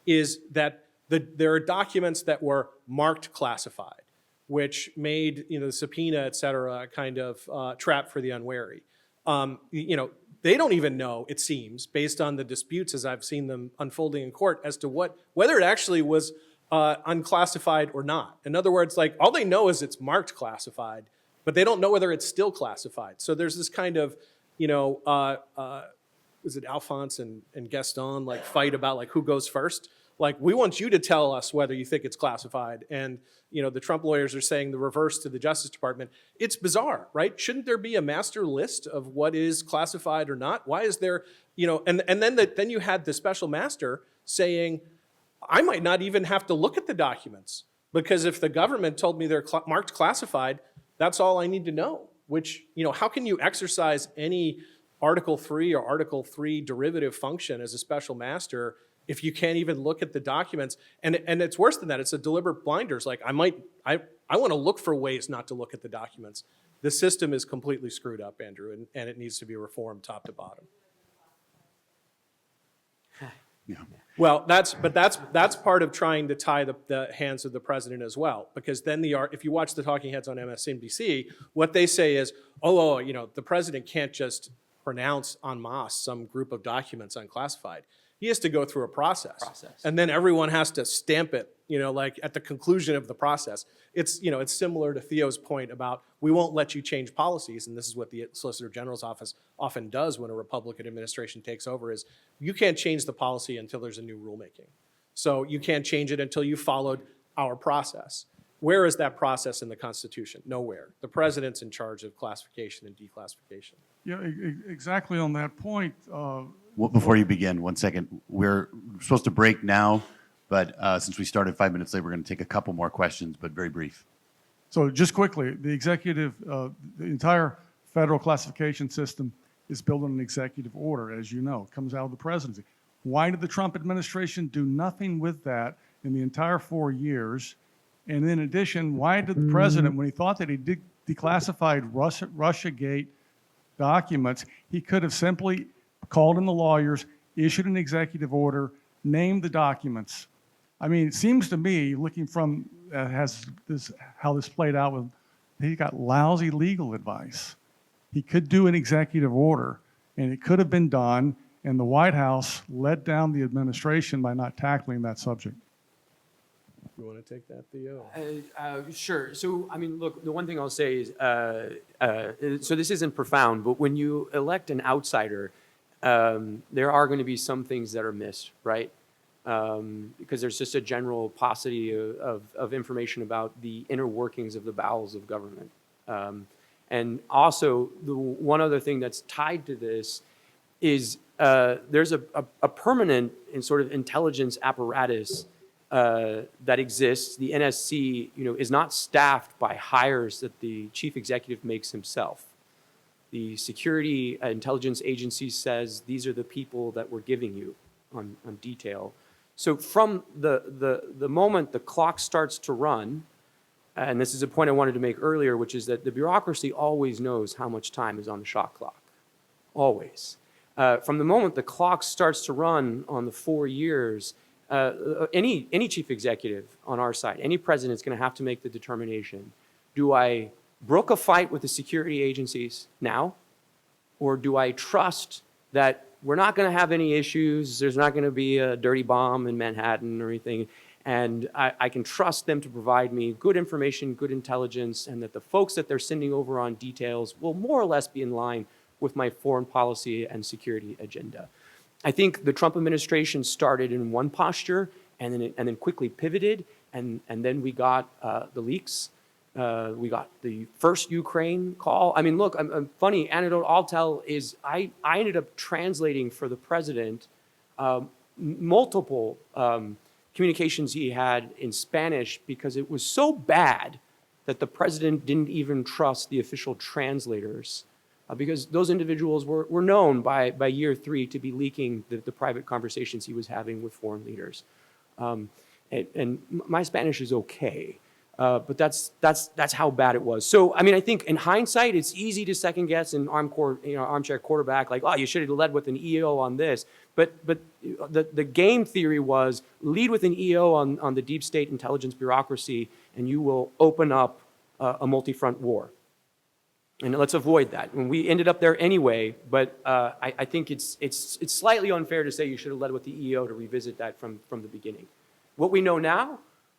Speaker 18: is that there are documents that were marked classified, which made the subpoena, et cetera, a kind of trap for the unwary. They don't even know, it seems, based on the disputes as I've seen them unfolding in court, as to whether it actually was unclassified or not. In other words, like, all they know is it's marked classified, but they don't know whether it's still classified. So there's this kind of, is it Alphonse and Gaston, like, fight about like who goes first? Like, we want you to tell us whether you think it's classified. And, the Trump lawyers are saying the reverse to the Justice Department. It's bizarre, right? Shouldn't there be a master list of what is classified or not? Why is there, and then you had the special master saying, I might not even have to look at the documents, because if the government told me they're marked classified, that's all I need to know. Which, how can you exercise any Article 3 or Article 3 derivative function as a special master if you can't even look at the documents? And it's worse than that. It's a deliberate blinders. Like, I want to look for ways not to look at the documents. The system is completely screwed up, Andrew, and it needs to be reformed top to bottom.
Speaker 2: Yeah.
Speaker 18: Well, that's part of trying to tie the hands of the president as well, because then if you watch the talking heads on MSNBC, what they say is, the president can't just pronounce en masse some group of documents unclassified. He has to go through a process. And then everyone has to stamp it, like at the conclusion of the process. It's similar to Theo's point about, we won't let you change policies, and this is what the Solicitor General's office often does when a Republican administration takes over, is you can't change the policy until there's a new rulemaking. So you can't change it until you followed our process. Where is that process in the Constitution? Nowhere. The president's in charge of classification and declassification.
Speaker 19: Yeah, exactly on that point.
Speaker 2: Before you begin, 1 second. We're supposed to break now, but since we started 5 minutes late, we're going to take a couple more questions, but very brief.
Speaker 19: So just quickly, the entire federal classification system is built on an executive order, as you know. It comes out of the presidency. Why did the Trump administration do nothing with that in the entire 4 years? And in addition, why did the president, when he thought that he declassified Russiagate documents, he could have simply called in the lawyers, issued an executive order, named the documents? I mean, it seems to me, looking from how this played out, he got lousy legal advice. He could do an executive order, and it could have been done, and the White House let down the administration by not tackling that subject.
Speaker 18: You want to take that, Theo?
Speaker 17: Sure. So, I mean, look, the one thing I'll say is, so this isn't profound, but when you elect an outsider, there are going to be some things that are missed, right? Because there's just a general paucity of information about the inner workings of the bowels of government. And also, the one other thing that's tied to this is there's a permanent and sort of intelligence apparatus that exists. The NSC, is not staffed by hires that the chief executive makes himself. The security intelligence agency says these are the people that we're giving you on detail. So from the moment the clock starts to run, and this is a point I wanted to make earlier, which is that the bureaucracy always knows how much time is on the shot clock. Always. From the moment the clock starts to run on the 4 years, any chief executive on our side, any president is going to have to make the determination, do I brook a fight with the security agencies now, or do I trust that we're not going to have any issues, there's not going to be a dirty bomb in Manhattan or anything, and I can trust them to provide me good information, good intelligence, and that the folks that they're sending over on details will more or less be in line with my foreign policy and security agenda. I think the Trump administration started in one posture and then quickly pivoted, and then we got the leaks. We got the first Ukraine call. I mean, look, a funny anecdote I'll tell is I ended up translating for the president multiple communications he had in Spanish because it was so bad that the president didn't even trust the official translators because those individuals were known by year 3 to be leaking the private conversations he was having with foreign leaders. And my Spanish is okay. But that's how bad it was. So, I mean, I think in hindsight, it's easy to second guess an armchair quarterback, like, oh, you should have led with an EO on this. But the game theory was lead with an EO on the deep state intelligence bureaucracy, and you will open up a multi-front war. And let's avoid that. And we ended up there anyway, but I think it's slightly unfair to say you should have led with the EO to revisit that from the beginning. What we know now,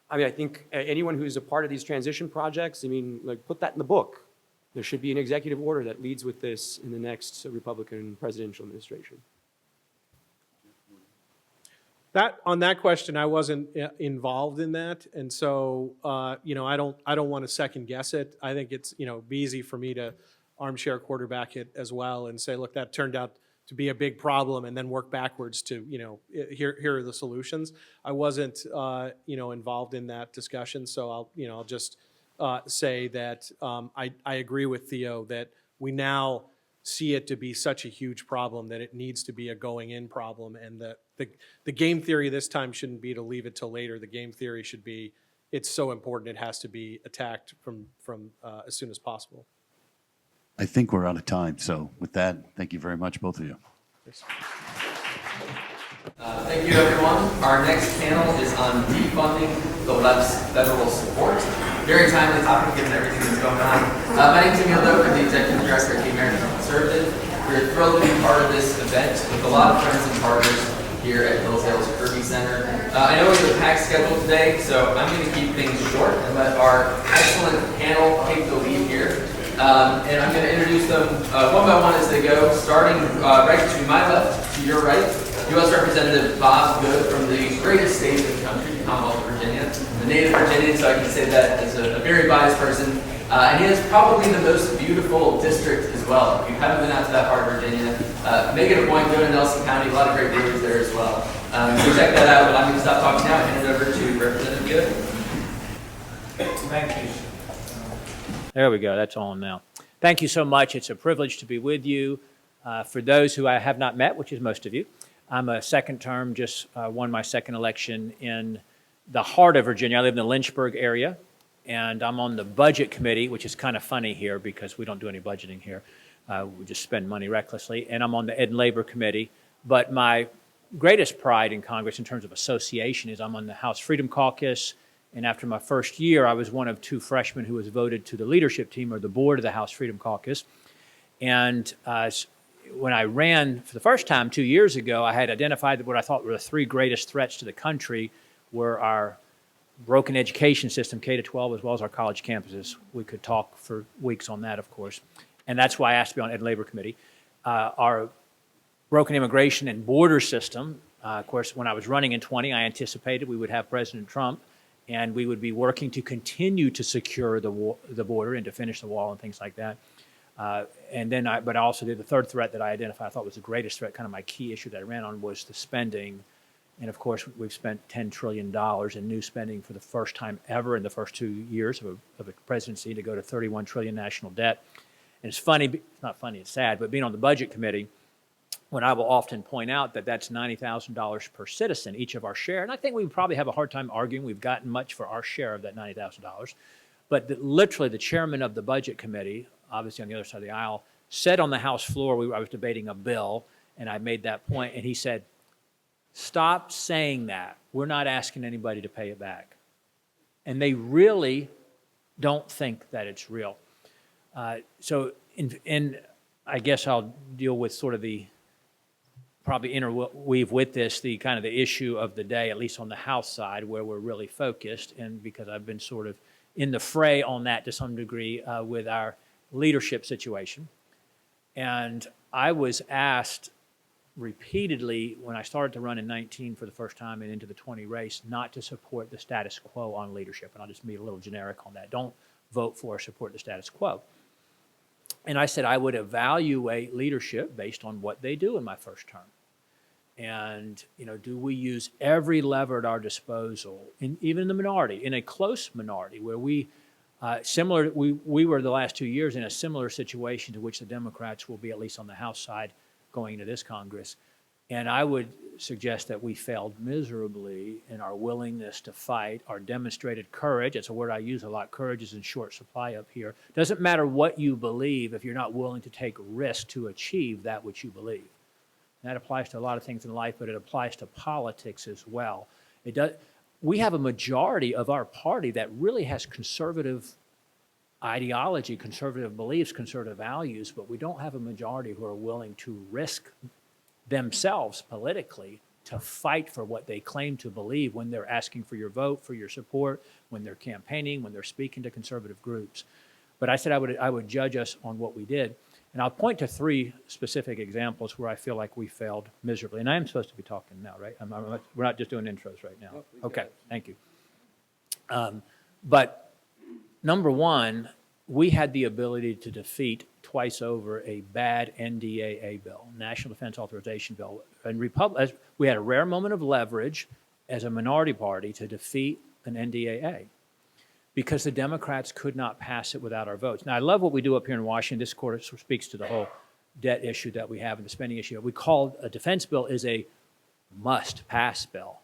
Speaker 17: I mean, I think anyone who's a part of these transition projects, I mean, like, put that in the book. There should be an executive order that leads with this in the next Republican presidential administration.
Speaker 18: On that question, I wasn't involved in that, and so you know, I don't want to second guess it. I think it's, you know, be easy for me to armchair quarterback it as well and say, look, that turned out to be a big problem, and then work backwards to, you know, here are the solutions. I wasn't you know, involved in that discussion, so I'll just say that I agree with Theo that we now see it to be such a huge problem that it needs to be a going in problem, and that the game theory this time shouldn't be to leave it till later. The game theory should be it's so important it has to be attacked from as soon as possible.
Speaker 2: I think we're out of time. So with that, thank you very much, both of you.
Speaker 20: Thank you, everyone. Our next panel is on defunding the left's federal support. Very timely topic given everything that's going on. My name is Milikh. I'm the executive director of the American Conservative. We're thrilled to be part of this event with a lot of friends and partners here at Hillsdale's Kirby Center. I know we have a packed schedule today, so I'm going to keep things short and let our excellent panel take the lead here. And I'm going to introduce them one by one as they go, starting right to my left, to your right. U.S. Representative Bob Good from the greatest state in the country, the Commonwealth of Virginia. I'm a native Virginian, so I can say that as a very biased person. And he has probably the most beautiful district as well. If you haven't been out to that part of Virginia, make it a point, go to Nelson County, a lot of great neighbors there as well. So check that out, but I'm going to stop talking now and hand it over to Representative Good.
Speaker 21: Thank you. There we go, that's on now. Thank you so much. It's a privilege to be with you. For those who I have not met, which is most of you, I'm a second term, just won my second election in the heart of Virginia. I live in the Lynchburg area, and I'm on the budget committee, which is kind of funny here because we don't do any budgeting here. We just spend money recklessly. And I'm on the Ed and Labor Committee. But my greatest pride in Congress in terms of association is I'm on the House Freedom Caucus. And after my first year, I was one of 2 freshmen who was voted to the leadership team or the board of the House Freedom Caucus. And when I ran for the first time 2 years ago, I had identified that what I thought were the 3 greatest threats to the country were our broken education system, K-12, as well as our college campuses. We could talk for weeks on that, of course. And that's why I asked to be on Ed and Labor Committee. Our broken immigration and border system, of course, when I was running in 20, I anticipated we would have President Trump, and we would be working to continue to secure the border and to finish the wall and things like that. But I also did the third threat that I identified, I thought was the greatest threat, kind of my key issue that I ran on, was the spending. And of course, we've spent $10 trillion in new spending for the first time ever in the first 2 years of a presidency to go to $31 trillion national debt. And it's funny, it's not funny, it's sad, but being on the budget committee, when I will often point out that that's $90,000 per citizen, each of our share, and I think we probably have a hard time arguing we've gotten much for our share of that $90,000. But literally, the chairman of the Budget Committee, obviously on the other side of the aisle, said on the House floor, I was debating a bill, and I made that point, and he said, stop saying that. We're not asking anybody to pay it back. And they really don't think that it's real. So I guess I'll deal with sort of the, probably interweave with this, the kind of the issue of the day, at least on the House side, where we're really focused, and because I've been sort of in the fray on that to some degree with our leadership situation. And I was asked repeatedly when I started to run in 19 for the first time and into the 20 race not to support the status quo on leadership. And I'll just be a little generic on that. Don't vote for or support the status quo. And I said I would evaluate leadership based on what they do in my first term. And, you know, do we use every lever at our disposal, even in the minority, in a close minority where we were the last 2 years in a similar situation to which the Democrats will be, at least on the House side, going into this Congress. And I would suggest that we failed miserably in our willingness to fight, our demonstrated courage. It's a word I use a lot. Courage is in short supply up here. Doesn't matter what you believe if you're not willing to take risk to achieve that which you believe. And that applies to a lot of things in life, but it applies to politics as well. We have a majority of our party that really has conservative ideology, conservative beliefs, conservative values, but we don't have a majority who are willing to risk themselves politically to fight for what they claim to believe when they're asking for your vote, for your support, when they're campaigning, when they're speaking to conservative groups. But I said I would judge us on what we did. And I'll point to 3 specific examples where I feel like we failed miserably. And I am supposed to be talking now, right? We're not just doing intros right now.
Speaker 20: No,
Speaker 21: okay, thank you. But number one, we had the ability to defeat twice over a bad NDAA bill, National Defense Authorization Bill. And we had a rare moment of leverage as a minority party to defeat an NDAA because the Democrats could not pass it without our votes. Now, I love what we do up here in Washington. This quarter speaks to the whole debt issue that we have and the spending issue. We call a defense bill is a must-pass bill.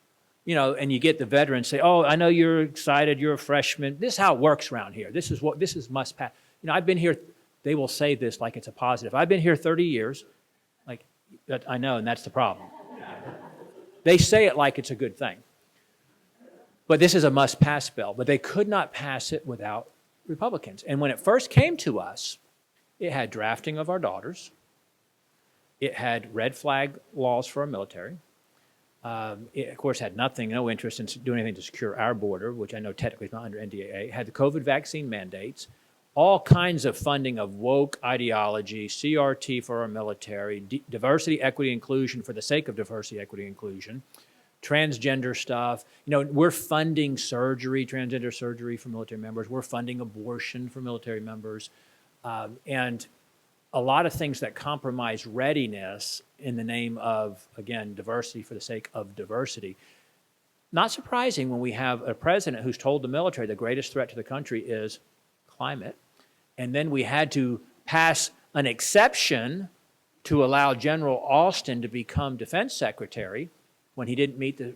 Speaker 21: You know, and you get the veterans say, oh, I know you're excited, you're a freshman. This is how it works around here. This is must pass. You know, I've been here, they will say this like it's a positive. I've been here 30 years. Like, I know, and that's the problem. They say it like it's a good thing. But this is a must pass bill. But they could not pass it without Republicans. And when it first came to us, it had drafting of our daughters. It had red flag laws for our military. It, of course, had no interest in doing anything to secure our border, which I know technically is not under NDAA. It had the COVID vaccine mandates, all kinds of funding of woke ideology, CRT for our military, diversity, equity, inclusion for the sake of diversity, equity, inclusion, transgender stuff. You know, we're funding surgery, transgender surgery for military members. We're funding abortion for military members. And a lot of things that compromise readiness in the name of, again, diversity for the sake of diversity. Not surprising when we have a president who's told the military the greatest threat to the country is climate. And then we had to pass an exception to allow General Austin to become defense secretary when he didn't meet the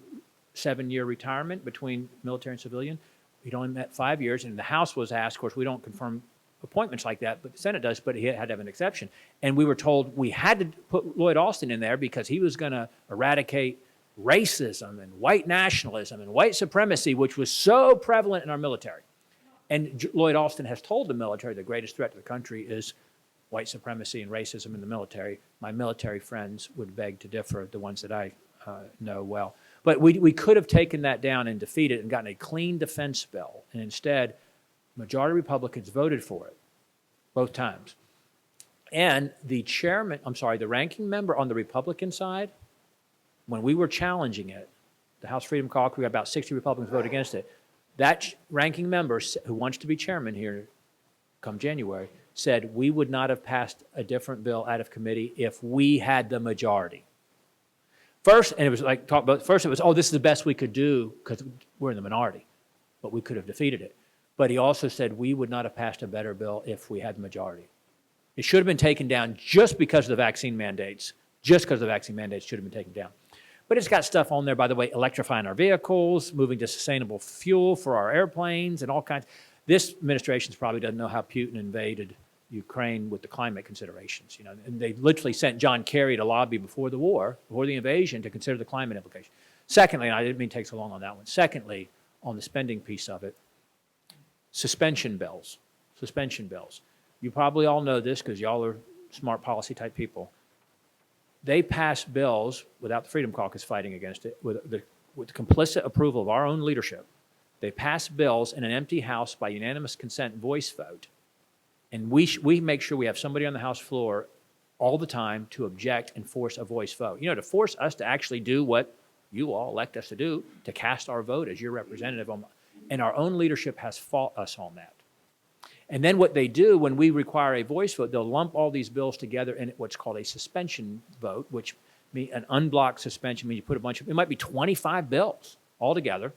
Speaker 21: 7-year retirement between military and civilian. He'd only met 5 years, and the House was asked, of course, we don't confirm appointments like that, but the Senate does, but he had to have an exception. And we were told we had to put Lloyd Austin in there because he was going to eradicate racism and white nationalism and white supremacy, which was so prevalent in our military. And Lloyd Austin has told the military the greatest threat to the country is white supremacy and racism in the military. My military friends would beg to differ, the ones that I know well. But we could have taken that down and defeated it and gotten a clean defense bill. And instead, majority of Republicans voted for it, both times. And the ranking member on the Republican side, when we were challenging it, the House Freedom Caucus, we got about 60 Republicans voted against it. That ranking member, who wants to be chairman here come January, said we would not have passed a different bill out of committee if we had the majority. First, and it was like, first it was, oh, this is the best we could do because we're in the minority, but we could have defeated it. But he also said we would not have passed a better bill if we had the majority. It should have been taken down just because of the vaccine mandates. Just because of the vaccine mandates should have been taken down. But it's got stuff on there, by the way, electrifying our vehicles, moving to sustainable fuel for our airplanes and all kinds. This administration probably doesn't know how Putin invaded Ukraine with the climate considerations, you know, and they literally sent John Kerry to lobby before the war, before the invasion, to consider the climate implications. Secondly, and I didn't mean to take so long on that one. Secondly, on the spending piece of it, suspension bills. Suspension bills. You probably all know this because y'all are smart policy type people. They pass bills without the Freedom Caucus fighting against it, with the complicit approval of our own leadership. They pass bills in an empty House by unanimous consent voice vote. And we make sure we have somebody on the House floor all the time to object and force a voice vote. You know, to force us to actually do what you all elect us to do, to cast our vote as your representative. And our own leadership has fought us on that. And then what they do when we require a voice vote, they'll lump all these bills together in what's called a suspension vote, which means an unblocked suspension means you put a bunch of, it might be 25 bills all together.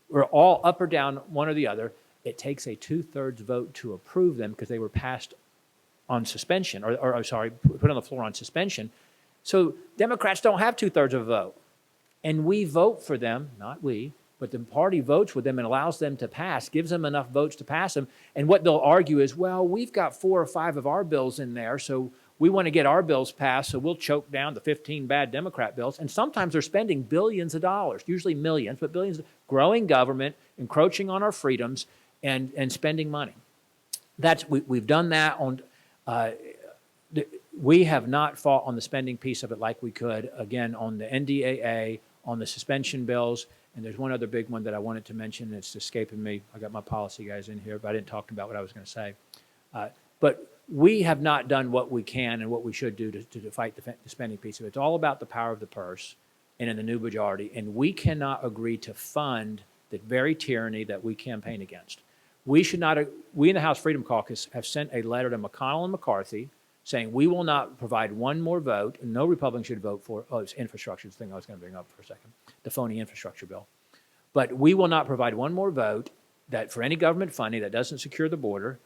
Speaker 21: We're all up or down, one or the other. It takes a 2/3 vote to approve them because they were passed on suspension, or sorry, put on the floor on suspension. So Democrats don't have 2/3 of a vote. And we vote for them, not we, but the party votes with them and allows them to pass, gives them enough votes to pass them. And what they'll argue is, well, we've got 4 or 5 of our bills in there, so we want to get our bills passed, so we'll choke down the 15 bad Democrat bills. And sometimes they're spending billions of dollars, usually millions, but billions, growing government, encroaching on our freedoms, and spending money. We've done that on, we have not fought on the spending piece of it like we could, again, on the NDAA, on the suspension bills, and there's one other big one that I wanted to mention. It's escaping me. I got my policy guys in here, but I didn't talk about what I was going to say. But we have not done what we can and what we should do to fight the spending piece of it. It's all about the power of the purse and in the new majority, and we cannot agree to fund the very tyranny that we campaign against. We should not, we in the House Freedom Caucus have sent a letter to McConnell and McCarthy saying we will not provide one more vote, and no Republican should vote for, it's infrastructure, the thing I was going to bring up for a second, the phony infrastructure bill. But we will not provide one more vote that for any government funding that doesn't secure the border,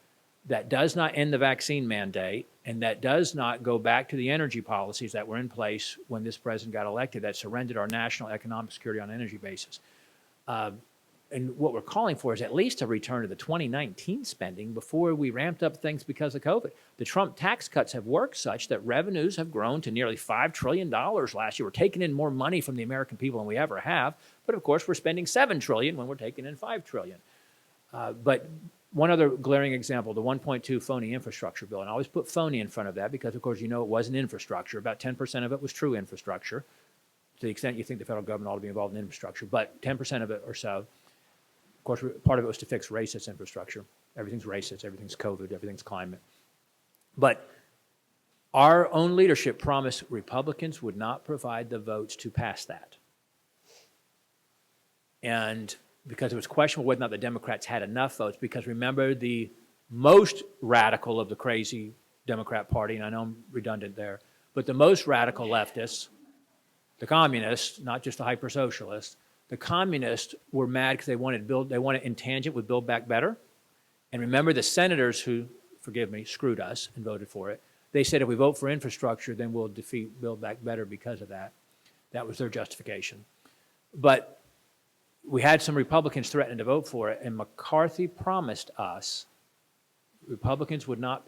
Speaker 21: that does not end the vaccine mandate, and that does not go back to the energy policies that were in place when this president got elected that surrendered our national economic security on an energy basis. And what we're calling for is at least a return to the 2019 spending before we ramped up things because of COVID. The Trump tax cuts have worked such that revenues have grown to nearly $5 trillion last year. We're taking in more money from the American people than we ever have, but of course we're spending $7 trillion when we're taking in $5 trillion. But one other glaring example, the 1.2 phony infrastructure bill, and I always put phony in front of that because of course you know it wasn't infrastructure. About 10% of it was true infrastructure, to the extent you think the federal government ought to be involved in infrastructure, but 10% of it or so. Of course, part of it was to fix racist infrastructure. Everything's racist, everything's COVID, everything's climate. But our own leadership promised Republicans would not provide the votes to pass that. And because it was questionable whether or not the Democrats had enough votes, because remember, the most radical of the crazy Democrat Party, and I know I'm redundant there, but the most radical leftists, the communists, not just the hyper-socialists, the communists were mad because they wanted intangent with Build Back Better. And remember the senators who, forgive me, screwed us and voted for it. They said if we vote for infrastructure, then we'll defeat Build Back Better because of that. That was their justification. But we had some Republicans threatening to vote for it, and McCarthy promised us Republicans would not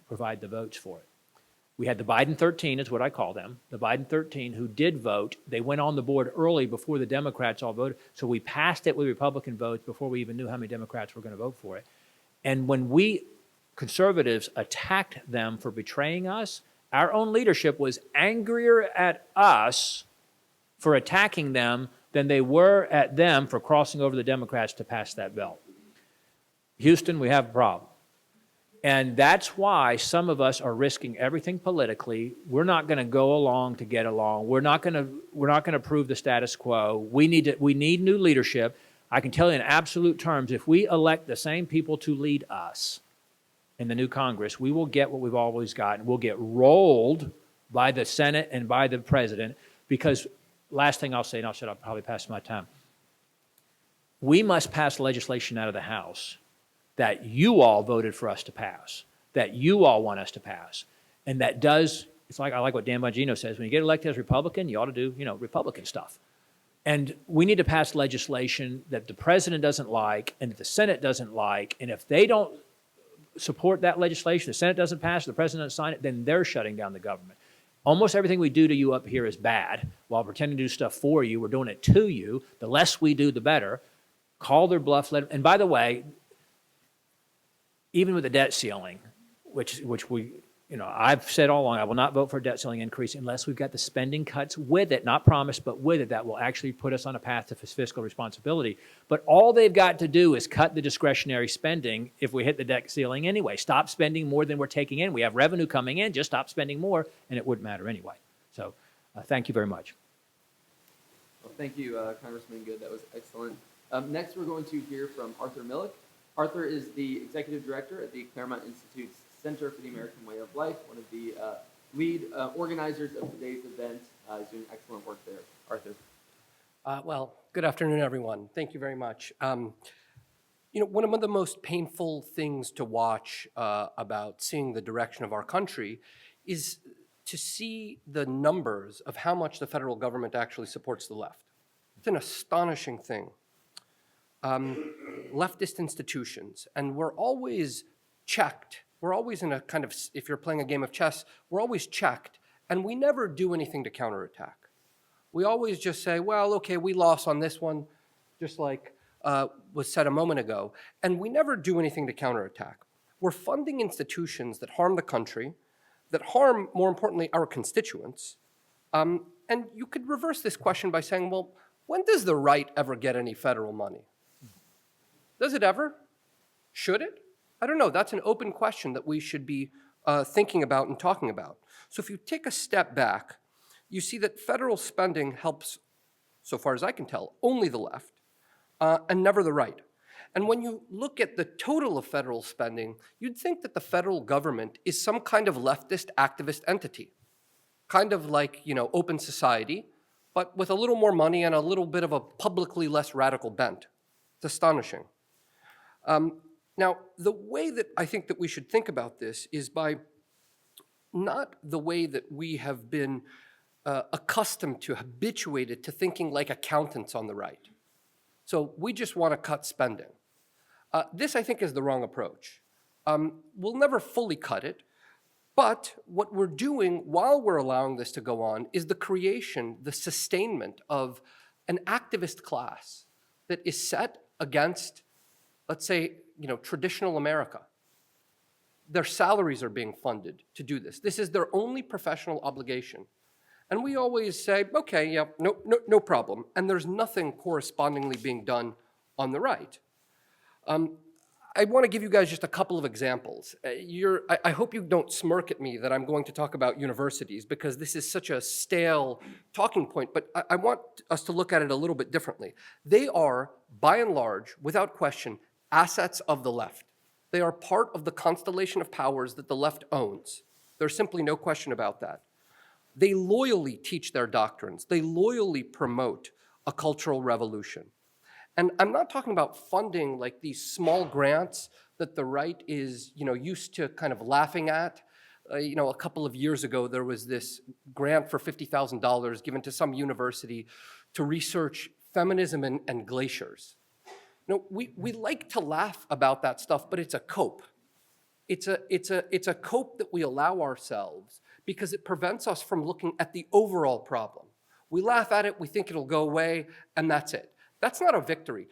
Speaker 21: provide the votes for it. We had the Biden 13, is what I call them, the Biden 13 who did vote. They went on the board early before the Democrats all voted. So we passed it with Republican votes before we even knew how many Democrats were going to vote for it. And when we conservatives attacked them for betraying us, our own leadership was angrier at us for attacking them than they were at them for crossing over the Democrats to pass that bill. Houston, we have a problem. And that's why some of us are risking everything politically. We're not going to go along to get along. We're not going to prove the status quo. We need new leadership. I can tell you in absolute terms, if we elect the same people to lead us in the new Congress, we will get what we've always gotten. We'll get rolled by the Senate and by the president because, last thing I'll say, and I'll probably pass my time. We must pass legislation out of the House that you all voted for us to pass, that you all want us to pass. And that does, it's like, I like what Dan Bongino says, when you get elected as Republican, you ought to do, Republican stuff. And we need to pass legislation that the president doesn't like and that the Senate doesn't like. And if they don't support that legislation, the Senate doesn't pass it, the president doesn't sign it, then they're shutting down the government. Almost everything we do to you up here is bad. While pretending to do stuff for you, we're doing it to you. The less we do, the better. Call their bluff. And by the way, even with the debt ceiling, which we, I've said all along, I will not vote for a debt ceiling increase unless we've got the spending cuts with it, not promised, but with it, that will actually put us on a path to fiscal responsibility. But all they've got to do is cut the discretionary spending if we hit the debt ceiling anyway. Stop spending more than we're taking in. We have revenue coming in, just stop spending more, and it wouldn't matter anyway. So thank you very much.
Speaker 20: Well, thank you, Congressman Good. That was excellent. Next, we're going to hear from Arthur Milikh. Arthur is the executive director at the Claremont Institute's Center for the American Way of Life, one of the lead organizers of today's event. He's doing excellent work there. Arthur.
Speaker 3: Well, good afternoon, everyone. Thank you very much. One of the most painful things to watch about seeing the direction of our country is to see the numbers of how much the federal government actually supports the left. It's an astonishing thing. Leftist institutions, and we're always checked. We're always in a kind of, if you're playing a game of chess, we're always checked, and we never do anything to counterattack. We always just say, well, okay, we lost on this one, just like was said a moment ago, and we never do anything to counterattack. We're funding institutions that harm the country, that harm, more importantly, our constituents, and you could reverse this question by saying, well, when does the right ever get any federal money? Does it ever? Should it? I don't know. That's an open question that we should be thinking about and talking about. So if you take a step back, you see that federal spending helps, so far as I can tell, only the left and never the right. And when you look at the total of federal spending, you'd think that the federal government is some kind of leftist activist entity, kind of like, open society, but with a little more money and a little bit of a publicly less radical bent. It's astonishing. Now, the way that I think that we should think about this is by not the way that we have been accustomed to, habituated to thinking like accountants on the right. So we just want to cut spending. This, I think, is the wrong approach. We'll never fully cut it, but what we're doing while we're allowing this to go on is the creation, the sustainment of an activist class that is set against, let's say, traditional America. Their salaries are being funded to do this. This is their only professional obligation. And we always say, okay, yeah, no problem. And there's nothing correspondingly being done on the right. I want to give you guys just a couple of examples. I hope you don't smirk at me that I'm going to talk about universities because this is such a stale talking point, but I want us to look at it a little bit differently. They are, by and large, without question, assets of the left. They are part of the constellation of powers that the left owns. There's simply no question about that. They loyally teach their doctrines. They loyally promote a cultural revolution. And I'm not talking about funding like these small grants that the right is, used to kind of laughing at. A couple of years ago, there was this grant for $50,000 given to some university to research feminism and glaciers. We like to laugh about that stuff, but it's a cope. It's a cope that we allow ourselves because it prevents us from looking at the overall problem. We laugh at it, we think it'll go away, and that's it. That's not a victory.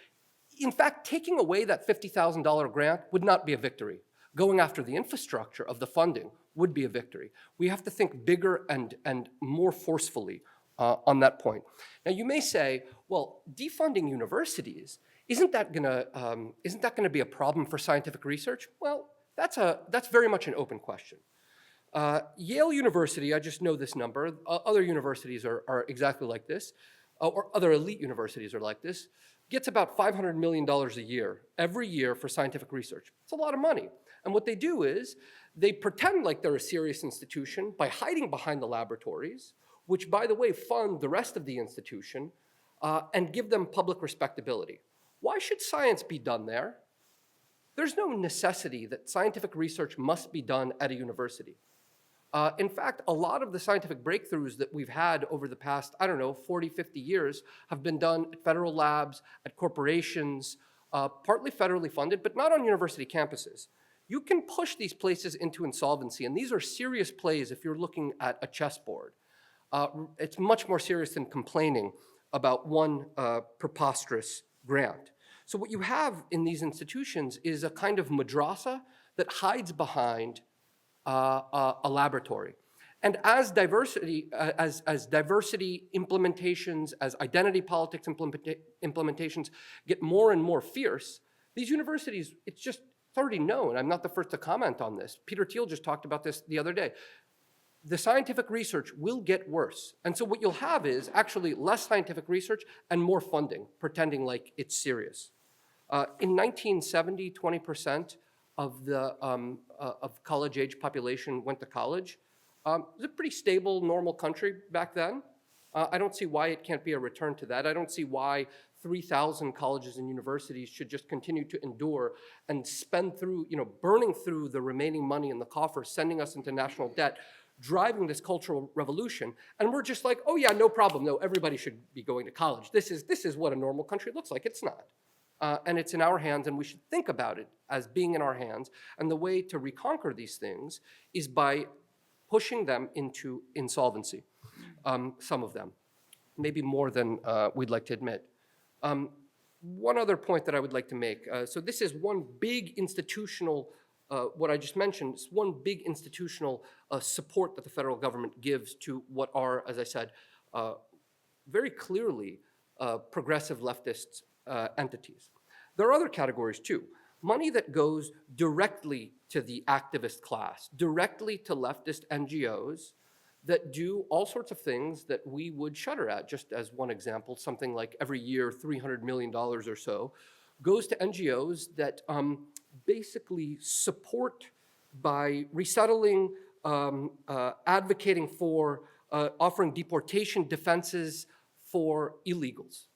Speaker 3: In fact, taking away that $50,000 grant would not be a victory. Going after the infrastructure of the funding would be a victory. We have to think bigger and more forcefully on that point. Now, you may say, well, defunding universities, isn't that gonna be a problem for scientific research? Well, that's very much an open question. Yale University, I just know this number, other universities are exactly like this, or other elite universities are like this, gets about $500 million a year, every year for scientific research. It's a lot of money. And what they do is they pretend like they're a serious institution by hiding behind the laboratories, which, by the way, fund the rest of the institution and give them public respectability. Why should science be done there? There's no necessity that scientific research must be done at a university. In fact, a lot of the scientific breakthroughs that we've had over the past, 40, 50 years have been done at federal labs, at corporations, partly federally funded, but not on university campuses. You can push these places into insolvency, and these are serious plays if you're looking at a chessboard. It's much more serious than complaining about one preposterous grant. So what you have in these institutions is a kind of madrasa that hides behind a laboratory. And as diversity implementations, as identity politics implementations get more and more fierce, these universities, it's already known. I'm not the first to comment on this. Peter Thiel just talked about this the other day. The scientific research will get worse. And so what you'll have is actually less scientific research and more funding, pretending like it's serious. In 1970, 20% of the college-age population went to college. It was a pretty stable, normal country back then. I don't see why it can't be a return to that. I don't see why 3,000 colleges and universities should just continue to endure and spend through, burning through the remaining money in the coffer, sending us into national debt, driving this cultural revolution. And we're just like, oh yeah, no problem. No, everybody should be going to college. This is what a normal country looks like. It's not. And it's in our hands, and we should think about it as being in our hands. And the way to reconquer these things is by pushing them into insolvency, some of them, maybe more than we'd like to admit. One other point that I would like to make. So this is one big institutional, what I just mentioned, is one big institutional support that the federal government gives to what are, as I said, very clearly progressive leftist entities. There are other categories too. Money that goes directly to the activist class, directly to leftist NGOs that do all sorts of things that we would shudder at. Just as one example, something like every year, $300 million or so goes to NGOs that basically support by resettling, advocating for, offering deportation defenses for illegals.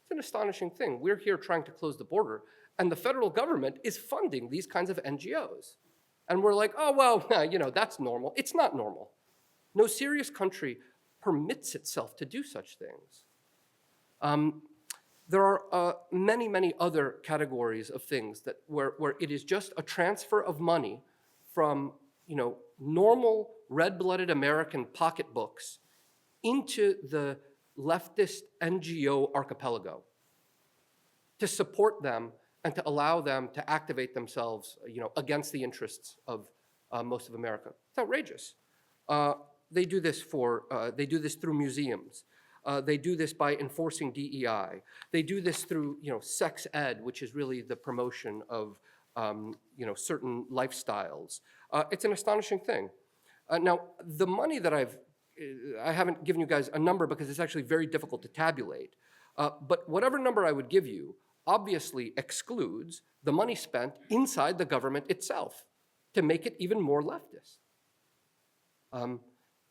Speaker 3: It's an astonishing thing. We're here trying to close the border, and the federal government is funding these kinds of NGOs. And we're like, oh, well, that's normal. It's not normal. No serious country permits itself to do such things. There are many, many other categories of things that where it is just a transfer of money from normal red-blooded American pocketbooks into the leftist NGO archipelago to support them and to allow them to activate themselves, against the interests of most of America. It's outrageous. They do this through museums. They do this by enforcing DEI. They do this through, sex ed, which is really the promotion of, certain lifestyles. It's an astonishing thing. Now, the money that I haven't given you guys a number because it's actually very difficult to tabulate. But whatever number I would give you obviously excludes the money spent inside the government itself to make it even more leftist.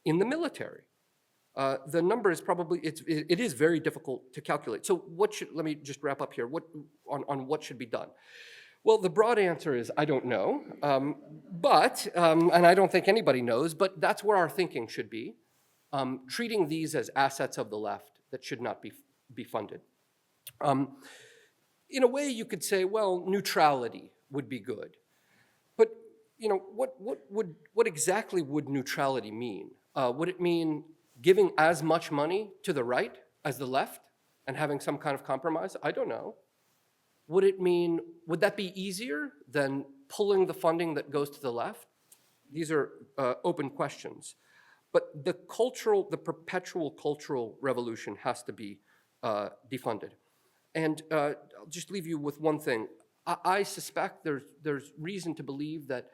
Speaker 3: In the military, the number is probably, it is very difficult to calculate. So let me just wrap up here, on what should be done. Well, the broad answer is, I don't know, and I don't think anybody knows, but that's where our thinking should be, treating these as assets of the left that should not be funded. In a way, you could say, well, neutrality would be good. But, what exactly would neutrality mean? Would it mean giving as much money to the right as the left and having some kind of compromise? I don't know. Would that be easier than pulling the funding that goes to the left? These are open questions. But the perpetual cultural revolution has to be defunded. And I'll just leave you with one thing. I suspect there's reason to believe that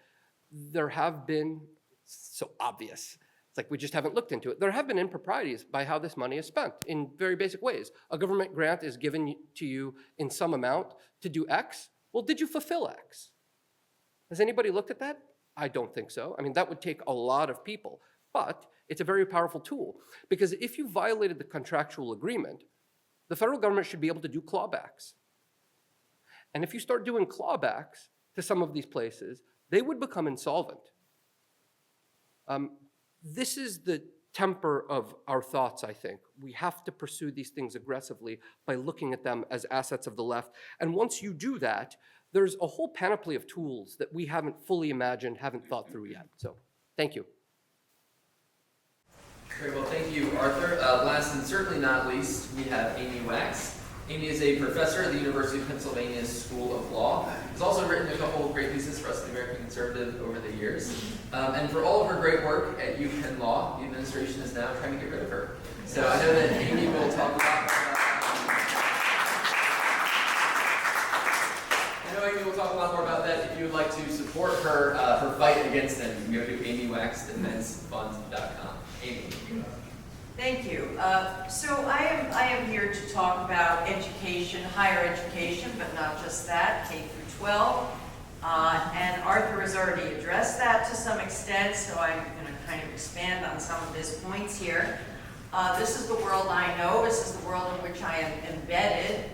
Speaker 3: there have been, so obvious, it's like we just haven't looked into it. There have been improprieties by how this money is spent in very basic ways. A government grant is given to you in some amount to do X. Well, did you fulfill X? Has anybody looked at that? I don't think so. I mean, that would take a lot of people, but it's a very powerful tool because if you violated the contractual agreement, the federal government should be able to do clawbacks. And if you start doing clawbacks to some of these places, they would become insolvent. This is the temper of our thoughts, I think. We have to pursue these things aggressively by looking at them as assets of the left. And once you do that, there's a whole panoply of tools that we haven't fully imagined, haven't thought through yet. So, thank you.
Speaker 20: Great, well, thank you, Arthur. Last and certainly not least, we have Amy Wax. Amy is a professor at the University of Pennsylvania School of Law. She's also written a couple of great pieces for us, the American Conservative, over the years. And for all of her great work at UPenn Law, the administration is now trying to get rid of her. So I know that Amy will talk a lot about Amy will talk a lot more about that. If you would like to support her her fight against them, you can go to amywaxdefensefund.com. Amy.
Speaker 7: Thank you. So I am here to talk about education, higher education, but not just that, K through 12. And Arthur has already addressed that to some extent, so I'm going to kind of expand on some of his points here. This is the world I know. This is the world in which I am embedded.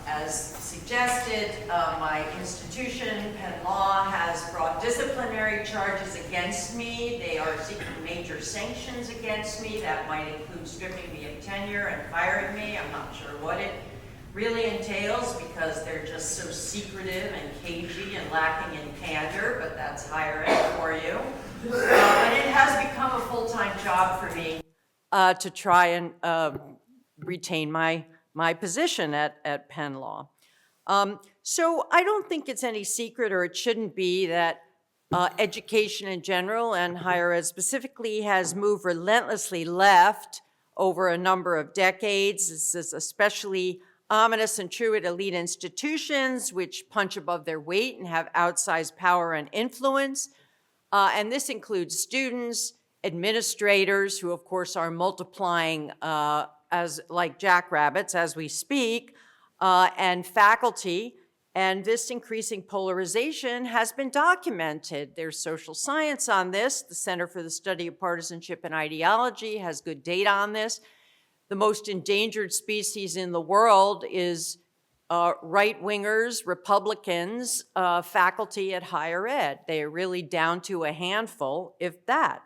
Speaker 7: As suggested, my institution, Penn Law, has brought disciplinary charges against me. They are seeking major sanctions against me. That might include stripping me of tenure and firing me. I'm not sure what it really entails because they're just so secretive and cagey and lacking in candor, but that's higher ed for you. And it has become a full-time job for me to try and retain my position at Penn Law. So I don't think it's any secret, or it shouldn't be, that education in general and higher ed specifically has moved relentlessly left over a number of decades. This is especially ominous and true at elite institutions, which punch above their weight and have outsized power and influence. And this includes students, administrators, who of course are multiplying as like jackrabbits as we speak, and faculty. And this increasing polarization has been documented. There's social science on this. The Center for the Study of Partisanship and Ideology has good data on this. The most endangered species in the world is right-wingers, Republicans, faculty at higher ed. They are really down to a handful, if that.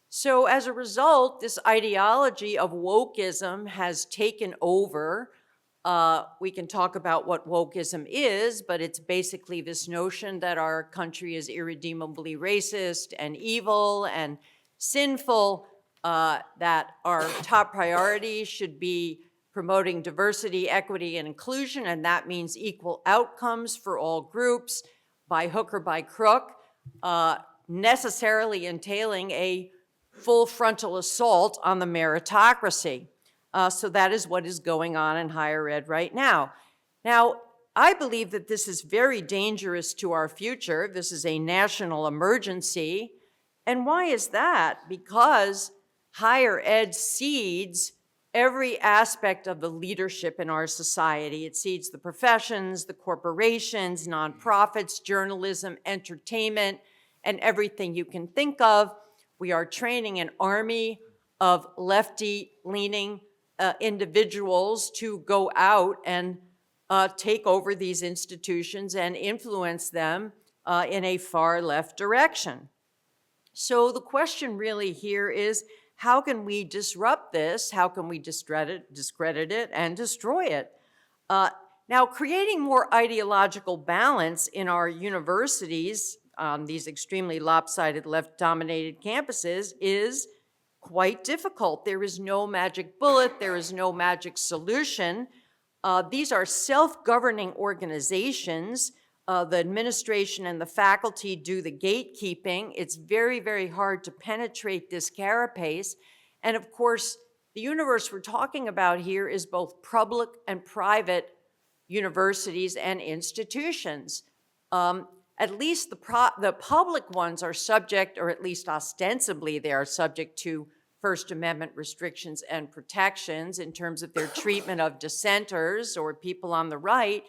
Speaker 7: So as a result, this ideology of wokism has taken over. We can talk about what wokism is, but it's basically this notion that our country is irredeemably racist and evil and sinful, that our top priority should be promoting diversity, equity, and inclusion, and that means equal outcomes for all groups by hook or by crook, necessarily entailing a full frontal assault on the meritocracy. So that is what is going on in higher ed right now. Now, I believe that this is very dangerous to our future. This is a national emergency. And why is that? Because higher ed seeds every aspect of the leadership in our society. It seeds the professions, the corporations, nonprofits, journalism, entertainment, and everything you can think of. We are training an army of lefty-leaning individuals to go out and take over these institutions and influence them in a far left direction. So the question really here is, how can we disrupt this? How can we discredit it and destroy it? Now, creating more ideological balance in our universities, these extremely lopsided left-dominated campuses, is quite difficult. There is no magic bullet. There is no magic solution. These are self-governing organizations. The administration and the faculty do the gatekeeping. It's very, very hard to penetrate this carapace. And of course, the universe we're talking about here is both public and private universities and institutions. At least the public ones are subject, or at least ostensibly they are subject to First Amendment restrictions and protections in terms of their treatment of dissenters or people on the right.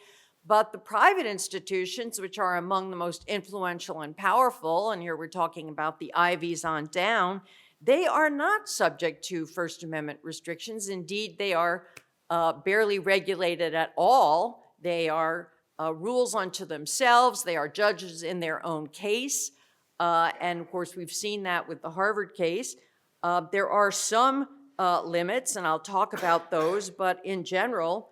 Speaker 7: But the private institutions, which are among the most influential and powerful, and here we're talking about the Ivies on down, they are not subject to First Amendment restrictions. Indeed, they are barely regulated at all. They are rules unto themselves. They are judges in their own case. And of course, we've seen that with the Harvard case. There are some limits, and I'll talk about those, but in general,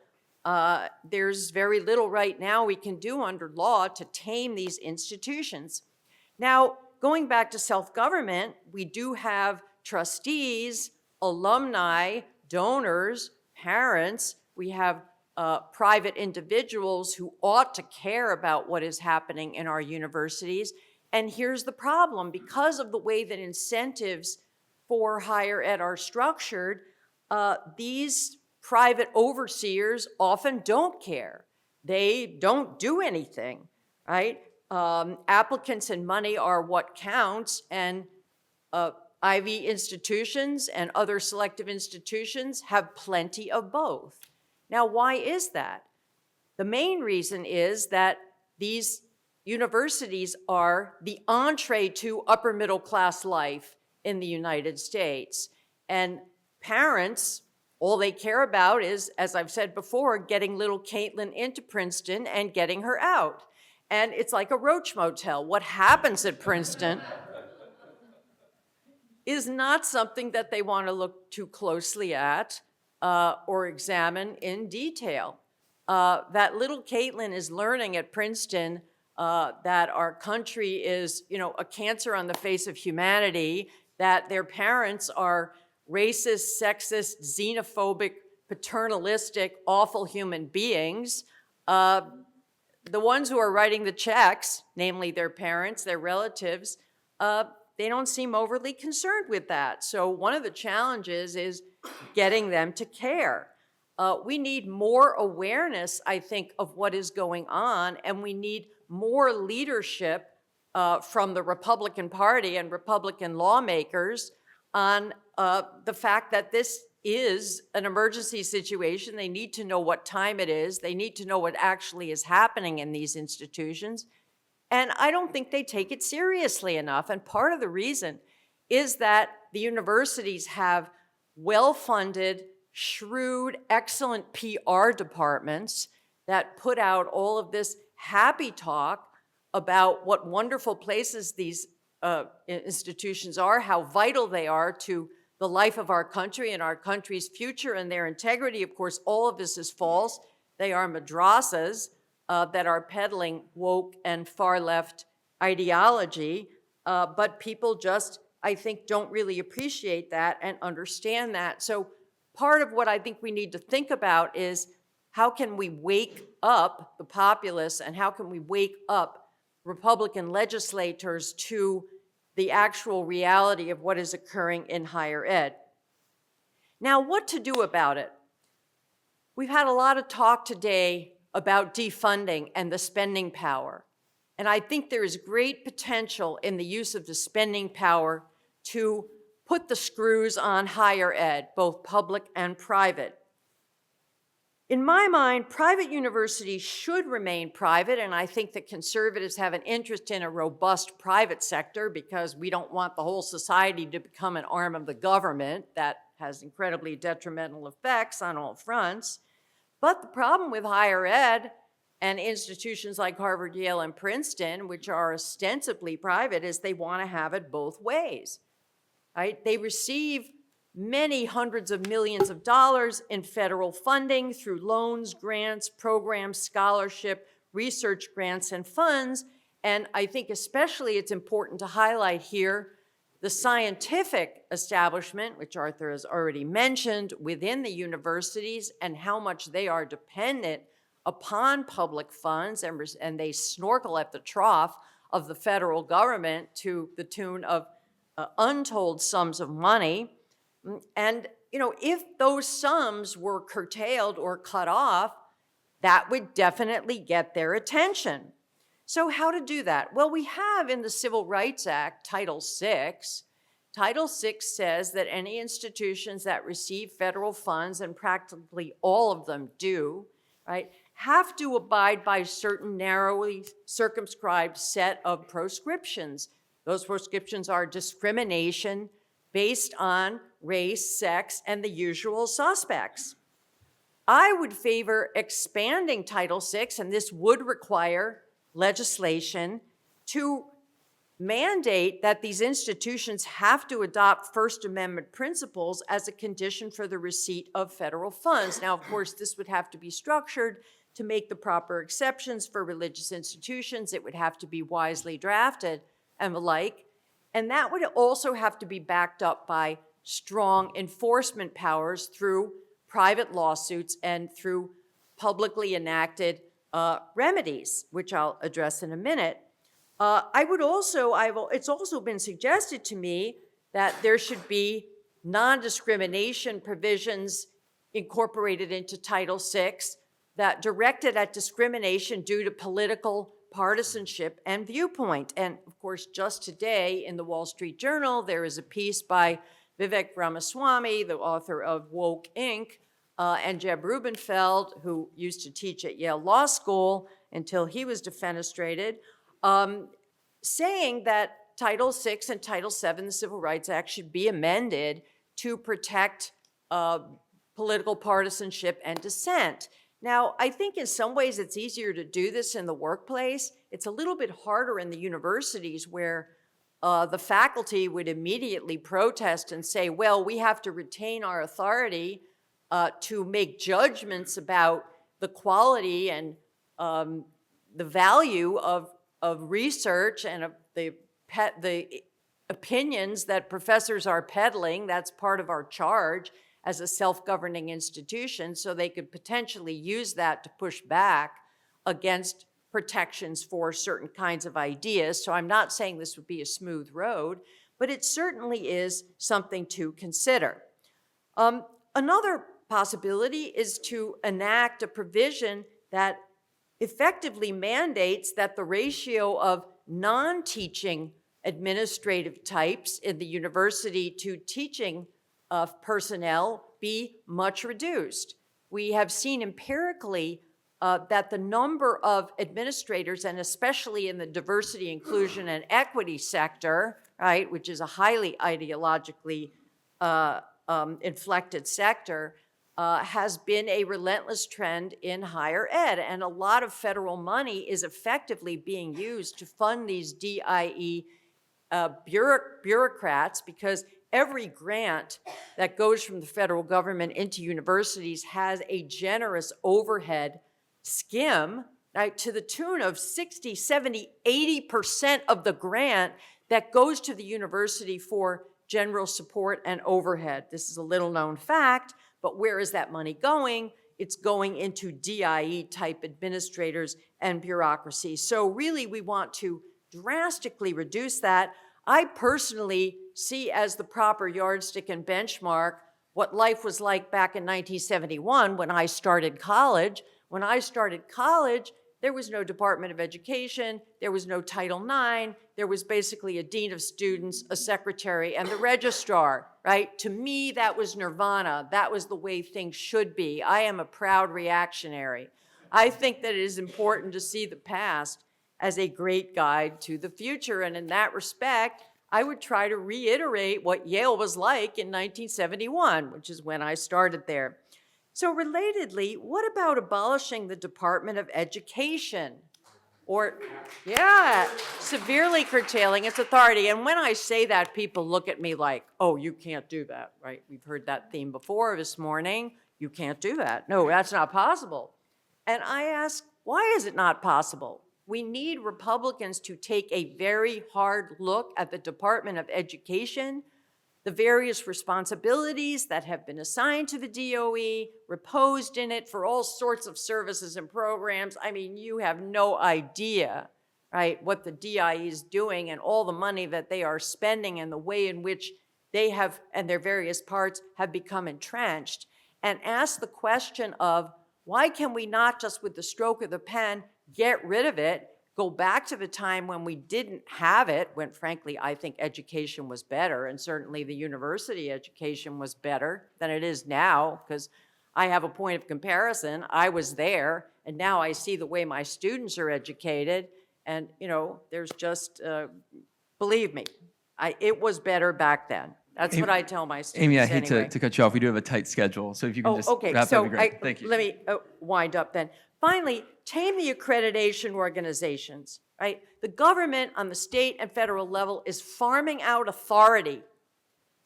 Speaker 7: there's very little right now we can do under law to tame these institutions. Now, going back to self-government, we do have trustees, alumni, donors, parents. We have private individuals who ought to care about what is happening in our universities. And here's the problem. Because of the way that incentives for higher ed are structured, these private overseers often don't care. They don't do anything, right? Applicants and money are what counts, and Ivy institutions and other selective institutions have plenty of both. Now, why is that? The main reason is that these universities are the entree to upper middle class life in the United States. And parents, all they care about is, as I've said before, getting little Caitlin into Princeton and getting her out. And it's like a roach motel. What happens at Princeton is not something that they want to look too closely at or examine in detail. That little Caitlin is learning at Princeton that our country is, a cancer on the face of humanity, that their parents are racist, sexist, xenophobic, paternalistic, awful human beings. The ones who are writing the checks, namely their parents, their relatives, they don't seem overly concerned with that. So one of the challenges is getting them to care. We need more awareness, I think, of what is going on, and we need more leadership from the Republican Party and Republican lawmakers on the fact that this is an emergency situation. They need to know what time it is. They need to know what actually is happening in these institutions. And I don't think they take it seriously enough. And part of the reason is that the universities have well-funded, shrewd, excellent PR departments that put out all of this happy talk about what wonderful places these institutions are, how vital they are to the life of our country and our country's future and their integrity. Of course, all of this is false. They are madrasas that are peddling woke and far-left ideology, but people just, I think, don't really appreciate that and understand that. So part of what I think we need to think about is how can we wake up the populace and how can we wake up Republican legislators to the actual reality of what is occurring in higher ed. Now, what to do about it? We've had a lot of talk today about defunding and the spending power. And I think there is great potential in the use of the spending power to put the screws on higher ed, both public and private. In my mind, private universities should remain private, and I think that conservatives have an interest in a robust private sector because we don't want the whole society to become an arm of the government. That has incredibly detrimental effects on all fronts. But the problem with higher ed and institutions like Harvard, Yale, and Princeton, which are ostensibly private, is they want to have it both ways. Right? They receive many hundreds of millions of dollars in federal funding through loans, grants, programs, scholarship, research grants, and funds. And I think especially it's important to highlight here the scientific establishment, which Arthur has already mentioned, within the universities and how much they are dependent upon public funds, and they snorkel at the trough of the federal government to the tune of untold sums of money. And, if those sums were curtailed or cut off, that would definitely get their attention. So how to do that? Well, we have in the Civil Rights Act, Title VI. Title VI says that any institutions that receive federal funds, and practically all of them do, right, have to abide by certain narrowly circumscribed set of proscriptions. Those proscriptions are discrimination based on race, sex, and the usual suspects. I would favor expanding Title VI, and this would require legislation to mandate that these institutions have to adopt First Amendment principles as a condition for the receipt of federal funds. Now, of course, this would have to be structured to make the proper exceptions for religious institutions. It would have to be wisely drafted and the like. And that would also have to be backed up by strong enforcement powers through private lawsuits and through publicly enacted remedies, which I'll address in a minute. It's also been suggested to me that there should be non-discrimination provisions incorporated into Title VI that directed at discrimination due to political partisanship and viewpoint. And of course, just today in the Wall Street Journal, there is a piece by Vivek Ramaswamy, the author of Woke Inc., and Jeb Rubenfeld, who used to teach at Yale Law School until he was defenestrated, saying that Title VI and Title VII, the Civil Rights Act, should be amended to protect political partisanship and dissent. Now, I think in some ways it's easier to do this in the workplace. It's a little bit harder in the universities where the faculty would immediately protest and say, well, we have to retain our authority to make judgments about the quality and the value of research and of the opinions that professors are peddling. That's part of our charge as a self-governing institution, so they could potentially use that to push back against protections for certain kinds of ideas. So I'm not saying this would be a smooth road, but it certainly is something to consider. Another possibility is to enact a provision that effectively mandates that the ratio of non-teaching administrative types in the university to teaching personnel be much reduced. We have seen empirically that the number of administrators, and especially in the diversity, inclusion, and equity sector, right, which is a highly ideologically inflected sector, has been a relentless trend in higher ed. And a lot of federal money is effectively being used to fund these DIE bureaucrats, because every grant that goes from the federal government into universities has a generous overhead skim, right, to the tune of 60, 70, 80% of the grant that goes to the university for general support and overhead. This is a little known fact, but where is that money going? It's going into DIE type administrators and bureaucracy. So really we want to drastically reduce that. I personally see as the proper yardstick and benchmark what life was like back in 1971 when I started college. When I started college, there was no Department of Education, there was no Title IX, there was basically a dean of students, a secretary, and the registrar, right? To me, that was nirvana. That was the way things should be. I am a proud reactionary. I think that it is important to see the past as a great guide to the future. And in that respect, I would try to reiterate what Yale was like in 1971, which is when I started there. So relatedly, what about abolishing the Department of Education? Or, yeah, severely curtailing its authority. And when I say that, people look at me like, oh, you can't do that, right? We've heard that theme before this morning. You can't do that. No, that's not possible. And I ask, why is it not possible? We need Republicans to take a very hard look at the Department of Education, the various responsibilities that have been assigned to the DOE, reposed in it for all sorts of services and programs. I mean, you have no idea, right, what the DIE is doing and all the money that they are spending and the way in which they have, and their various parts, have become entrenched. And ask the question of, why can we not just with the stroke of the pen get rid of it, go back to the time when we didn't have it, when frankly I think education was better, and certainly the university education was better than it is now, because I have a point of comparison. I was there, and now I see the way my students are educated, and you know, there's just, believe me, it was better back then. That's what I tell my students.
Speaker 20: Amy, I hate
Speaker 7: anyway.
Speaker 20: to cut you off. We do have a tight schedule, so if you can just
Speaker 7: okay.
Speaker 20: wrap, that'd be great. Thank you.
Speaker 7: Let me wind up then. Finally, tame the accreditation organizations. right? The government on the state and federal level is farming out authority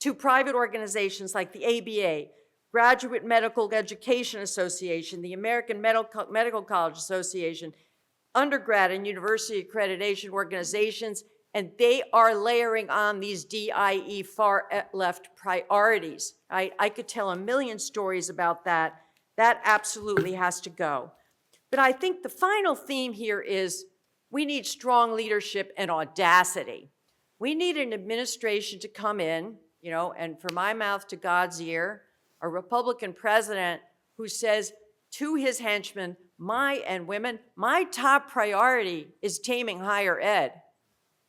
Speaker 7: to private organizations like the ABA, Graduate Medical Education Association, the American Medical College Association, undergrad and university accreditation organizations, and they are layering on these DIE far left priorities. I could tell a million stories about that. That absolutely has to go. But I think the final theme here is we need strong leadership and audacity. We need an administration to come in, you know, and from my mouth to God's ear, a Republican president who says to his henchmen, my top priority is taming higher ed.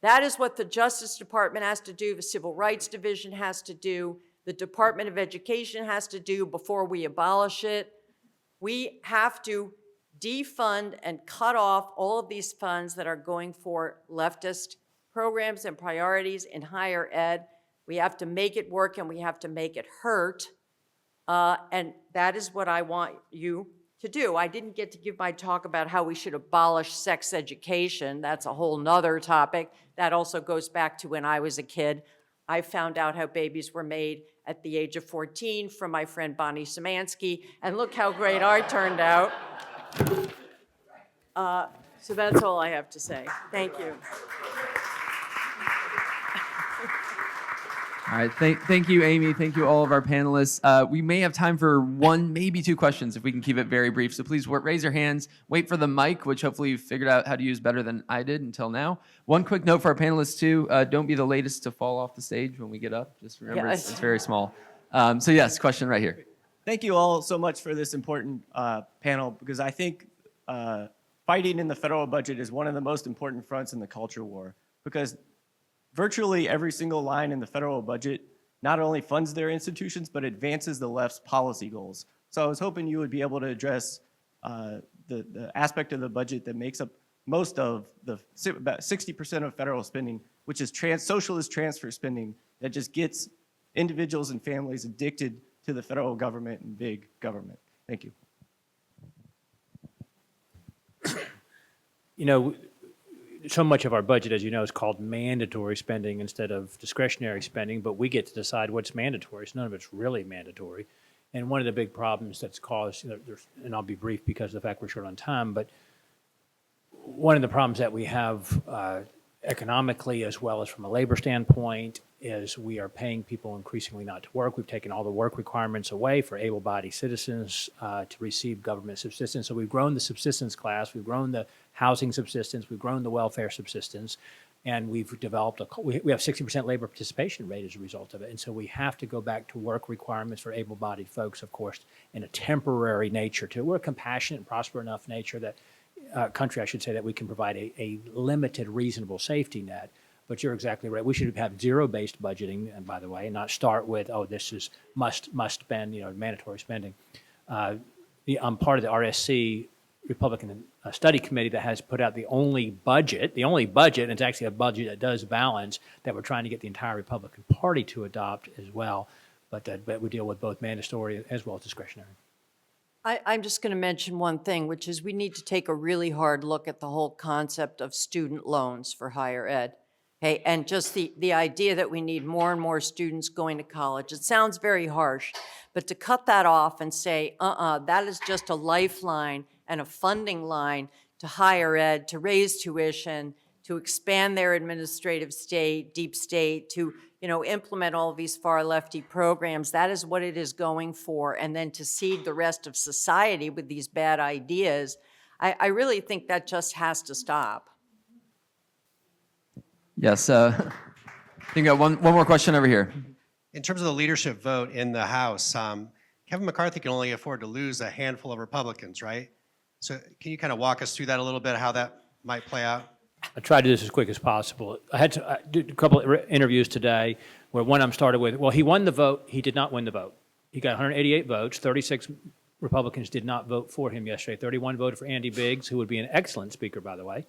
Speaker 7: That is what the Justice Department has to do, the Civil Rights Division has to do, the Department of Education has to do before we abolish it. We have to defund and cut off all of these funds that are going for leftist programs and priorities in higher ed. We have to make it work and we have to make it hurt. And that is what I want you to do. I didn't get to give my talk about how we should abolish sex education. That's a whole nother topic. That also goes back to when I was a kid. I found out how babies were made at the age of 14 from my friend Bonnie Szymanski, and look how great I turned out. So that's all I have to say. Thank you.
Speaker 20: All right, thank you, Amy. Thank you, all of our panelists. We may have time for one, maybe two questions if we can keep it very brief. So please raise your hands, wait for the mic, which hopefully you've figured out how to use better than I did until now. One quick note for our panelists too, don't be the latest to fall off the stage when we get up. Just remember,
Speaker 7: Yes.
Speaker 20: it's very small. So yes, question right here.
Speaker 6: Thank you all so much for this important panel, because I think fighting in the federal budget is one of the most important fronts in the culture war, because virtually every single line in the federal budget not only funds their institutions, but advances the left's policy goals. So I was hoping you would be able to address the aspect of the budget that makes up most of about 60% of federal spending, which is socialist transfer spending that just gets individuals and families addicted to the federal government and big government. Thank you.
Speaker 21: You know, so much of our budget, as you know, is called mandatory spending instead of discretionary spending, but we get to decide what's mandatory. So none of it's really mandatory. And one of the big problems that's caused, you know, and I'll be brief because of the fact we're short on time, but one of the problems that we have economically as well as from a labor standpoint is we are paying people increasingly not to work. We've taken all the work requirements away for able-bodied citizens to receive government subsistence. So we've grown the subsistence class, we've grown the housing subsistence, we've grown the welfare subsistence, and we've developed we have 60% labor participation rate as a result of it. And so we have to go back to work requirements for able-bodied folks, of course, in a temporary nature too. We're a compassionate and prosper enough nature that country, I should say, that we can provide a limited, reasonable safety net. But you're exactly right. We should have zero-based budgeting, and by the way, and not start with, oh, this is must spend, you know, mandatory spending. I'm part of the RSC Republican Study Committee that has put out the only budget, and it's actually a budget that does balance, that we're trying to get the entire Republican Party to adopt as well. But we deal with both mandatory as well as discretionary.
Speaker 7: I'm just going to mention one thing, which is we need to take a really hard look at the whole concept of student loans for higher ed. Okay, and just the idea that we need more and more students going to college. It sounds very harsh, but to cut that off and say, that is just a lifeline and a funding line to higher ed, to raise tuition, to expand their administrative state, deep state, to, you know, implement all of these far lefty programs. That is what it is going for. And then to seed the rest of society with these bad ideas, I really think that just has to stop.
Speaker 20: Yes, I think I got one more question over here.
Speaker 22: In terms of the leadership vote in the House, Kevin McCarthy can only afford to lose a handful of Republicans, right? So can you kind of walk us through that a little bit, how that might play out?
Speaker 21: I tried to do this as quick as possible. I did a couple of interviews today where one of them started with, well, he won the vote. He did not win the vote. He got 188 votes. 36 Republicans did not vote for him yesterday. 31 voted for Andy Biggs, who would be an excellent speaker, by the way.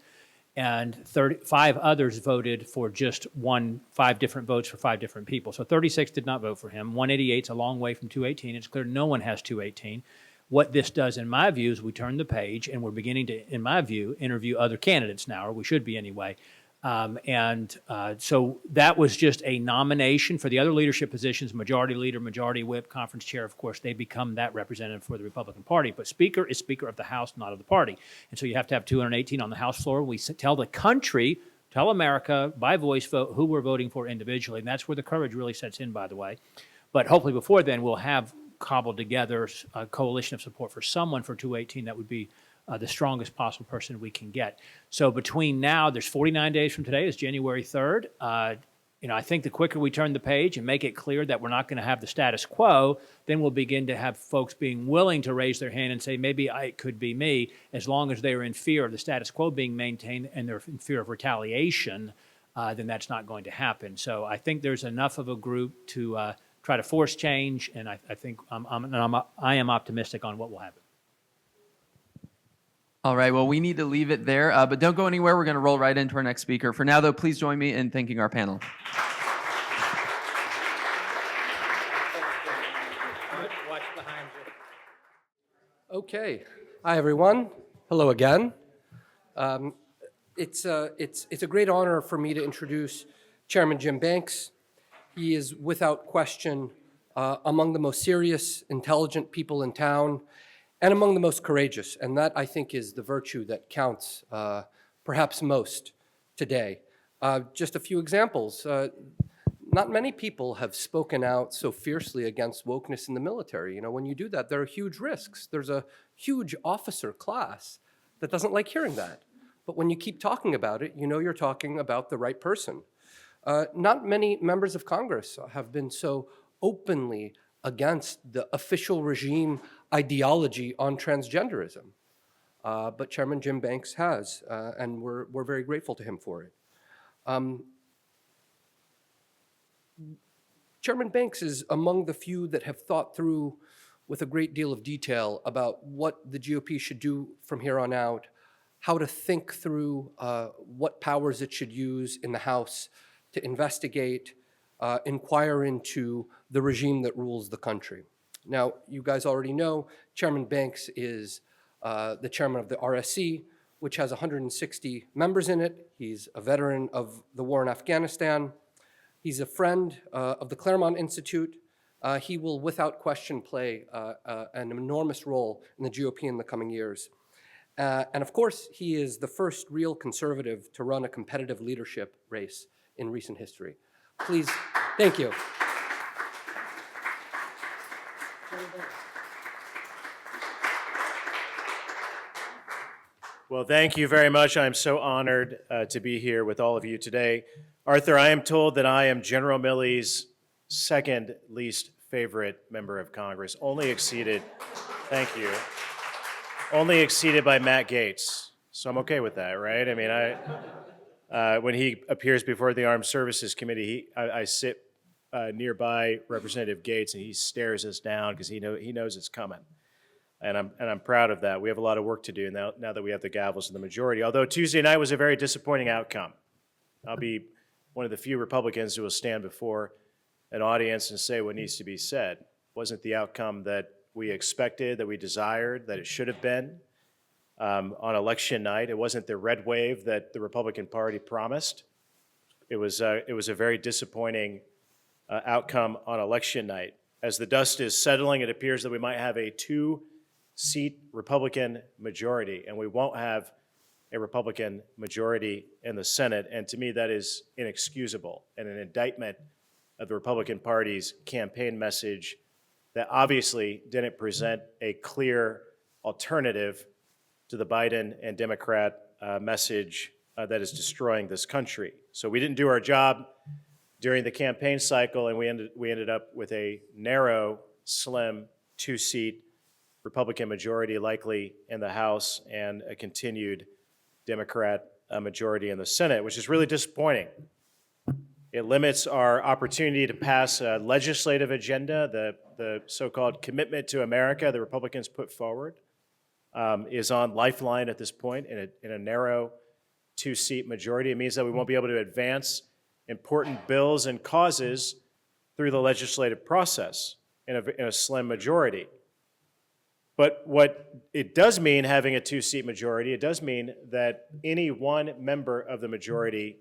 Speaker 21: And 5 others voted for just 5 different votes for 5 different people. So 36 did not vote for him. 188 is a long way from 218. It's clear no one has 218. What this does, in my view, is we turn the page and we're beginning to, in my view, interview other candidates now, or we should be anyway. So that was just a nomination for the other leadership positions, majority leader, majority whip, conference chair. Of course, they become that representative for the Republican Party. But Speaker is Speaker of the House, not of the party. And so you have to have 218 on the House floor. We tell the country, tell America by voice vote who we're voting for individually. And that's where the courage really sets in, by the way. But hopefully before then, we'll have cobbled together a coalition of support for someone for 218 that would be the strongest possible person we can get. So between now, there's 49 days from today, is January 3rd. I think the quicker we turn the page and make it clear that we're not going to have the status quo, then we'll begin to have folks being willing to raise their hand and say, maybe it could be me, as long as they're in fear of the status quo being maintained and they're in fear of retaliation, then that's not going to happen. So I think there's enough of a group to try to force change, and I think I am optimistic on what will happen.
Speaker 9: All right, well, we need to leave it there, but don't go anywhere. We're going to roll right into our next speaker. For now, though, please join me in thanking our panel.
Speaker 3: Okay. Hi, everyone. Hello again. It's a great honor for me to introduce Chairman Jim Banks. He is, without question, among the most serious, intelligent people in town, and among the most courageous. And that, I think, is the virtue that counts perhaps most today. Just a few examples. Not many people have spoken out so fiercely against wokeness in the military. You know, when you do that, there are huge risks. There's a huge officer class that doesn't like hearing that. But when you keep talking about it, you know you're talking about the right person. Not many members of Congress have been so openly against the official regime ideology on transgenderism. But Chairman Jim Banks has, and we're very grateful to him for it. Chairman Banks is among the few that have thought through with a great deal of detail about what the GOP should do from here on out, how to think through what powers it should use in the House to investigate, inquire into the regime that rules the country. Now, you guys already know Chairman Banks is the chairman of the RSC, which has 160 members in it. He's a veteran of the war in Afghanistan. He's a friend of the Claremont Institute. He will, without question, play an enormous role in the GOP in the coming years. And of course, he is the first real conservative to run a competitive leadership race in recent history. Please, thank you.
Speaker 10: Well, thank you very much. I'm so honored to be here with all of you today. Arthur, I am told that I am General Milley's second least favorite member of Congress, only exceeded, thank you, only exceeded by Matt Gaetz. So I'm okay with that, right? I mean, when he appears before the Armed Services Committee, I sit nearby Representative Gaetz, and he stares us down because he knows it's coming. And I'm proud of that. We have a lot of work to do now that we have the gavels in the majority. Although Tuesday night was a very disappointing outcome. I'll be one of the few Republicans who will stand before an audience and say what needs to be said. It wasn't the outcome that we expected, that we desired, that it should have been on election night. It wasn't the red wave that the Republican Party promised. It was a very disappointing outcome on election night. As the dust is settling, it appears that we might have a two-seat Republican majority, and we won't have a Republican majority in the Senate. And to me, that is inexcusable and an indictment of the Republican Party's campaign message that obviously didn't present a clear alternative to the Biden and Democrat message that is destroying this country. So we didn't do our job during the campaign cycle, and we ended up with a narrow, slim, two-seat Republican majority likely in the House and a continued Democrat majority in the Senate, which is really disappointing. It limits our opportunity to pass a legislative agenda. The so-called commitment to America the Republicans put forward is on lifeline at this point in a narrow two-seat majority. It means that we won't be able to advance important bills and causes through the legislative process in a slim majority. But what it does mean, having a two-seat majority, it does mean that any one member of the majority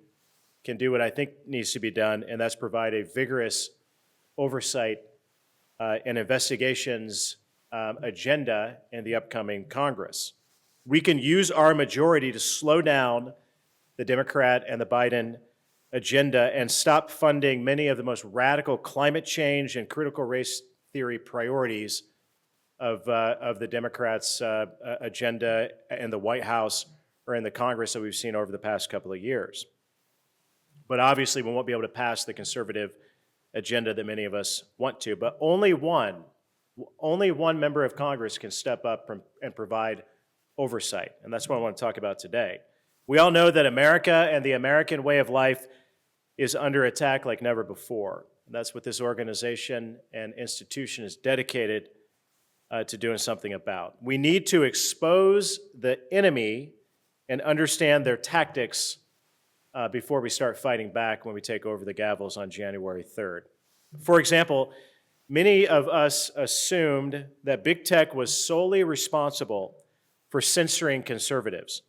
Speaker 10: can do what I think needs to be done, and that's provide a vigorous oversight and investigations agenda in the upcoming Congress. We can use our majority to slow down the Democrat and the Biden agenda and stop funding many of the most radical climate change and critical race theory priorities of the Democrats' agenda in the White House or in the Congress that we've seen over the past couple of years. But obviously, we won't be able to pass the conservative agenda that many of us want to. But only one member of Congress can step up and provide oversight. And that's what I want to talk about today. We all know that America and the American way of life is under attack like never before. And that's what this organization and institution is dedicated to doing something about. We need to expose the enemy and understand their tactics before we start fighting back when we take over the gavels on January 3rd. For example, many of us assumed that big tech was solely responsible for censoring conservatives.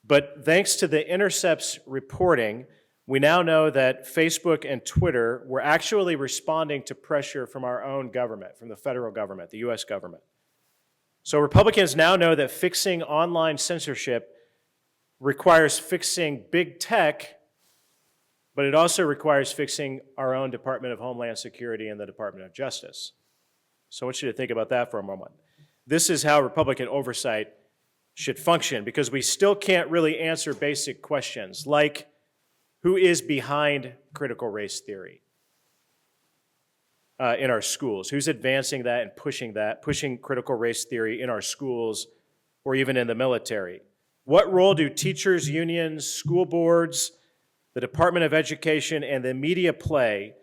Speaker 10: But thanks to The Intercept's reporting, we now know that Facebook and Twitter were actually responding to pressure from our own government, from the federal government, the US government. So Republicans now know that fixing online censorship requires fixing big tech, but it also requires fixing our own Department of Homeland Security and the Department of Justice. So I want you to think about that for a moment. This is how Republican oversight should function, because we still can't really answer basic questions like, who is behind critical race theory in our schools? Who's advancing that and pushing critical race theory in our schools or even in the military? What role do teachers, unions, school boards, the Department of Education, and the media play?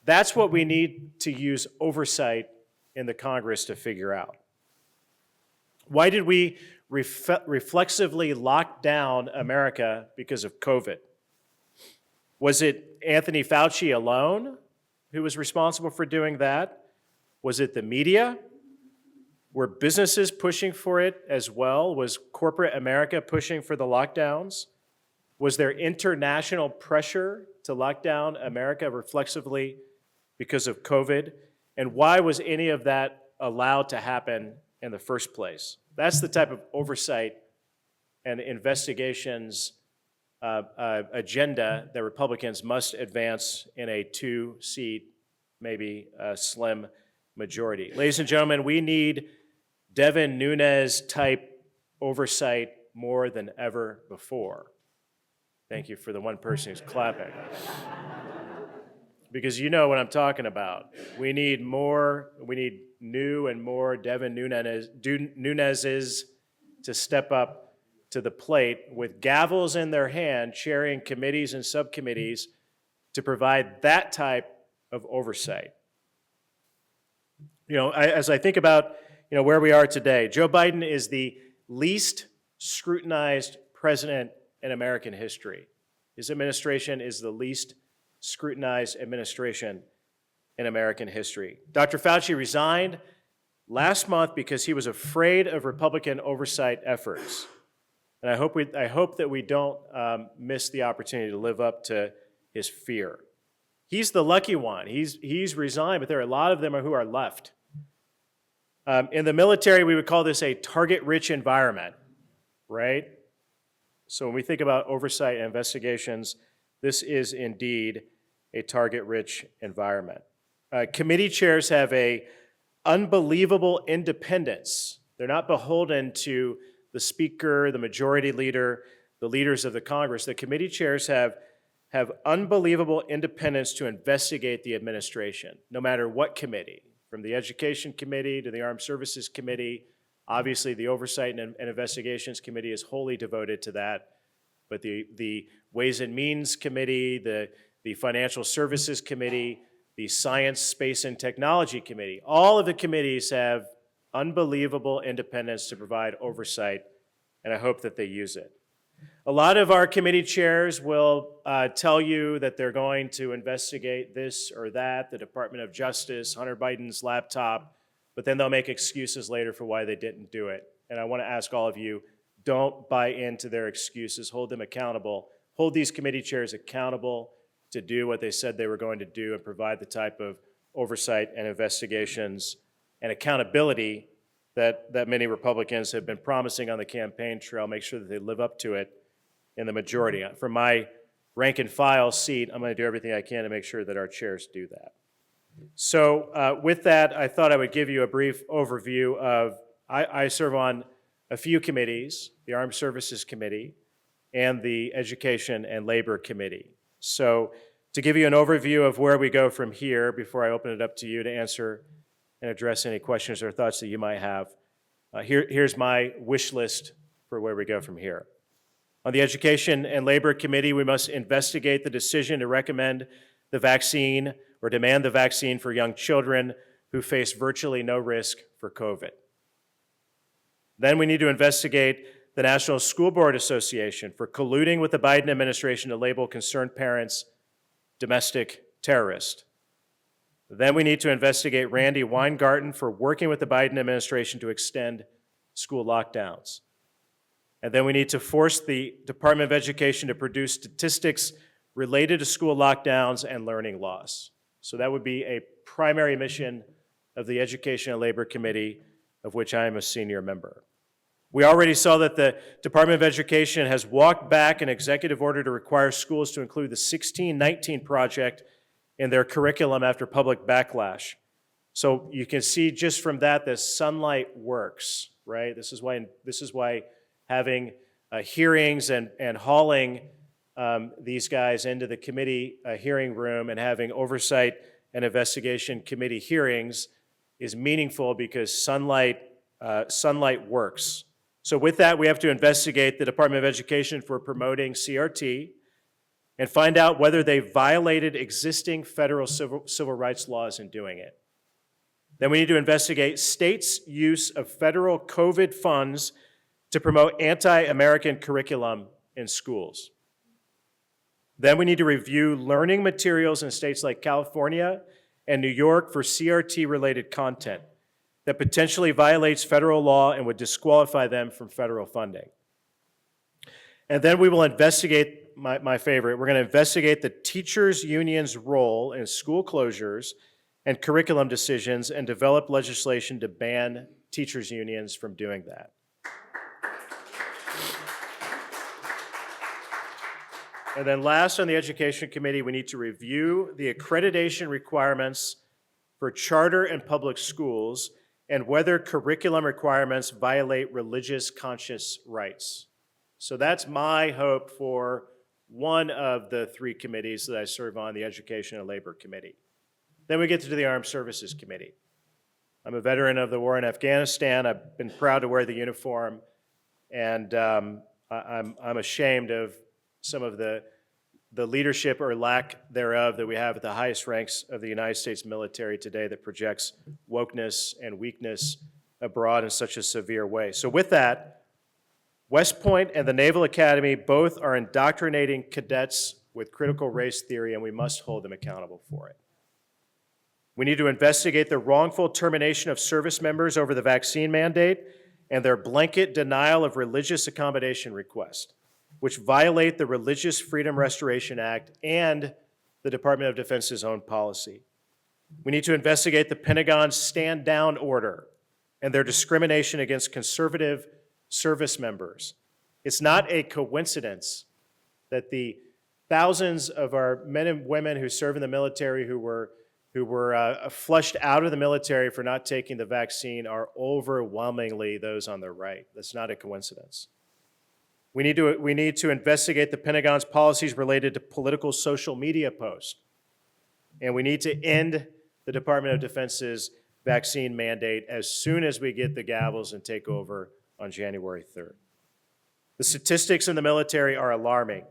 Speaker 10: That's what we need to use oversight in the Congress to figure out. Why did we reflexively lock down America because of COVID? Was it Anthony Fauci alone who was responsible for doing that? Was it the media? Were businesses pushing for it as well? Was corporate America pushing for the lockdowns? Was there international pressure to lock down America reflexively because of COVID? And why was any of that allowed to happen in the first place? That's the type of oversight and investigations agenda that Republicans must advance in a two-seat, maybe slim majority. Ladies and gentlemen, we need Devin Nunes-type oversight more than ever before. Thank you for the one person who's clapping. Because you know what I'm talking about. We need new and more Devin Nuneses to step up to the plate with gavels in their hand, chairing committees and subcommittees to provide that type of oversight. You know, as I think about where we are today, Joe Biden is the least scrutinized president in American history. His administration is the least scrutinized administration in American history. Dr. Fauci resigned last month because he was afraid of Republican oversight efforts. And I hope that we don't miss the opportunity to live up to his fear. He's the lucky one. He's resigned, but there are a lot of them who are left. In the military, we would call this a target-rich environment, right? So when we think about oversight and investigations, this is indeed a target-rich environment. Committee chairs have a unbelievable independence. They're not beholden to the speaker, the majority leader, the leaders of the Congress. The committee chairs have unbelievable independence to investigate the administration, no matter what committee, from the Education Committee to the Armed Services Committee. Obviously, the Oversight and Investigations Committee is wholly devoted to that. But the Ways and Means Committee, the Financial Services Committee, the Science, Space, and Technology Committee, all of the committees have unbelievable independence to provide oversight, and I hope that they use it. A lot of our committee chairs will tell you that they're going to investigate this or that, the Department of Justice, Hunter Biden's laptop, but then they'll make excuses later for why they didn't do it. And I want to ask all of you, don't buy into their excuses. Hold them accountable. Hold these committee chairs accountable to do what they said they were going to do and provide the type of oversight and investigations and accountability that many Republicans have been promising on the campaign trail. Make sure that they live up to it in the majority. From my rank and file seat, I'm going to do everything I can to make sure that our chairs do that. So with that, I thought I would give you a brief overview of, I serve on a few committees, the Armed Services Committee and the Education and Labor Committee. So to give you an overview of where we go from here before I open it up to you to answer and address any questions or thoughts that you might have, here's my wish list for where we go from here. On the Education and Labor Committee, we must investigate the decision to recommend the vaccine or demand the vaccine for young children who face virtually no risk for COVID. Then we need to investigate the National School Board Association for colluding with the Biden administration to label concerned parents domestic terrorists. Then we need to investigate Randy Weingarten for working with the Biden administration to extend school lockdowns. And then we need to force the Department of Education to produce statistics related to school lockdowns and learning loss. So that would be a primary mission of the Education and Labor Committee, of which I am a senior member. We already saw that the Department of Education has walked back an executive order to require schools to include the 1619 project in their curriculum after public backlash. So you can see just from that sunlight works, right? This is why having hearings and hauling these guys into the committee hearing room and having oversight and investigation committee hearings is meaningful, because sunlight works. So with that, we have to investigate the Department of Education for promoting CRT and find out whether they violated existing federal civil rights laws in doing it. Then we need to investigate states' use of federal COVID funds to promote anti-American curriculum in schools. Then we need to review learning materials in states like California and New York for CRT-related content that potentially violates federal law and would disqualify them from federal funding. And then we will investigate, my favorite, we're going to investigate the teachers' union's role in school closures and curriculum decisions and develop legislation to ban teachers' unions from doing that. And then last, on the Education Committee, we need to review the accreditation requirements for charter and public schools and whether curriculum requirements violate religious conscience rights. So that's my hope for one of the three committees that I serve on, the Education and Labor Committee. Then we get to the Armed Services Committee. I'm a veteran of the war in Afghanistan. I've been proud to wear the uniform, and I'm ashamed of some of the leadership or lack thereof that we have at the highest ranks of the United States military today that projects wokeness and weakness abroad in such a severe way. So with that, West Point and the Naval Academy both are indoctrinating cadets with critical race theory, and we must hold them accountable for it. We need to investigate the wrongful termination of service members over the vaccine mandate and their blanket denial of religious accommodation requests, which violate the Religious Freedom Restoration Act and the Department of Defense's own policy. We need to investigate the Pentagon's stand-down order and their discrimination against conservative service members. It's not a coincidence that the thousands of our men and women who serve in the military who were flushed out of the military for not taking the vaccine are overwhelmingly those on the right. That's not a coincidence. We need to investigate the Pentagon's policies related to political social media posts. And we need to end the Department of Defense's vaccine mandate as soon as we get the gavels and take over on January 3rd. The statistics in the military are alarming.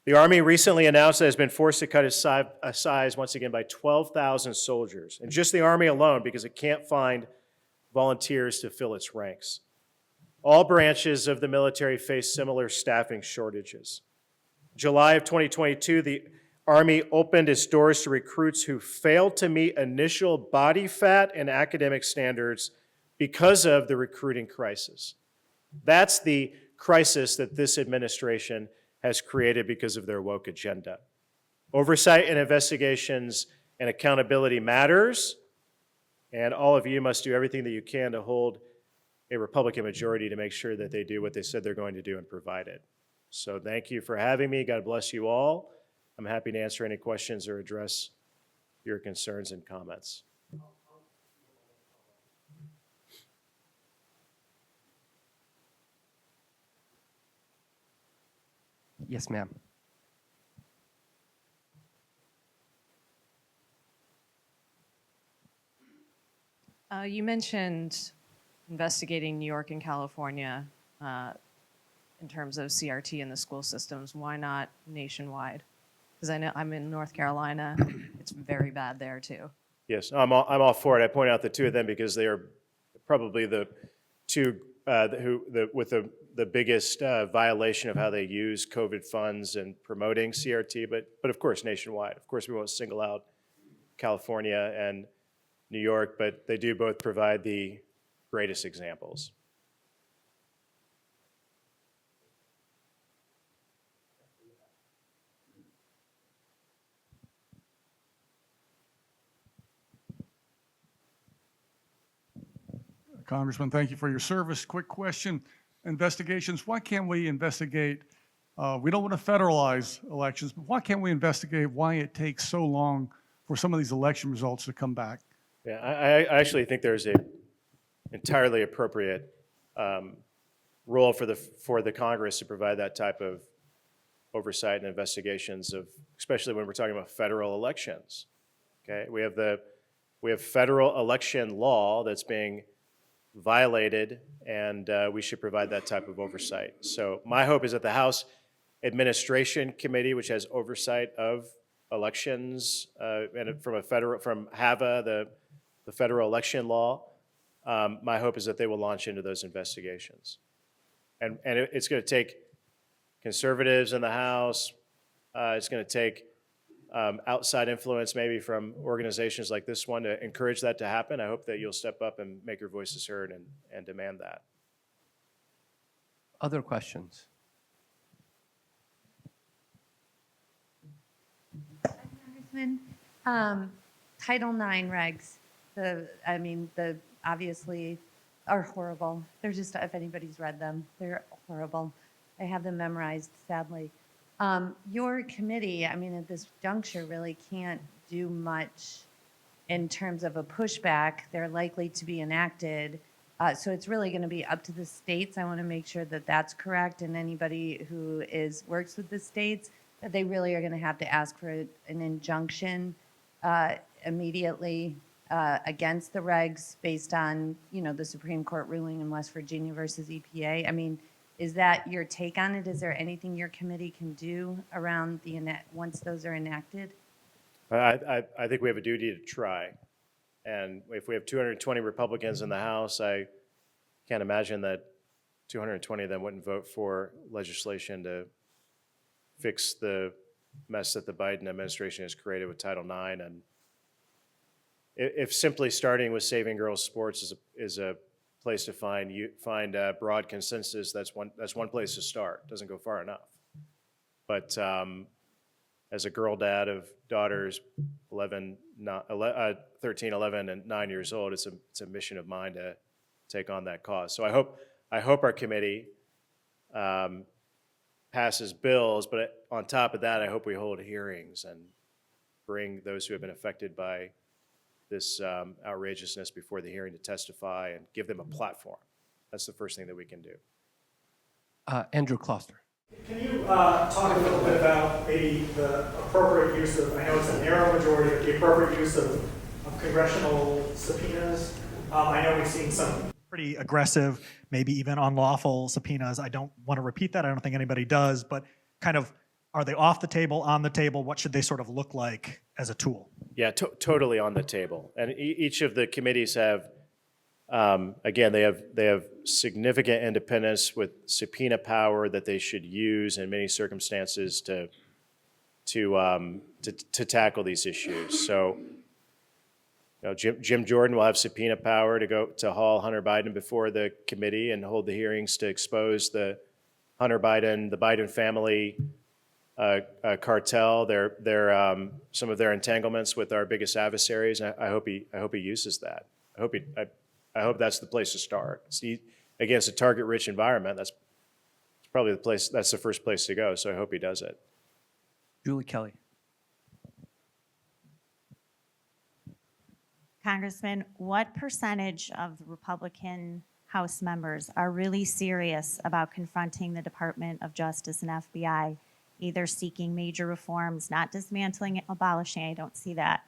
Speaker 10: The Army recently announced that it has been forced to cut its size once again by 12,000 soldiers, and just the Army alone, because it can't find volunteers to fill its ranks. All branches of the military face similar staffing shortages. July of 2022, the Army opened its doors to recruits who failed to meet initial body fat and academic standards because of the recruiting crisis. That's the crisis that this administration has created because of their woke agenda. Oversight and investigations and accountability matters, and all of you must do everything that you can to hold a Republican majority to make sure that they do what they said they're going to do and provide it. So thank you for having me. God bless you all. I'm happy to answer any questions or address your concerns and comments.
Speaker 5: Yes, ma'am.
Speaker 8: You mentioned investigating New York and California in terms of CRT in the school systems. Why not nationwide? Because I know I'm in North Carolina. It's very bad there too.
Speaker 10: Yes, I'm all for it. I point out the two of them because they are probably the two with the biggest violation of how they use COVID funds and promoting CRT, but of course nationwide. Of course we won't single out California and New York, but they do both provide the greatest examples.
Speaker 19: Congressman, thank you for your service. Quick question. Investigations, why can't we investigate, we don't want to federalize elections, but why can't we investigate why it takes so long for some of these election results to come back?
Speaker 10: Yeah, I actually think there's a entirely appropriate role for the Congress to provide that type of oversight and investigations of, especially when we're talking about federal elections. Okay, we have federal election law that's being violated, and we should provide that type of oversight. So my hope is that the House Administration Committee, which has oversight of elections, and from HAVA, the federal election law, my hope is that they will launch into those investigations. And it's going to take conservatives in the House. It's going to take outside influence maybe from organizations like this one to encourage that to happen. I hope that you'll step up and make your voices heard and demand that.
Speaker 5: Other questions?
Speaker 14: Congressman, Title IX regs, the obviously are horrible. They're just, if anybody's read them, they're horrible. I have them memorized, sadly. Your committee, at this juncture, really can't do much in terms of a pushback. They're likely to be enacted. So it's really going to be up to the states. I want to make sure that that's correct. And anybody who works with the states, that they really are going to have to ask for an injunction immediately against the regs based on, the Supreme Court ruling in West Virginia versus EPA. Is that your take on it? Is there anything your committee can do around once those are enacted?
Speaker 10: I think we have a duty to try. And if we have 220 Republicans in the House, I can't imagine that 220 of them wouldn't vote for legislation to fix the mess that the Biden administration has created with Title IX. And if simply starting with saving girls' sports is a place to find broad consensus, that's one place to start. Doesn't go far enough. But as a girl dad of daughters 13, 11, and 9 years old, it's a mission of mine to take on that cause. So I hope our committee passes bills, but on top of that, I hope we hold hearings and bring those who have been affected by this outrageousness before the hearing to testify and give them a platform. That's the first thing that we can do.
Speaker 5: Andrew Kloster.
Speaker 15: Can you talk a little bit about maybe the appropriate use of, I know it's a narrow majority, but the appropriate use of congressional subpoenas? I know we've seen some pretty aggressive, maybe even unlawful subpoenas. I don't want to repeat that. I don't think anybody does, but kind of, are they off the table, on the table? What should they sort of look like as a tool?
Speaker 10: Yeah, totally on the table. And each of the committees have, again, they have significant independence with subpoena power that they should use in many circumstances to to tackle these issues. So, Jim Jordan will have subpoena power to go to haul Hunter Biden before the committee and hold the hearings to expose the Hunter Biden, the Biden family cartel, some of their entanglements with our biggest adversaries. I hope he uses that. I hope that's the place to start. See, against a target-rich environment, that's probably the place. That's the first place to go. So I hope he does it.
Speaker 5: Julie Kelly.
Speaker 1: Congressman, what percentage of the Republican House members are really serious about confronting the Department of Justice and FBI, either seeking major reforms, not dismantling it, abolishing, I don't see that,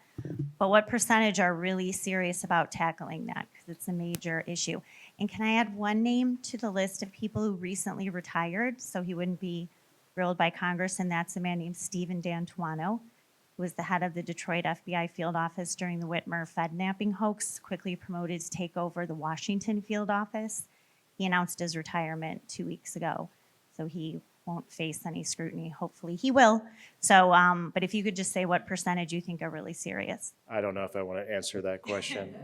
Speaker 1: but what percentage are really serious about tackling that? Because it's a major issue. And can I add one name to the list of people who recently retired so he wouldn't be grilled by Congress, and that's a man named Stephen D'Antuono, who was the head of the Detroit FBI field office during the Whitmer Fed-napping hoax, quickly promoted to take over the Washington field office. He announced his retirement 2 weeks ago, so he won't face any scrutiny. Hopefully he will. So, but if you could just say what percentage you think are really serious.
Speaker 10: I don't know if I want to answer that question.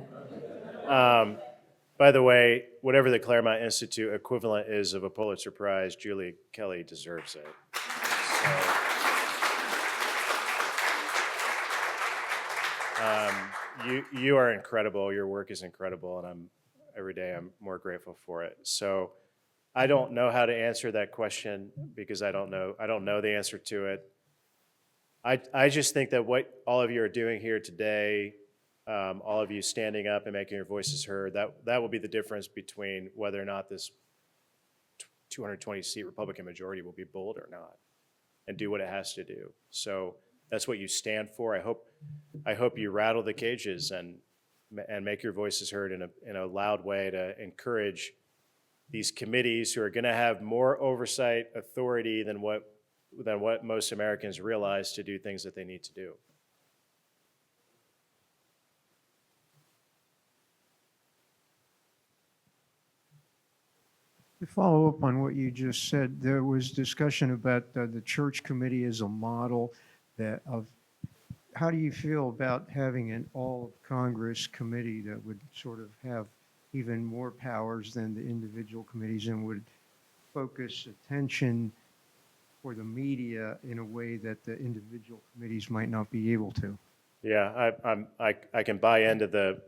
Speaker 10: By the way, whatever the Claremont Institute equivalent is of a Pulitzer Prize, Julie Kelly deserves it. You are incredible. Your work is incredible, and every day I'm more grateful for it. So I don't know how to answer that question because I don't know the answer to it. I just think that what all of you are doing here today, all of you standing up and making your voices heard, that will be the difference between whether or not this 220-seat Republican majority will be bold or not and do what it has to do. So that's what you stand for. I hope you rattle the cages and make your voices heard in a loud way to encourage these committees who are going to have more oversight authority than what most Americans realize to do things that they need to do.
Speaker 4: To follow up on what you just said, there was discussion about the church committee as a model of how do you feel about having an all-of-Congress committee that would sort of have even more powers than the individual committees and would focus attention for the media in a way that the individual committees might not be able to?
Speaker 10: Yeah, I can buy into the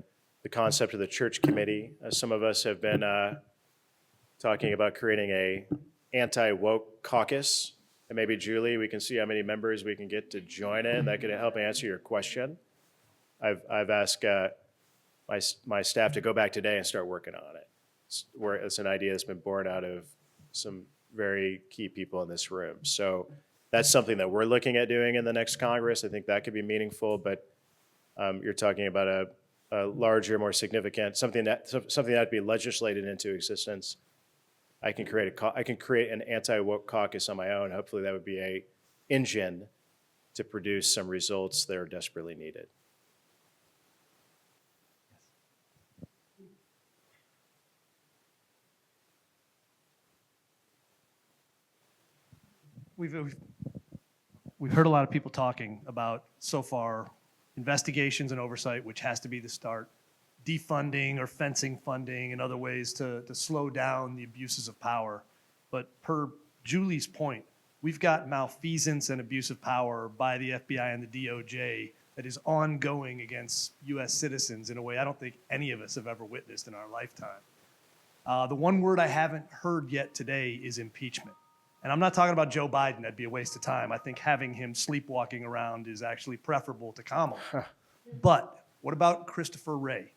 Speaker 10: concept of the church committee. Some of us have been talking about creating a anti-woke caucus. And maybe, Julie, we can see how many members we can get to join in. That could help answer your question. I've asked my staff to go back today and start working on it. It's an idea that's been born out of some very key people in this room. So that's something that we're looking at doing in the next Congress. I think that could be meaningful, but you're talking about a larger, more significant, something that had to be legislated into existence. I can create an anti-woke caucus on my own. Hopefully that would be an engine to produce some results that are desperately needed.
Speaker 23: We've heard a lot of people talking about, so far, investigations and oversight, which has to be the start, defunding or fencing funding and other ways to slow down the abuses of power. But per Julie's point, we've got malfeasance and abuse of power by the FBI and the DOJ that is ongoing against U.S. citizens in a way I don't think any of us have ever witnessed in our lifetime. The one word I haven't heard yet today is impeachment. And I'm not talking about Joe Biden. That'd be a waste of time. I think having him sleepwalking around is actually preferable to Kamala. But what about Christopher Wray?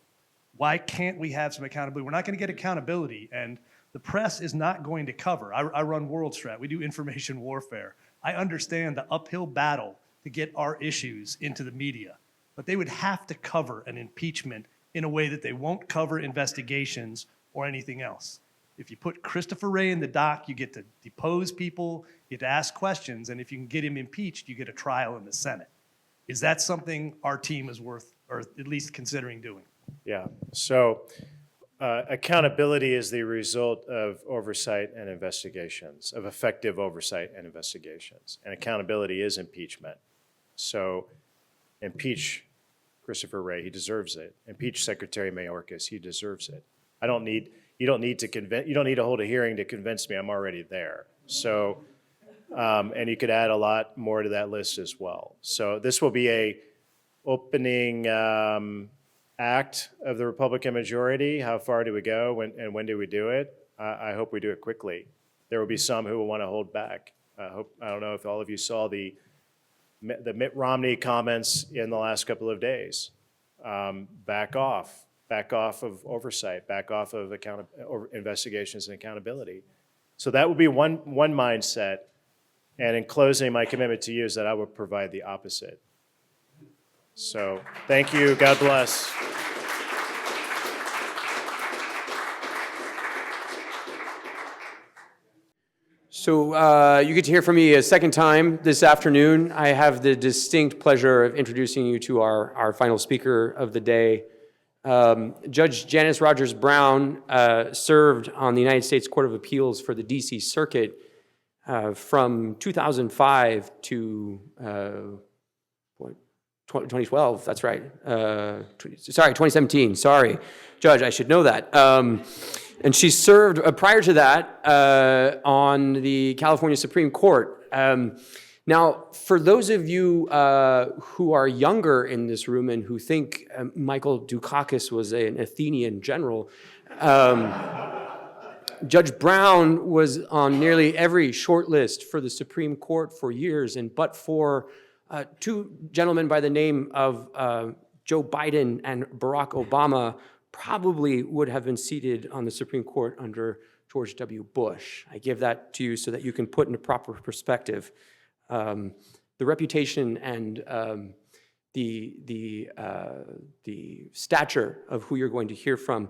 Speaker 23: Why can't we have some accountability? We're not going to get accountability, and the press is not going to cover. I run WorldStrat. We do information warfare. I understand the uphill battle to get our issues into the media, but they would have to cover an impeachment in a way that they won't cover investigations or anything else. If you put Christopher Wray in the dock, you get to depose people, you get to ask questions, and if you can get him impeached, you get a trial in the Senate. Is that something our team is worth, or at least considering doing?
Speaker 10: Yeah, so Accountability is the result of oversight and investigations, of effective oversight and investigations. And accountability is impeachment. So impeach Christopher Wray, he deserves it. Impeach Secretary Mayorkas, he deserves it. You don't need to hold a hearing to convince me, I'm already there. So, and you could add a lot more to that list as well. So this will be a opening act of the Republican majority. How far do we go and when do we do it? I hope we do it quickly. There will be some who will want to hold back. I don't know if all of you saw the Mitt Romney comments in the last couple of days. Back off of oversight, back off of investigations and accountability. So that would be one mindset. And in closing, my commitment to you is that I will provide the opposite. So thank you. God bless.
Speaker 17: So you get to hear from me a second time this afternoon. I have the distinct pleasure of introducing you to our final speaker of the day. Judge Janice Rogers Brown served on the United States Court of Appeals for the D.C. Circuit from 2005 to 2012, that's right. 2017, sorry. Judge, I should know that. And she served prior to that on the California Supreme Court. Now, for those of you who are younger in this room and who think Michael Dukakis was an Athenian general, Judge Brown was on nearly every short list for the Supreme Court for years, and but for two gentlemen by the name of Joe Biden and Barack Obama probably would have been seated on the Supreme Court under George W. Bush. I give that to you so that you can put into proper perspective the reputation and the stature of who you're going to hear from.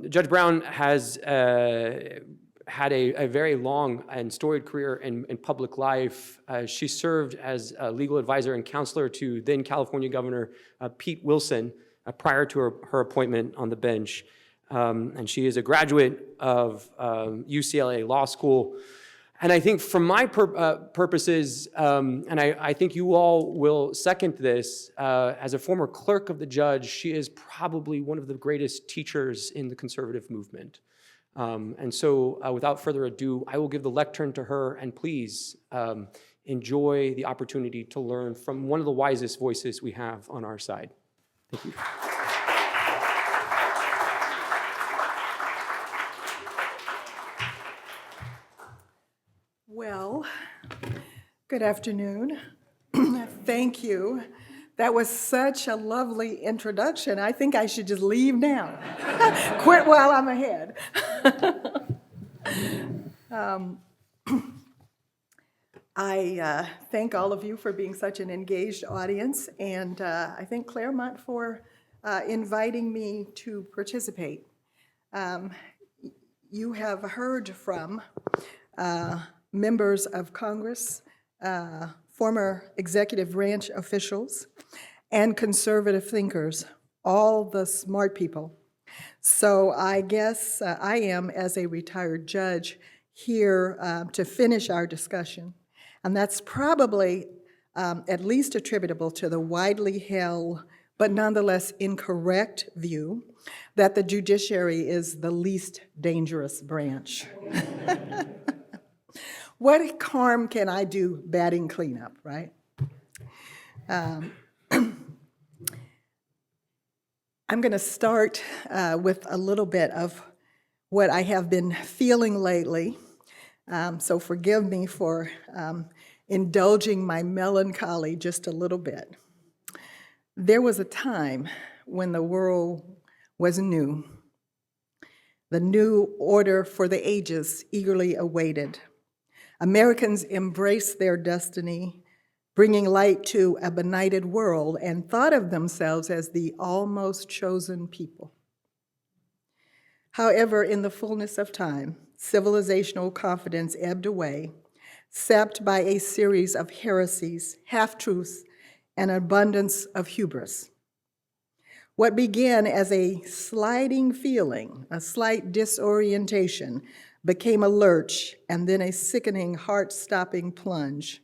Speaker 17: Judge Brown has had a very long and storied career in public life. She served as a legal advisor and counselor to then California Governor Pete Wilson prior to her appointment on the bench. And she is a graduate of UCLA Law School. And I think from my purposes, and I think you all will second this, as a former clerk of the judge, she is probably one of the greatest teachers in the conservative movement. And so without further ado, I will give the lectern to her, and please enjoy the opportunity to learn from one of the wisest voices we have on our side. Thank you.
Speaker 12: Well, good afternoon. Thank you. That was such a lovely introduction. I think I should just leave now. Quit while I'm ahead. I thank all of you for being such an engaged audience, and I thank Claremont for inviting me to participate. You have heard from members of Congress, former executive branch officials, and conservative thinkers, all the smart people. So I guess I am, as a retired judge, here to finish our discussion. And that's probably at least attributable to the widely held, but nonetheless incorrect view that the judiciary is the least dangerous branch. What harm can I do batting cleanup, right? I'm going to start with a little bit of what I have been feeling lately. So forgive me for indulging my melancholy just a little bit. There was a time when the world was new. The new order for the ages eagerly awaited. Americans embraced their destiny, bringing light to a benighted world, and thought of themselves as the almost chosen people. However, in the fullness of time, civilizational confidence ebbed away, sapped by a series of heresies, half-truths, and abundance of hubris. What began as a sliding feeling, a slight disorientation, became a lurch and then a sickening, heart-stopping plunge.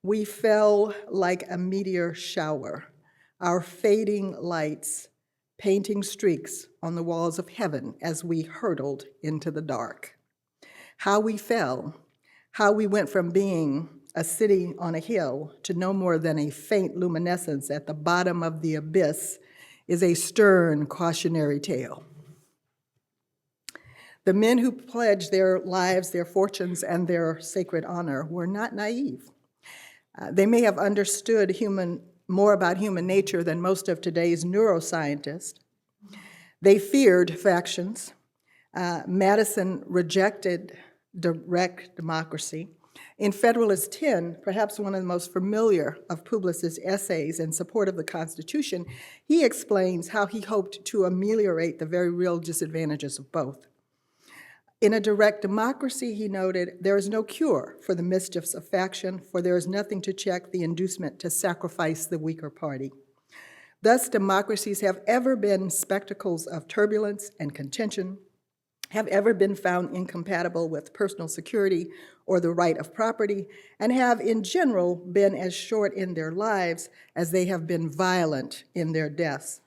Speaker 12: We fell like a meteor shower, our fading lights painting streaks on the walls of heaven as we hurtled into the dark. How we fell, how we went from being a city on a hill to no more than a faint luminescence at the bottom of the abyss is a stern cautionary tale. The men who pledged their lives, their fortunes, and their sacred honor were not naive. They may have understood more about human nature than most of today's neuroscientists. They feared factions. Madison rejected direct democracy. In Federalist 10, perhaps one of the most familiar of Publius' essays in support of the Constitution, he explains how he hoped to ameliorate the very real disadvantages of both. In a direct democracy, he noted, there is no cure for the mischiefs of faction, for there is nothing to check the inducement to sacrifice the weaker party. Thus, democracies have ever been spectacles of turbulence and contention, have ever been found incompatible with personal security or the right of property, and have in general been as short in their lives as they have been violent in their deaths.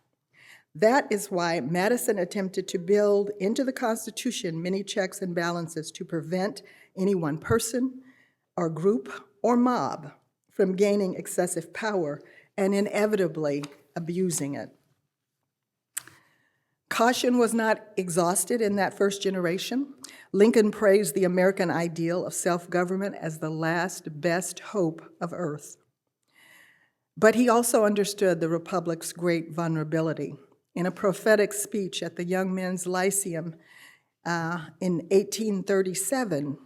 Speaker 12: That is why Madison attempted to build into the Constitution many checks and balances to prevent any one person or group or mob from gaining excessive power and inevitably abusing it. Caution was not exhausted in that first generation. Lincoln praised the American ideal of self-government as the last best hope of earth. But he also understood the Republic's great vulnerability. In a prophetic speech at the Young Men's Lyceum in 1837,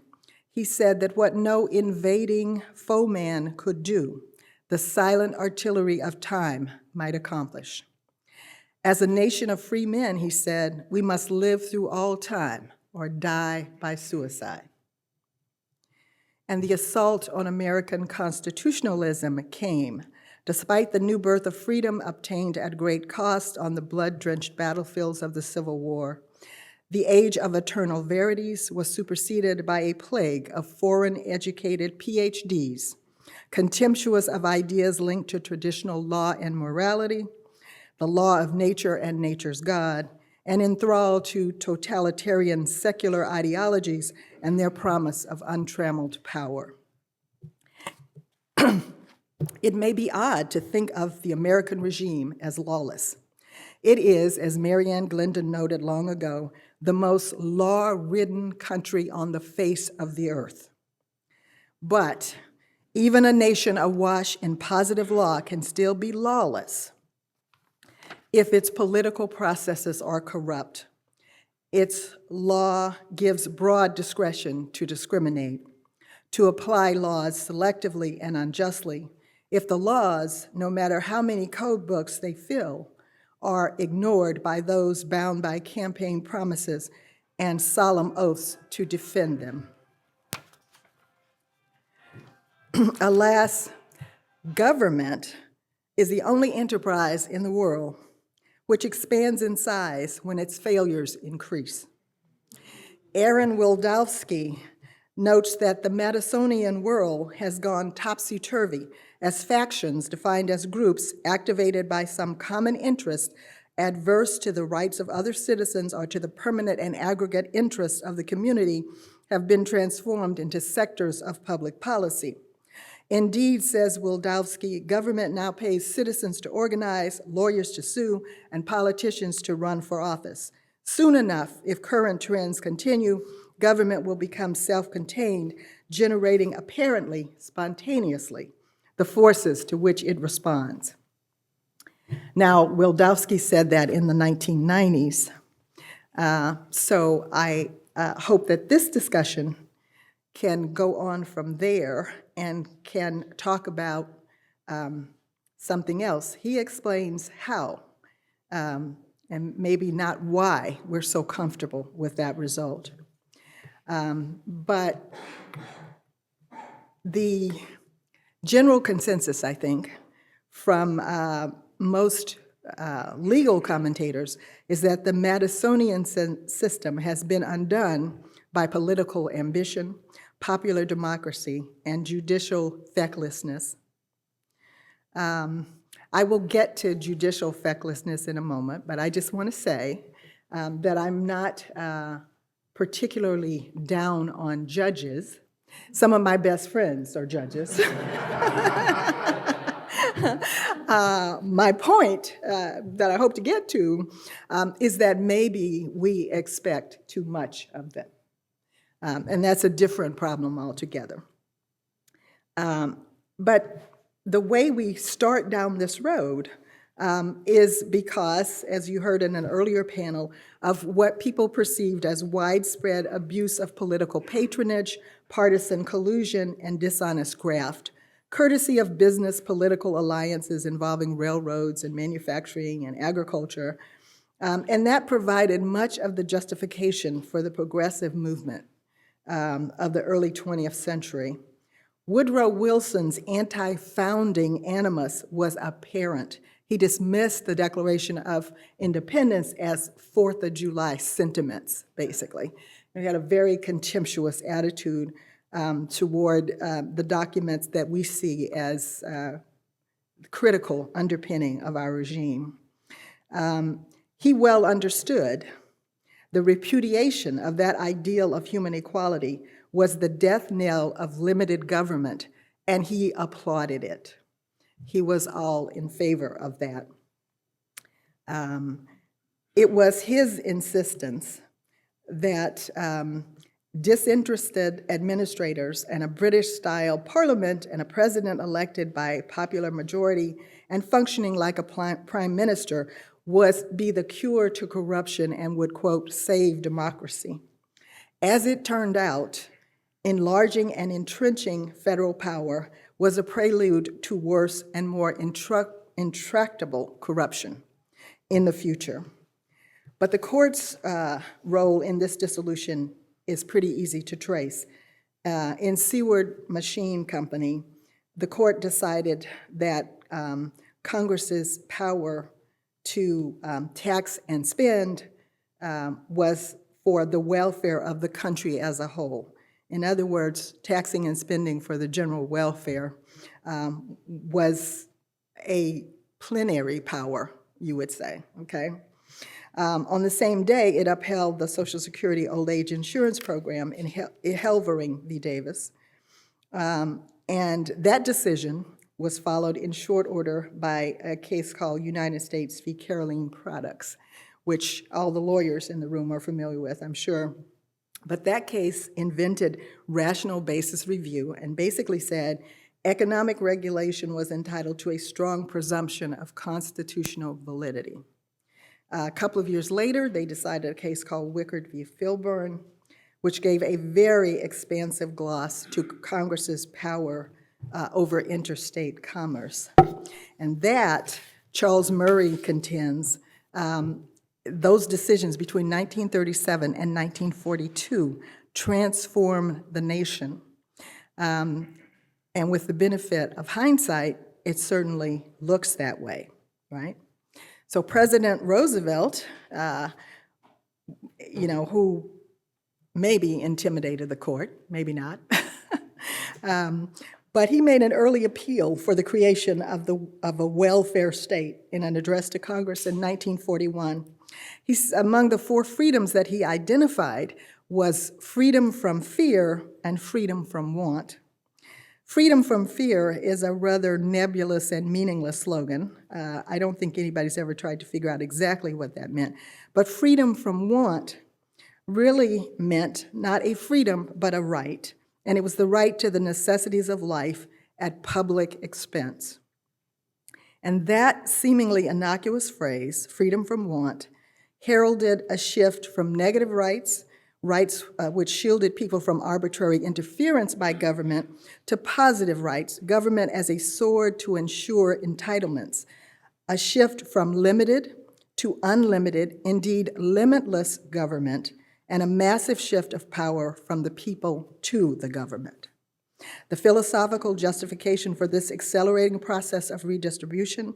Speaker 12: he said that what no invading foeman could do, the silent artillery of time might accomplish. As a nation of free men, he said, we must live through all time or die by suicide. And the assault on American constitutionalism came despite the new birth of freedom obtained at great cost on the blood-drenched battlefields of the Civil War. The age of eternal verities was superseded by a plague of foreign-educated PhDs, contemptuous of ideas linked to traditional law and morality, the law of nature and nature's God, and enthralled to totalitarian secular ideologies and their promise of untrammeled power. It may be odd to think of the American regime as lawless. It is, as Marianne Glendon noted long ago, the most law-ridden country on the face of the earth. But even a nation awash in positive law can still be lawless if its political processes are corrupt. Its law gives broad discretion to discriminate, to apply laws selectively and unjustly, if the laws, no matter how many code books they fill, are ignored by those bound by campaign promises and solemn oaths to defend them. Alas, government is the only enterprise in the world which expands in size when its failures increase. Aaron Wildowski notes that the Madisonian world has gone topsy-turvy as factions defined as groups activated by some common interest adverse to the rights of other citizens or to the permanent and aggregate interests of the community have been transformed into sectors of public policy. Indeed, says Wildowski, government now pays citizens to organize, lawyers to sue, and politicians to run for office. Soon enough, if current trends continue, government will become self-contained, generating apparently spontaneously the forces to which it responds. Now, Wildowski said that in the 1990s, so I hope that this discussion can go on from there and can talk about something else. He explains how, and maybe not why, we're so comfortable with that result. But the general consensus, I think, from most legal commentators is that the Madisonian system has been undone by political ambition, popular democracy, and judicial fecklessness. I will get to judicial fecklessness in a moment, but I just want to say that I'm not particularly down on judges. Some of my best friends are judges. My point that I hope to get to is that maybe we expect too much of them. And that's a different problem altogether. But the way we start down this road is because, as you heard in an earlier panel, of what people perceived as widespread abuse of political patronage, partisan collusion, and dishonest graft, courtesy of business political alliances involving railroads and manufacturing and agriculture, and that provided much of the justification for the progressive movement of the early 20th century. Woodrow Wilson's anti-founding animus was apparent. He dismissed the Declaration of Independence as 4th of July sentiments, basically. He had a very contemptuous attitude toward the documents that we see as critical underpinning of our regime. He well understood the repudiation of that ideal of human equality was the death knell of limited government, and he applauded it. He was all in favor of that. It was his insistence that disinterested administrators and a British-style parliament and a president elected by popular majority and functioning like a prime minister be the cure to corruption and would, quote, save democracy. As it turned out, enlarging and entrenching federal power was a prelude to worse and more intractable corruption in the future. But the court's role in this dissolution is pretty easy to trace. In Seward Machine Company, the court decided that Congress's power to tax and spend was for the welfare of the country as a whole. In other words, taxing and spending for the general welfare was a plenary power, you would say, okay? On the same day, it upheld the Social Security Old Age Insurance Program in Helvering v. Davis. And that decision was followed in short order by a case called United States v. Caroline Products, which all the lawyers in the room are familiar with, I'm sure. But that case invented rational basis review and basically said economic regulation was entitled to a strong presumption of constitutional validity. A couple of years later, they decided a case called Wickard v. Filburn, which gave a very expansive gloss to Congress's power over interstate commerce. And that, Charles Murray contends, those decisions between 1937 and 1942 transformed the nation. And with the benefit of hindsight, it certainly looks that way, right? So President Roosevelt, who maybe intimidated the court, maybe not, but he made an early appeal for the creation of a welfare state in an address to Congress in 1941. Among the 4 freedoms that he identified was freedom from fear and freedom from want. Freedom from fear is a rather nebulous and meaningless slogan. I don't think anybody's ever tried to figure out exactly what that meant. But freedom from want really meant not a freedom, but a right. And it was the right to the necessities of life at public expense. And that seemingly innocuous phrase, freedom from want, heralded a shift from negative rights which shielded people from arbitrary interference by government, to positive rights, government as a sword to ensure entitlements, a shift from limited to unlimited, indeed limitless government, and a massive shift of power from the people to the government. The philosophical justification for this accelerating process of redistribution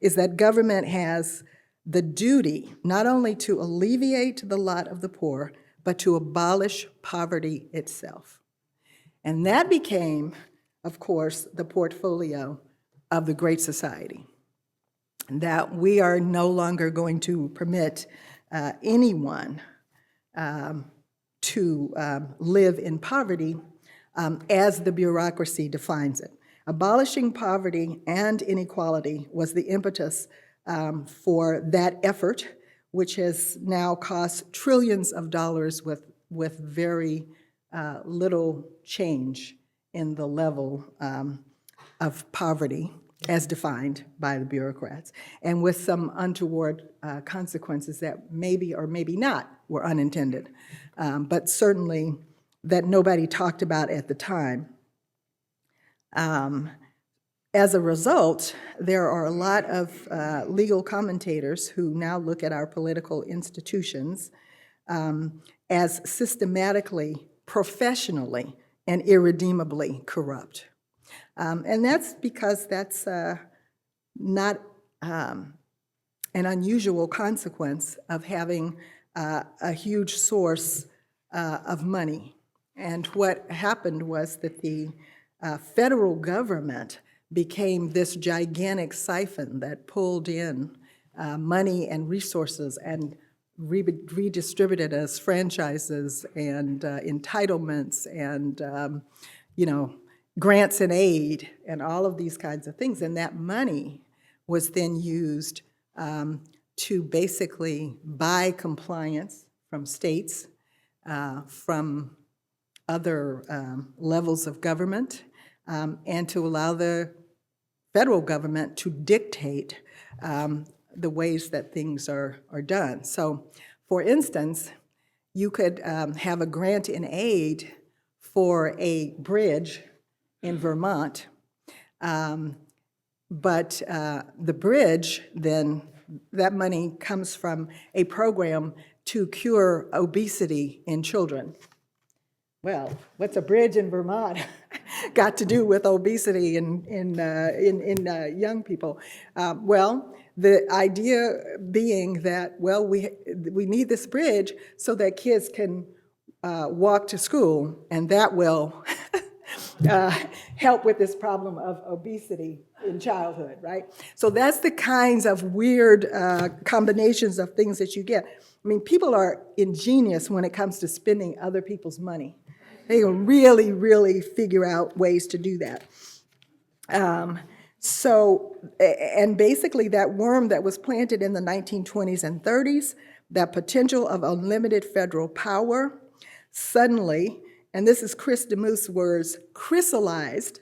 Speaker 12: is that government has the duty not only to alleviate the lot of the poor, but to abolish poverty itself. And that became, of course, the portfolio of the Great Society. That we are no longer going to permit anyone to live in poverty as the bureaucracy defines it. Abolishing poverty and inequality was the impetus for that effort, which has now cost trillions of dollars with very little change in the level of poverty as defined by the bureaucrats, and with some untoward consequences that maybe or maybe not were unintended, but certainly that nobody talked about at the time. As a result, there are a lot of legal commentators who now look at our political institutions as systematically, professionally, and irredeemably corrupt. And that's because that's not an unusual consequence of having a huge source of money. And what happened was that the federal government became this gigantic siphon that pulled in money and resources and redistributed as franchises and entitlements and grants and aid and all of these kinds of things. And that money was then used to basically buy compliance from states, from other levels of government, and to allow the federal government to dictate the ways that things are done. So, for instance, you could have a grant and aid for a bridge in Vermont, but the bridge, then, that money comes from a program to cure obesity in children. Well, what's a bridge in Vermont got to do with obesity in young people? Well, the idea being that, well, we need this bridge so that kids can walk to school, and that will help with this problem of obesity in childhood, right? So that's the kinds of weird combinations of things that you get. I mean, people are ingenious when it comes to spending other people's money. They really, really figure out ways to do that. And basically that worm that was planted in the 1920s and 30s, that potential of unlimited federal power, suddenly, and this is Chris DeMoose's words, crystallized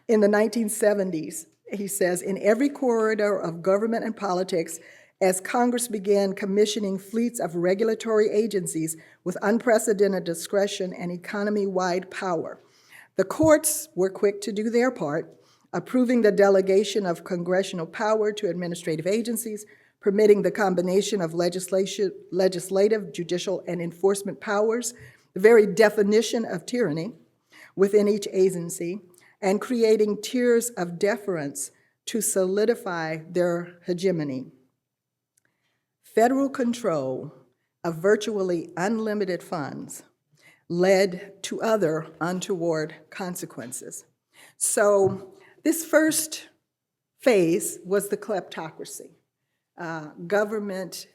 Speaker 12: in the 1970s. He says, in every corridor of government and politics, as Congress began commissioning fleets of regulatory agencies with unprecedented discretion and economy-wide power, the courts were quick to do their part, approving the delegation of congressional power to administrative agencies, permitting the combination of legislative, judicial, and enforcement powers, the very definition of tyranny within each agency, and creating tiers of deference to solidify their hegemony. Federal control of virtually unlimited funds led to other untoward consequences. So this first phase was the kleptocracy, government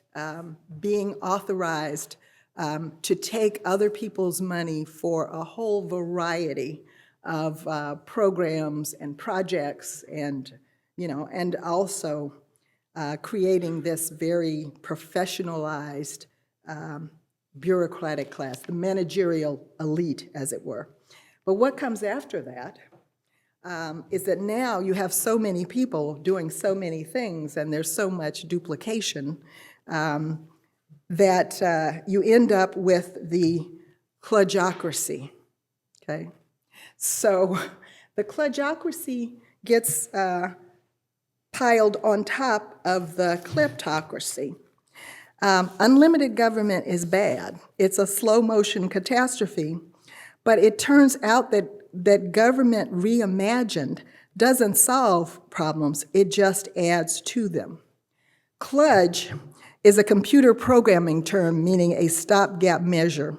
Speaker 12: being authorized to take other people's money for a whole variety of programs and projects, and and also creating this very professionalized bureaucratic class, the managerial elite, as it were. But what comes after that is that now you have so many people doing so many things, and there's so much duplication that you end up with the kludgocracy, okay? So the kludgocracy gets piled on top of the kleptocracy. Unlimited government is bad. It's a slow motion catastrophe, but it turns out that government reimagined doesn't solve problems, it just adds to them. Kludge is a computer programming term meaning a stopgap measure.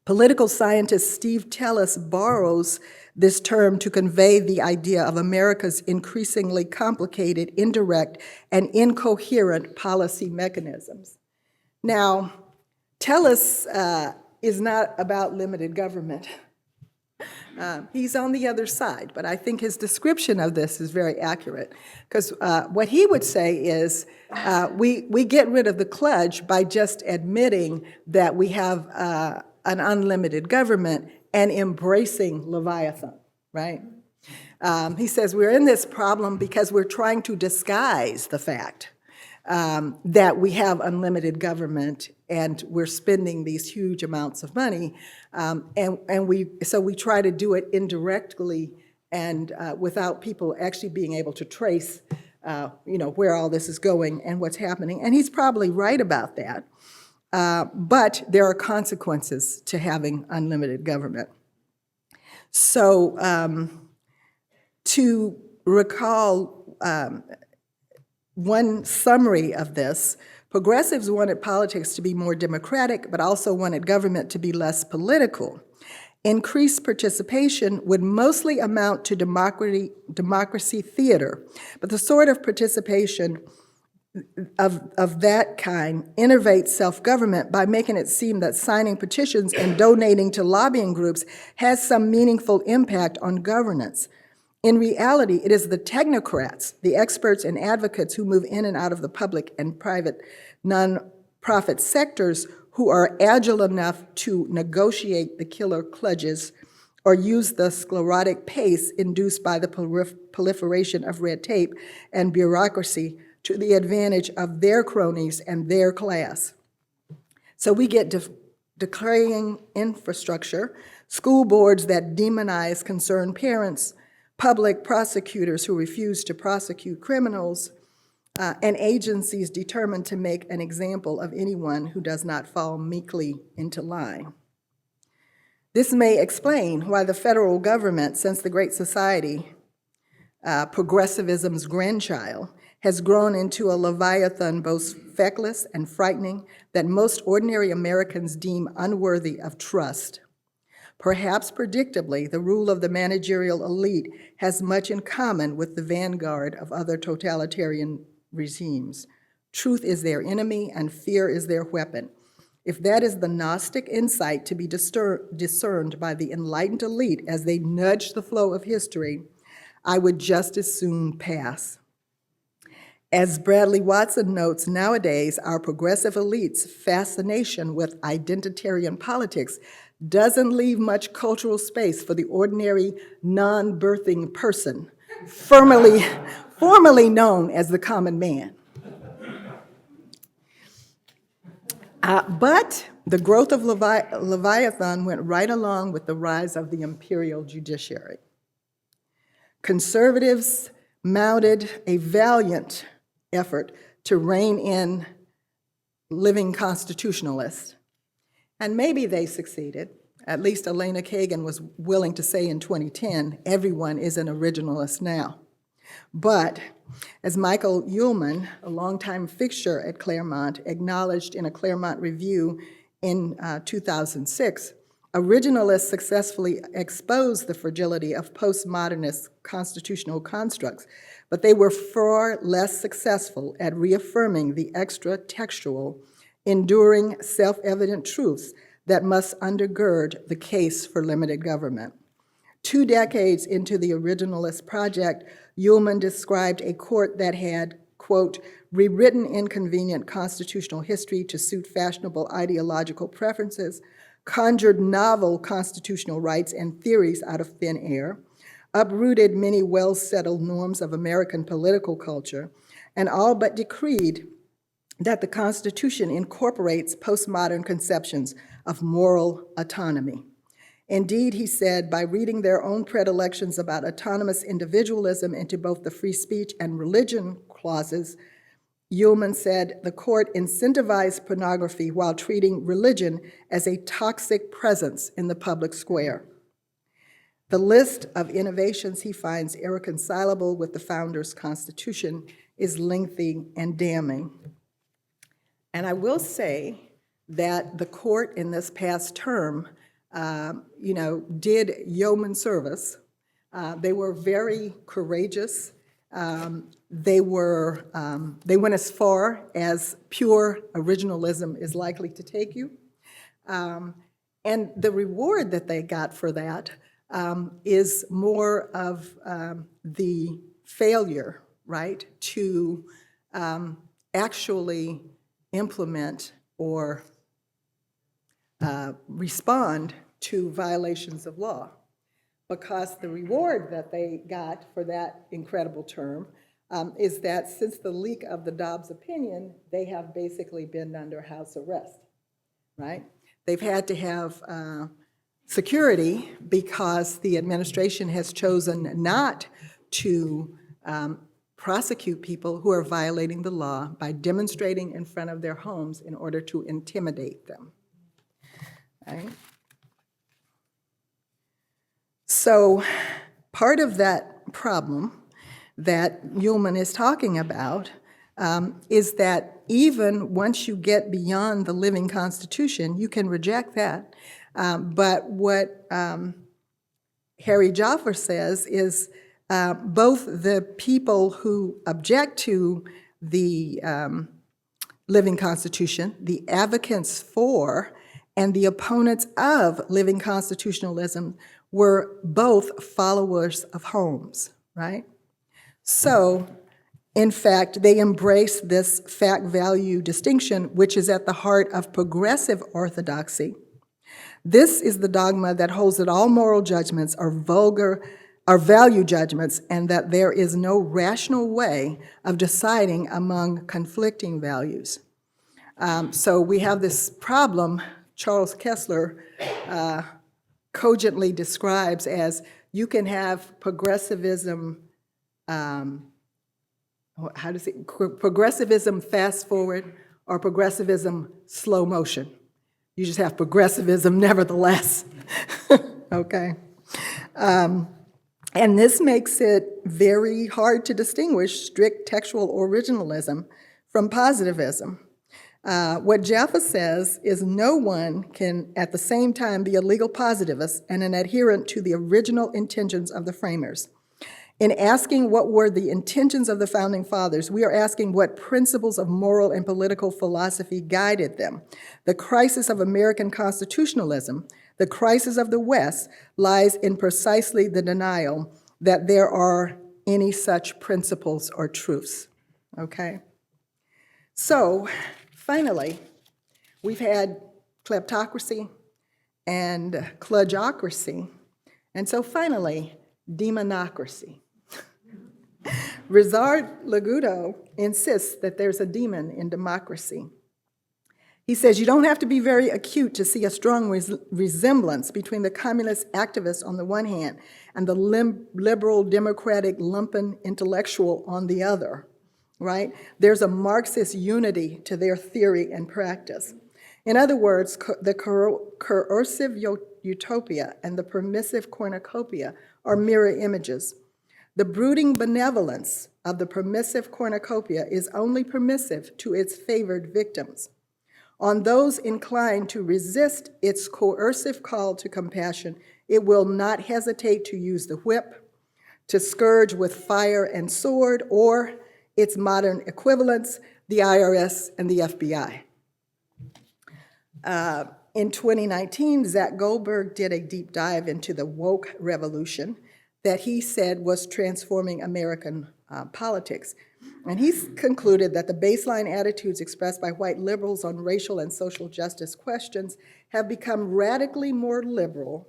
Speaker 12: Political scientist Steve Tellis borrows this term to convey the idea of America's increasingly complicated, indirect, and incoherent policy mechanisms. Now, Tellis is not about limited government. He's on the other side, but I think his description of this is very accurate, because what he would say is we get rid of the kludge by just admitting that we have an unlimited government and embracing Leviathan, right? He says we're in this problem because we're trying to disguise the fact that we have unlimited government and we're spending these huge amounts of money, so we try to do it indirectly and without people actually being able to trace, where all this is going and what's happening. And he's probably right about that. But there are consequences to having unlimited government. So to recall one summary of this, progressives wanted politics to be more democratic, but also wanted government to be less political. Increased participation would mostly amount to democracy theater, but the sort of participation of that kind innervates self-government by making it seem that signing petitions and donating to lobbying groups has some meaningful impact on governance. In reality, it is the technocrats, the experts and advocates who move in and out of the public and private nonprofit sectors who are agile enough to negotiate the killer kludges or use the sclerotic pace induced by the proliferation of red tape and bureaucracy to the advantage of their cronies and their class. So we get decaying infrastructure, school boards that demonize concerned parents, public prosecutors who refuse to prosecute criminals, and agencies determined to make an example of anyone who does not fall meekly into line. This may explain why the federal government, since the Great Society, progressivism's grandchild, has grown into a leviathan both feckless and frightening that most ordinary Americans deem unworthy of trust. Perhaps predictably, the rule of the managerial elite has much in common with the vanguard of other totalitarian regimes. Truth is their enemy and fear is their weapon. If that is the Gnostic insight to be discerned by the enlightened elite as they nudge the flow of history, I would just as soon pass. As Bradley Watson notes, nowadays our progressive elite's fascination with identitarian politics doesn't leave much cultural space for the ordinary non-birthing person, formerly known as the common man. But the growth of Leviathan went right along with the rise of the imperial judiciary. Conservatives mounted a valiant effort to rein in living constitutionalists. And maybe they succeeded. At least Elena Kagan was willing to say in 2010, everyone is an originalist now. But as Michael Ullman, a longtime fixture at Claremont, acknowledged in a Claremont review in 2006, originalists successfully exposed the fragility of postmodernist constitutional constructs, but they were far less successful at reaffirming the extra-textual, enduring, self-evident truths that must undergird the case for limited government. 2 decades into the originalist project, Ullman described a court that had, quote, rewritten inconvenient constitutional history to suit fashionable ideological preferences, conjured novel constitutional rights and theories out of thin air, uprooted many well-settled norms of American political culture, and all but decreed that the Constitution incorporates postmodern conceptions of moral autonomy. Indeed, he said, by reading their own predilections about autonomous individualism into both the free speech and religion clauses, Ullman said the court incentivized pornography while treating religion as a toxic presence in the public square. The list of innovations he finds irreconcilable with the founder's Constitution is lengthy and damning. And I will say that the court in this past term, did yeoman service. They were very courageous. They went as far as pure originalism is likely to take you. And the reward that they got for that is more of the failure, right, to actually implement or respond to violations of law. Because the reward that they got for that incredible term is that since the leak of the Dobbs opinion, they have basically been under house arrest, right? They've had to have security because the administration has chosen not to prosecute people who are violating the law by demonstrating in front of their homes in order to intimidate them. Right? So part of that problem that Ullman is talking about is that even once you get beyond the living Constitution, you can reject that. But what Harry Jaffer says is both the people who object to the living Constitution, the advocates for, and the opponents of living constitutionalism were both followers of Holmes, right? So, in fact, they embrace this fact-value distinction, which is at the heart of progressive orthodoxy. This is the dogma that holds that all moral judgments are value judgments, and that there is no rational way of deciding among conflicting values. So we have this problem Charles Kessler cogently describes as you can have progressivism, progressivism fast forward or progressivism slow motion. You just have progressivism nevertheless, okay? And this makes it very hard to distinguish strict textual originalism from positivism. What Jaffa says is no one can at the same time be a legal positivist and an adherent to the original intentions of the framers. In asking what were the intentions of the Founding Fathers, we are asking what principles of moral and political philosophy guided them. The crisis of American constitutionalism, the crisis of the West, lies in precisely the denial that there are any such principles or truths, okay? So, finally, we've had kleptocracy and kludgeocracy, and so finally, demonocracy. Rizard Lagudo insists that there's a demon in democracy. He says you don't have to be very acute to see a strong resemblance between the communist activists on the one hand and the liberal democratic lumpen intellectual on the other, right? There's a Marxist unity to their theory and practice. In other words, the coercive utopia and the permissive cornucopia are mirror images. The brooding benevolence of the permissive cornucopia is only permissive to its favored victims. On those inclined to resist its coercive call to compassion, it will not hesitate to use the whip, to scourge with fire and sword, or its modern equivalents, the IRS and the FBI. In 2019, Zach Goldberg did a deep dive into the woke revolution that he said was transforming American politics. And he's concluded that the baseline attitudes expressed by white liberals on racial and social justice questions have become radically more liberal.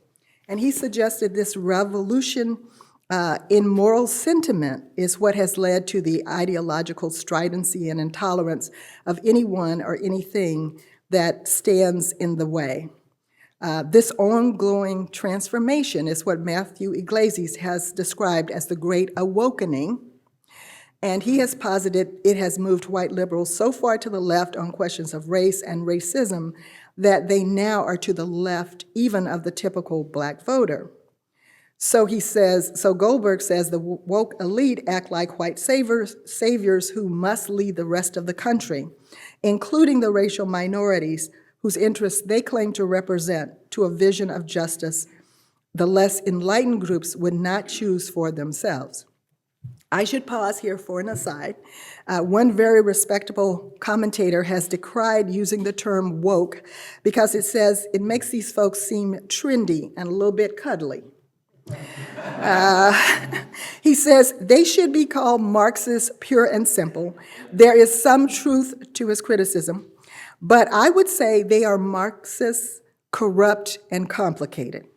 Speaker 12: And he suggested this revolution in moral sentiment is what has led to the ideological stridency and intolerance of anyone or anything that stands in the way. This ongoing transformation is what Matthew Iglesias has described as the Great Awakening, and he has posited it has moved white liberals so far to the left on questions of race and racism that they now are to the left even of the typical black voter. So he says, so Goldberg says the woke elite act like white saviors who must lead the rest of the country, including the racial minorities whose interests they claim to represent, to a vision of justice the less enlightened groups would not choose for themselves. I should pause here for an aside. One very respectable commentator has decried using the term woke because it says it makes these folks seem trendy and a little bit cuddly. He says they should be called Marxists pure and simple. There is some truth to his criticism, but I would say they are Marxists, corrupt, and complicated.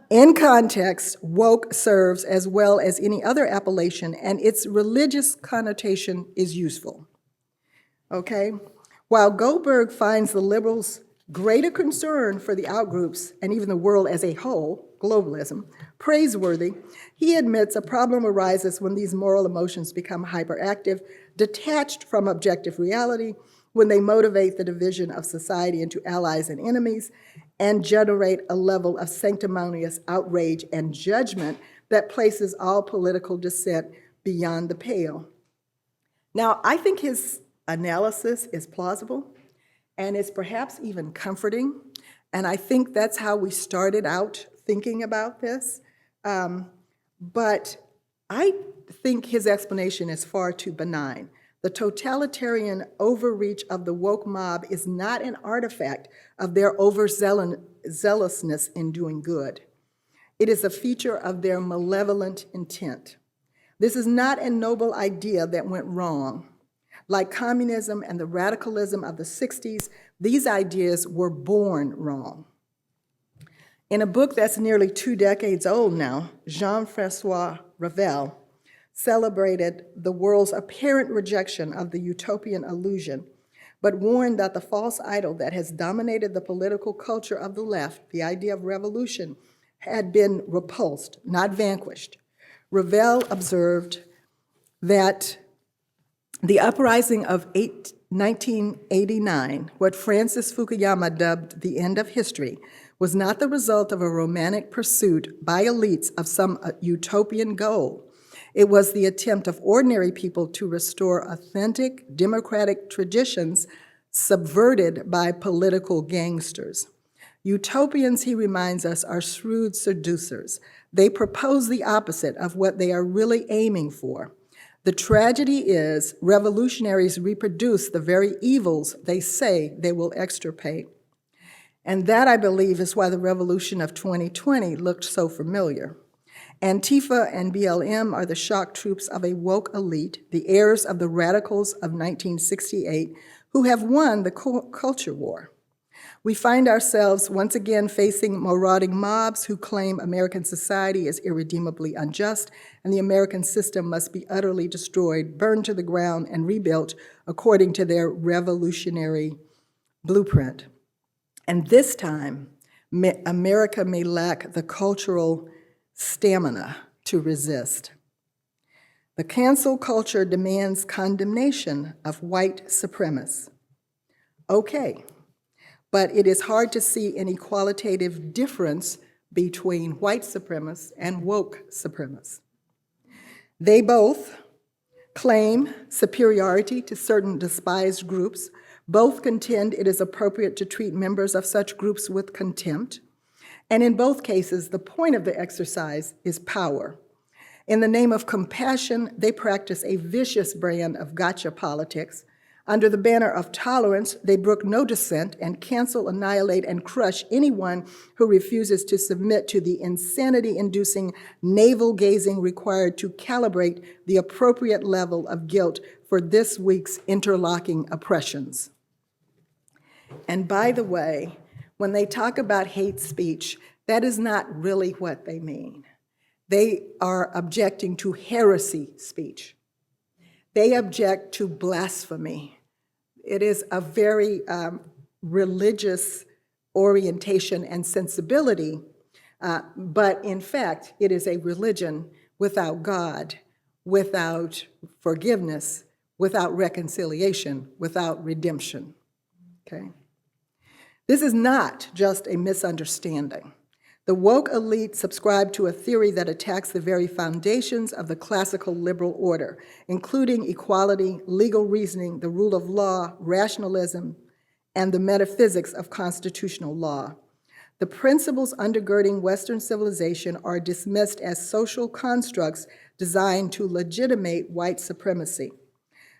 Speaker 12: In context, woke serves as well as any other appellation, and its religious connotation is useful. Okay? While Goldberg finds the liberals' greater concern for the outgroups and even the world as a whole, globalism, praiseworthy, he admits a problem arises when these moral emotions become hyperactive, detached from objective reality, when they motivate the division of society into allies and enemies, and generate a level of sanctimonious outrage and judgment that places all political dissent beyond the pale. Now, I think his analysis is plausible, and it's perhaps even comforting, and I think that's how we started out thinking about this. But I think his explanation is far too benign. The totalitarian overreach of the woke mob is not an artifact of their overzealousness in doing good. It is a feature of their malevolent intent. This is not a noble idea that went wrong. Like communism and the radicalism of the 60s, these ideas were born wrong. In a book that's nearly 2 decades old now, Jean-Francois Revel celebrated the world's apparent rejection of the utopian illusion, but warned that the false idol that has dominated the political culture of the left, the idea of revolution, had been repulsed, not vanquished. Revel observed that the uprising of 1989, what Francis Fukuyama dubbed the end of history, was not the result of a romantic pursuit by elites of some utopian goal. It was the attempt of ordinary people to restore authentic democratic traditions subverted by political gangsters. Utopians, he reminds us, are shrewd seducers. They propose the opposite of what they are really aiming for. The tragedy is revolutionaries reproduce the very evils they say they will extirpate. And that, I believe, is why the revolution of 2020 looked so familiar. Antifa and BLM are the shock troops of a woke elite, the heirs of the radicals of 1968, who have won the culture war. We find ourselves once again facing marauding mobs who claim American society is irredeemably unjust and the American system must be utterly destroyed, burned to the ground, and rebuilt according to their revolutionary blueprint. And this time, America may lack the cultural stamina to resist. The cancel culture demands condemnation of white supremacists. Okay, but it is hard to see any qualitative difference between white supremacists and woke supremacists. They both claim superiority to certain despised groups. Both contend it is appropriate to treat members of such groups with contempt. And in both cases, the point of the exercise is power. In the name of compassion, they practice a vicious brand of gotcha politics. Under the banner of tolerance, they brook no dissent and cancel, annihilate, and crush anyone who refuses to submit to the insanity-inducing navel-gazing required to calibrate the appropriate level of guilt for this week's interlocking oppressions. And by the way, when they talk about hate speech, that is not really what they mean. They are objecting to heresy speech. They object to blasphemy. It is a very religious orientation and sensibility, but in fact, it is a religion without God, without forgiveness, without reconciliation, without redemption, okay? This is not just a misunderstanding. The woke elite subscribe to a theory that attacks the very foundations of the classical liberal order, including equality, legal reasoning, the rule of law, rationalism, and the metaphysics of constitutional law. The principles undergirding Western civilization are dismissed as social constructs designed to legitimate white supremacy.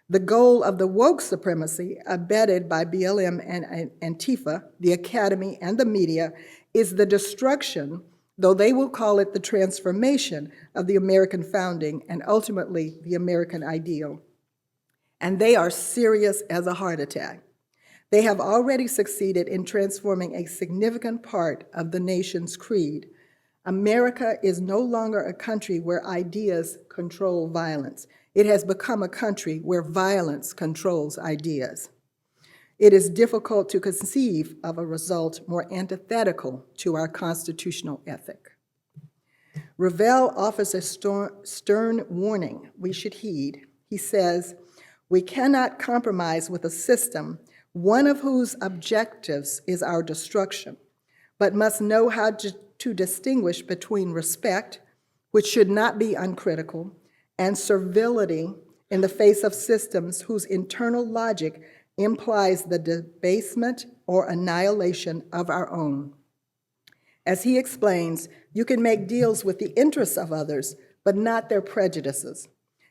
Speaker 12: The goal of the woke supremacy, abetted by BLM and Antifa, the academy, and the media, is the destruction, though they will call it the transformation, of the American founding and ultimately the American ideal. And they are serious as a heart attack. They have already succeeded in transforming a significant part of the nation's creed. America is no longer a country where ideas control violence. It has become a country where violence controls ideas. It is difficult to conceive of a result more antithetical to our constitutional ethic. Ravel offers a stern warning we should heed. He says, "We cannot compromise with a system, one of whose objectives is our destruction, but must know how to distinguish between respect, which should not be uncritical, and servility in the face of systems whose internal logic implies the debasement or annihilation of our own." As he explains, you can make deals with the interests of others, but not their prejudices.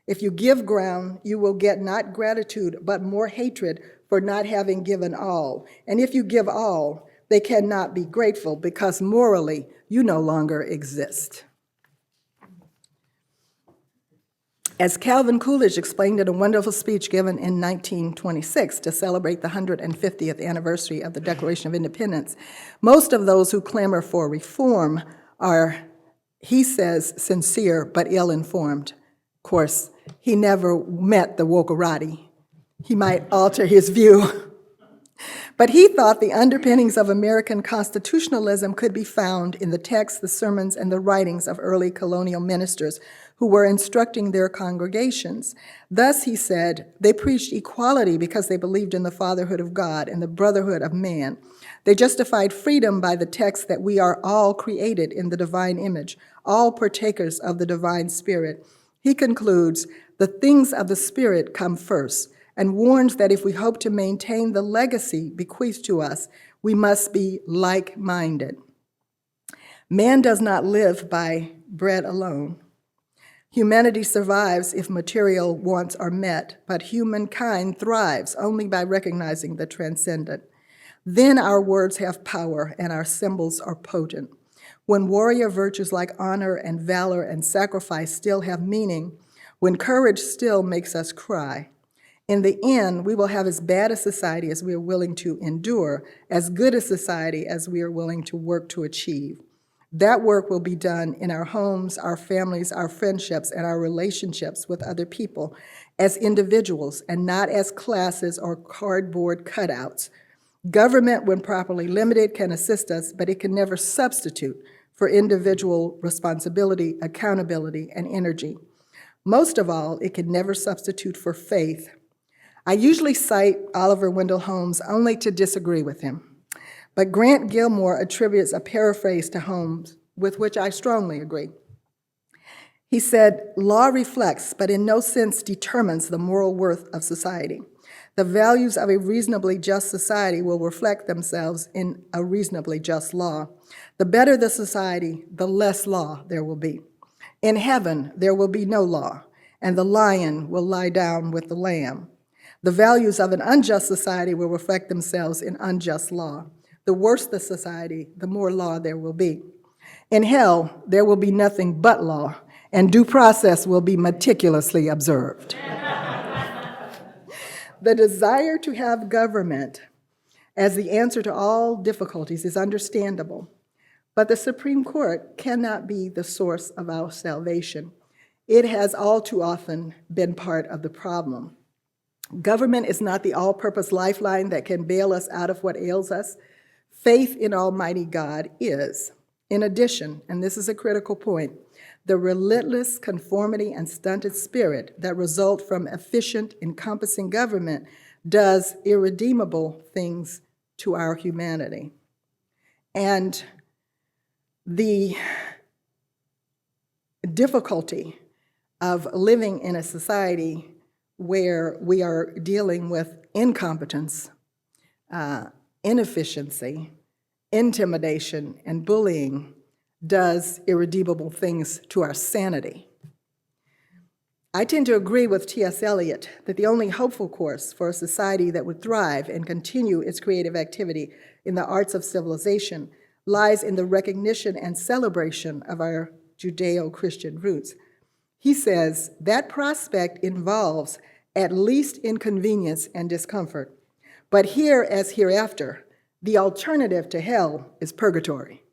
Speaker 12: If you give ground, you will get not gratitude, but more hatred for not having given all. And if you give all, they cannot be grateful because morally you no longer exist. As Calvin Coolidge explained in a wonderful speech given in 1926 to celebrate the 150th anniversary of the Declaration of Independence, most of those who clamor for reform are, he says, sincere but ill-informed. Of course, he never met the wokerati. He might alter his view. But he thought the underpinnings of American constitutionalism could be found in the texts, the sermons, and the writings of early colonial ministers who were instructing their congregations. Thus, he said, they preached equality because they believed in the fatherhood of God and the brotherhood of man. They justified freedom by the text that we are all created in the divine image, all partakers of the divine spirit. He concludes, the things of the spirit come first, and warns that if we hope to maintain the legacy bequeathed to us, we must be like-minded. Man does not live by bread alone. Humanity survives if material wants are met, but humankind thrives only by recognizing the transcendent. Then our words have power and our symbols are potent. When warrior virtues like honor and valor and sacrifice still have meaning, when courage still makes us cry, in the end, we will have as bad a society as we are willing to endure, as good a society as we are willing to work to achieve. That work will be done in our homes, our families, our friendships, and our relationships with other people as individuals and not as classes or cardboard cutouts. Government, when properly limited, can assist us, but it can never substitute for individual responsibility, accountability, and energy. Most of all, it can never substitute for faith. I usually cite Oliver Wendell Holmes only to disagree with him, but Grant Gilmore attributes a paraphrase to Holmes with which I strongly agree. He said, "Law reflects, but in no sense determines the moral worth of society. The values of a reasonably just society will reflect themselves in a reasonably just law. The better the society, the less law there will be. In heaven, there will be no law, and the lion will lie down with the lamb. The values of an unjust society will reflect themselves in unjust law. The worse the society, the more law there will be. In hell, there will be nothing but law, and due process will be meticulously observed." The desire to have government as the answer to all difficulties is understandable, but the Supreme Court cannot be the source of our salvation. It has all too often been part of the problem. Government is not the all-purpose lifeline that can bail us out of what ails us. Faith in Almighty God is. In addition, and this is a critical point, the relentless conformity and stunted spirit that result from efficient, encompassing government does irredeemable things to our humanity. And the difficulty of living in a society where we are dealing with incompetence, inefficiency, intimidation, and bullying does irredeemable things to our sanity. I tend to agree with T.S. Eliot that the only hopeful course for a society that would thrive and continue its creative activity in the arts of civilization lies in the recognition and celebration of our Judeo-Christian roots. He says that prospect involves at least inconvenience and discomfort, but here as hereafter, the alternative to hell is purgatory.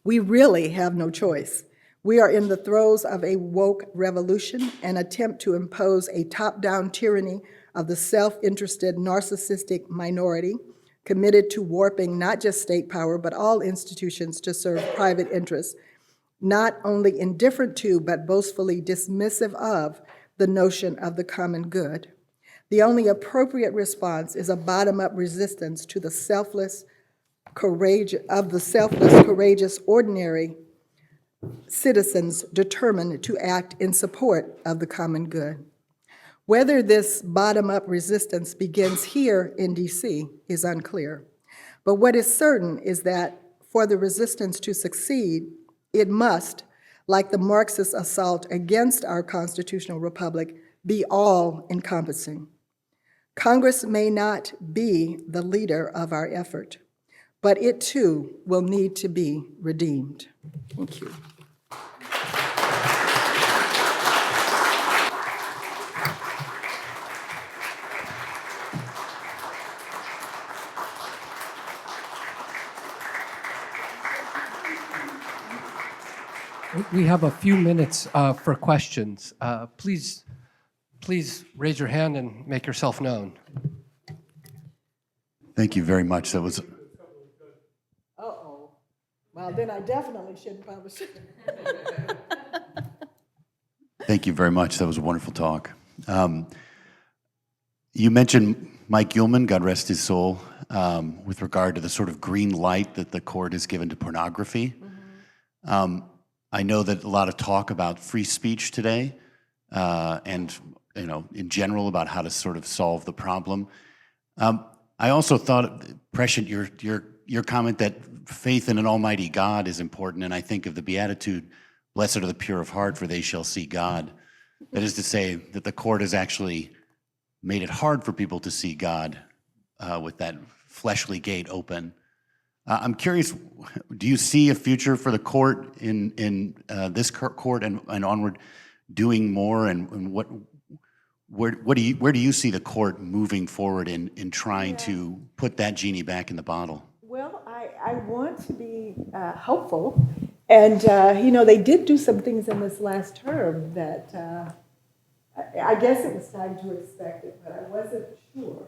Speaker 12: We really have no choice. We are in the throes of a woke revolution, an attempt to impose a top-down tyranny of the self-interested, narcissistic minority committed to warping not just state power, but all institutions to serve private interests, not only indifferent to, but boastfully dismissive of the notion of the common good. The only appropriate response is a bottom-up resistance to the selfless, courageous, ordinary citizens determined to act in support of the common good. Whether this bottom-up resistance begins here in DC is unclear. But what is certain is that for the resistance to succeed, it must, like the Marxist assault against our constitutional republic, be all-encompassing. Congress may not be the leader of our effort, but it too will need to be redeemed. Thank you.
Speaker 11: We have a few minutes for questions. Please raise your hand and make yourself known.
Speaker 2: Thank you very much. That was.
Speaker 12: Uh-oh. Well, then I definitely shouldn't publish it.
Speaker 2: Thank you very much. That was a wonderful talk. You mentioned Mike Uhlman, God rest his soul, with regard to the sort of green light that the court has given to pornography. I know that a lot of talk about free speech today, and in general about how to sort of solve the problem. I also thought, Prescient, your comment that faith in an almighty God is important, and I think of the Beatitude, blessed are the pure of heart, for they shall see God. That is to say that the court has actually made it hard for people to see God with that fleshly gate open. I'm curious, do you see a future for the court in this court and onward doing more, and where do you see the court moving forward in trying to put that genie back in the bottle?
Speaker 12: Well, I want to be hopeful, and they did do some things in this last term that I guess it was time to expect it, but I wasn't sure.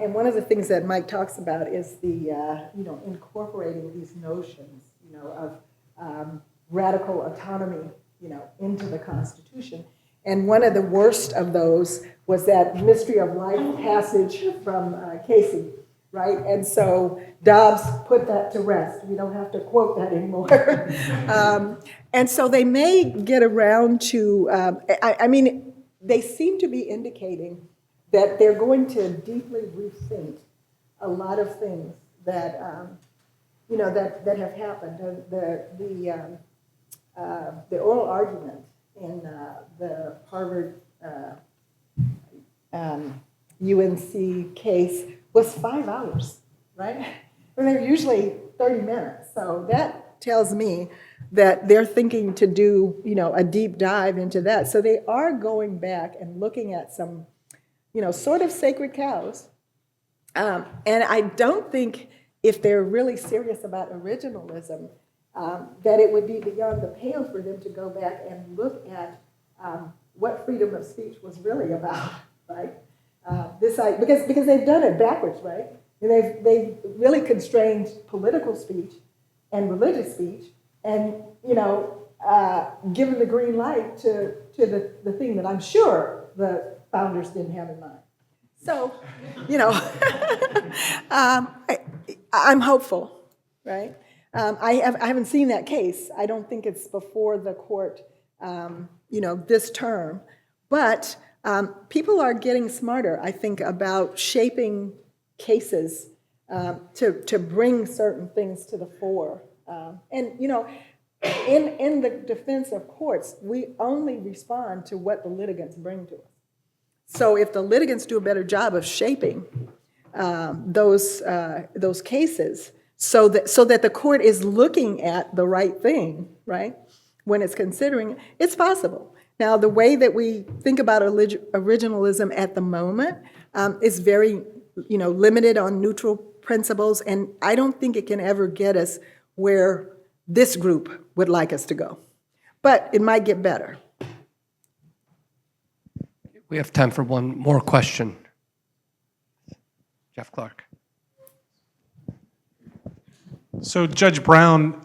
Speaker 12: And one of the things that Mike talks about is the incorporating these notions of radical autonomy into the Constitution. And one of the worst of those was that mystery of life passage from Casey, right? And so Dobbs put that to rest. We don't have to quote that anymore. And so they may get around to, they seem to be indicating that they're going to deeply rethink a lot of things that, that have happened. The oral argument in the Harvard UNC case was 5 hours, right? And they're usually 30 minutes. So that tells me that they're thinking to do, a deep dive into that. So they are going back and looking at some, sort of sacred cows. And I don't think if they're really serious about originalism, that it would be beyond the pale for them to go back and look at what freedom of speech was really about, right? Because they've done it backwards, right? And they've really constrained political speech and religious speech, and given the green light to the thing that I'm sure the founders didn't have in mind. So, I'm hopeful, right? I haven't seen that case. I don't think it's before the court, this term. But people are getting smarter, I think, about shaping cases to bring certain things to the fore. In the defense of courts, we only respond to what the litigants bring to us. So if the litigants do a better job of shaping those cases so that the court is looking at the right thing, right, when it's considering, it's possible. Now, the way that we think about originalism at the moment is very, limited on neutral principles, and I don't think it can ever get us where this group would like us to go. But it might get better.
Speaker 11: We have time for one more question. Jeff Clark.
Speaker 13: So, Judge Brown,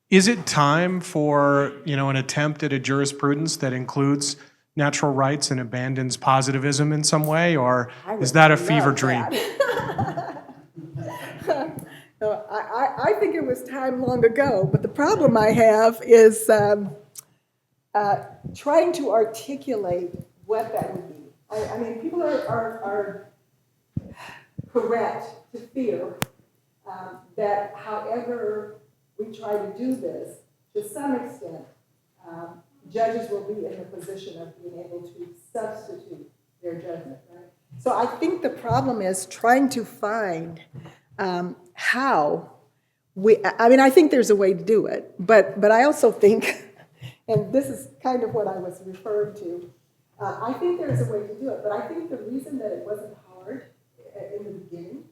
Speaker 13: is it time for an attempt at a jurisprudence that includes natural rights and abandons positivism in some way, or is that a fever dream?
Speaker 12: No, I think it was time long ago, but the problem I have is trying to articulate what that would be. I mean, people are correct to fear that however we try to do this, to some extent, judges will be in the position of being able to substitute their judgment, right? So I think the problem is trying to find how I think there's a way to do it, but I also think, and this is kind of what I was referring to, I think there's a way to do it, but I think the reason that it wasn't hard in the beginning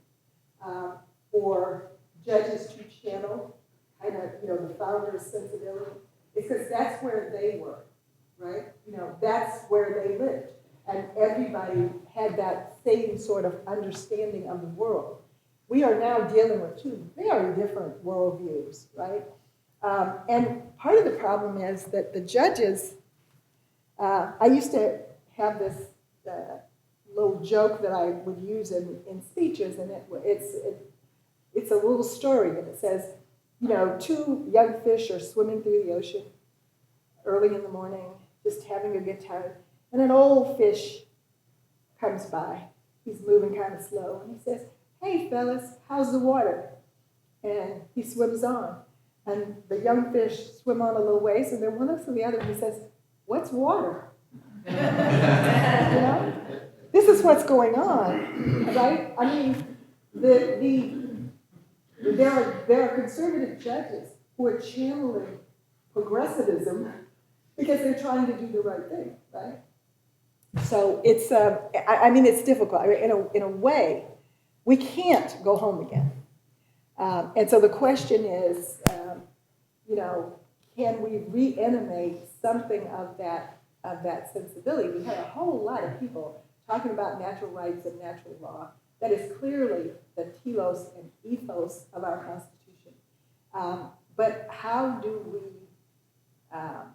Speaker 12: for judges to channel kind of the founder's sensibility is because that's where they were, right? That's where they lived, and everybody had that same sort of understanding of the world. We are now dealing with two very different worldviews, right? And part of the problem is that the judges, I used to have this little joke that I would use in speeches, and it's a little story, and it says, two young fish are swimming through the ocean early in the morning, just having a good time, and an old fish comes by. He's moving kind of slow, and he says, "Hey, fellas, how's the water?" And he swims on. And the young fish swim on a little ways, and then one looks at the other and he says, "What's water?" This is what's going on, right? I mean, there are conservative judges who are channeling progressivism because they're trying to do the right thing, right? So it's, it's difficult. In a way, we can't go home again. And so the question is, can we reanimate something of that sensibility? We had a whole lot of people talking about natural rights and natural law. That is clearly the telos and ethos of our Constitution. But how do we, how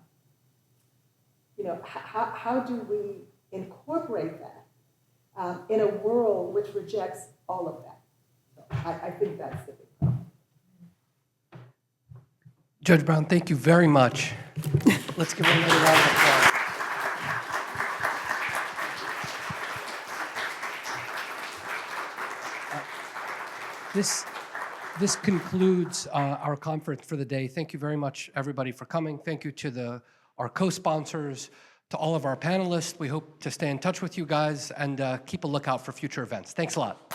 Speaker 12: do we incorporate that in a world which rejects all of that? So I think that's the big problem.
Speaker 11: Judge Brown, thank you very much. Let's give her another round of applause. This concludes our conference for the day. Thank you very much, everybody, for coming. Thank you to our co-sponsors, to all of our panelists. We hope to stay in touch with you guys and keep a lookout for future events. Thanks a lot.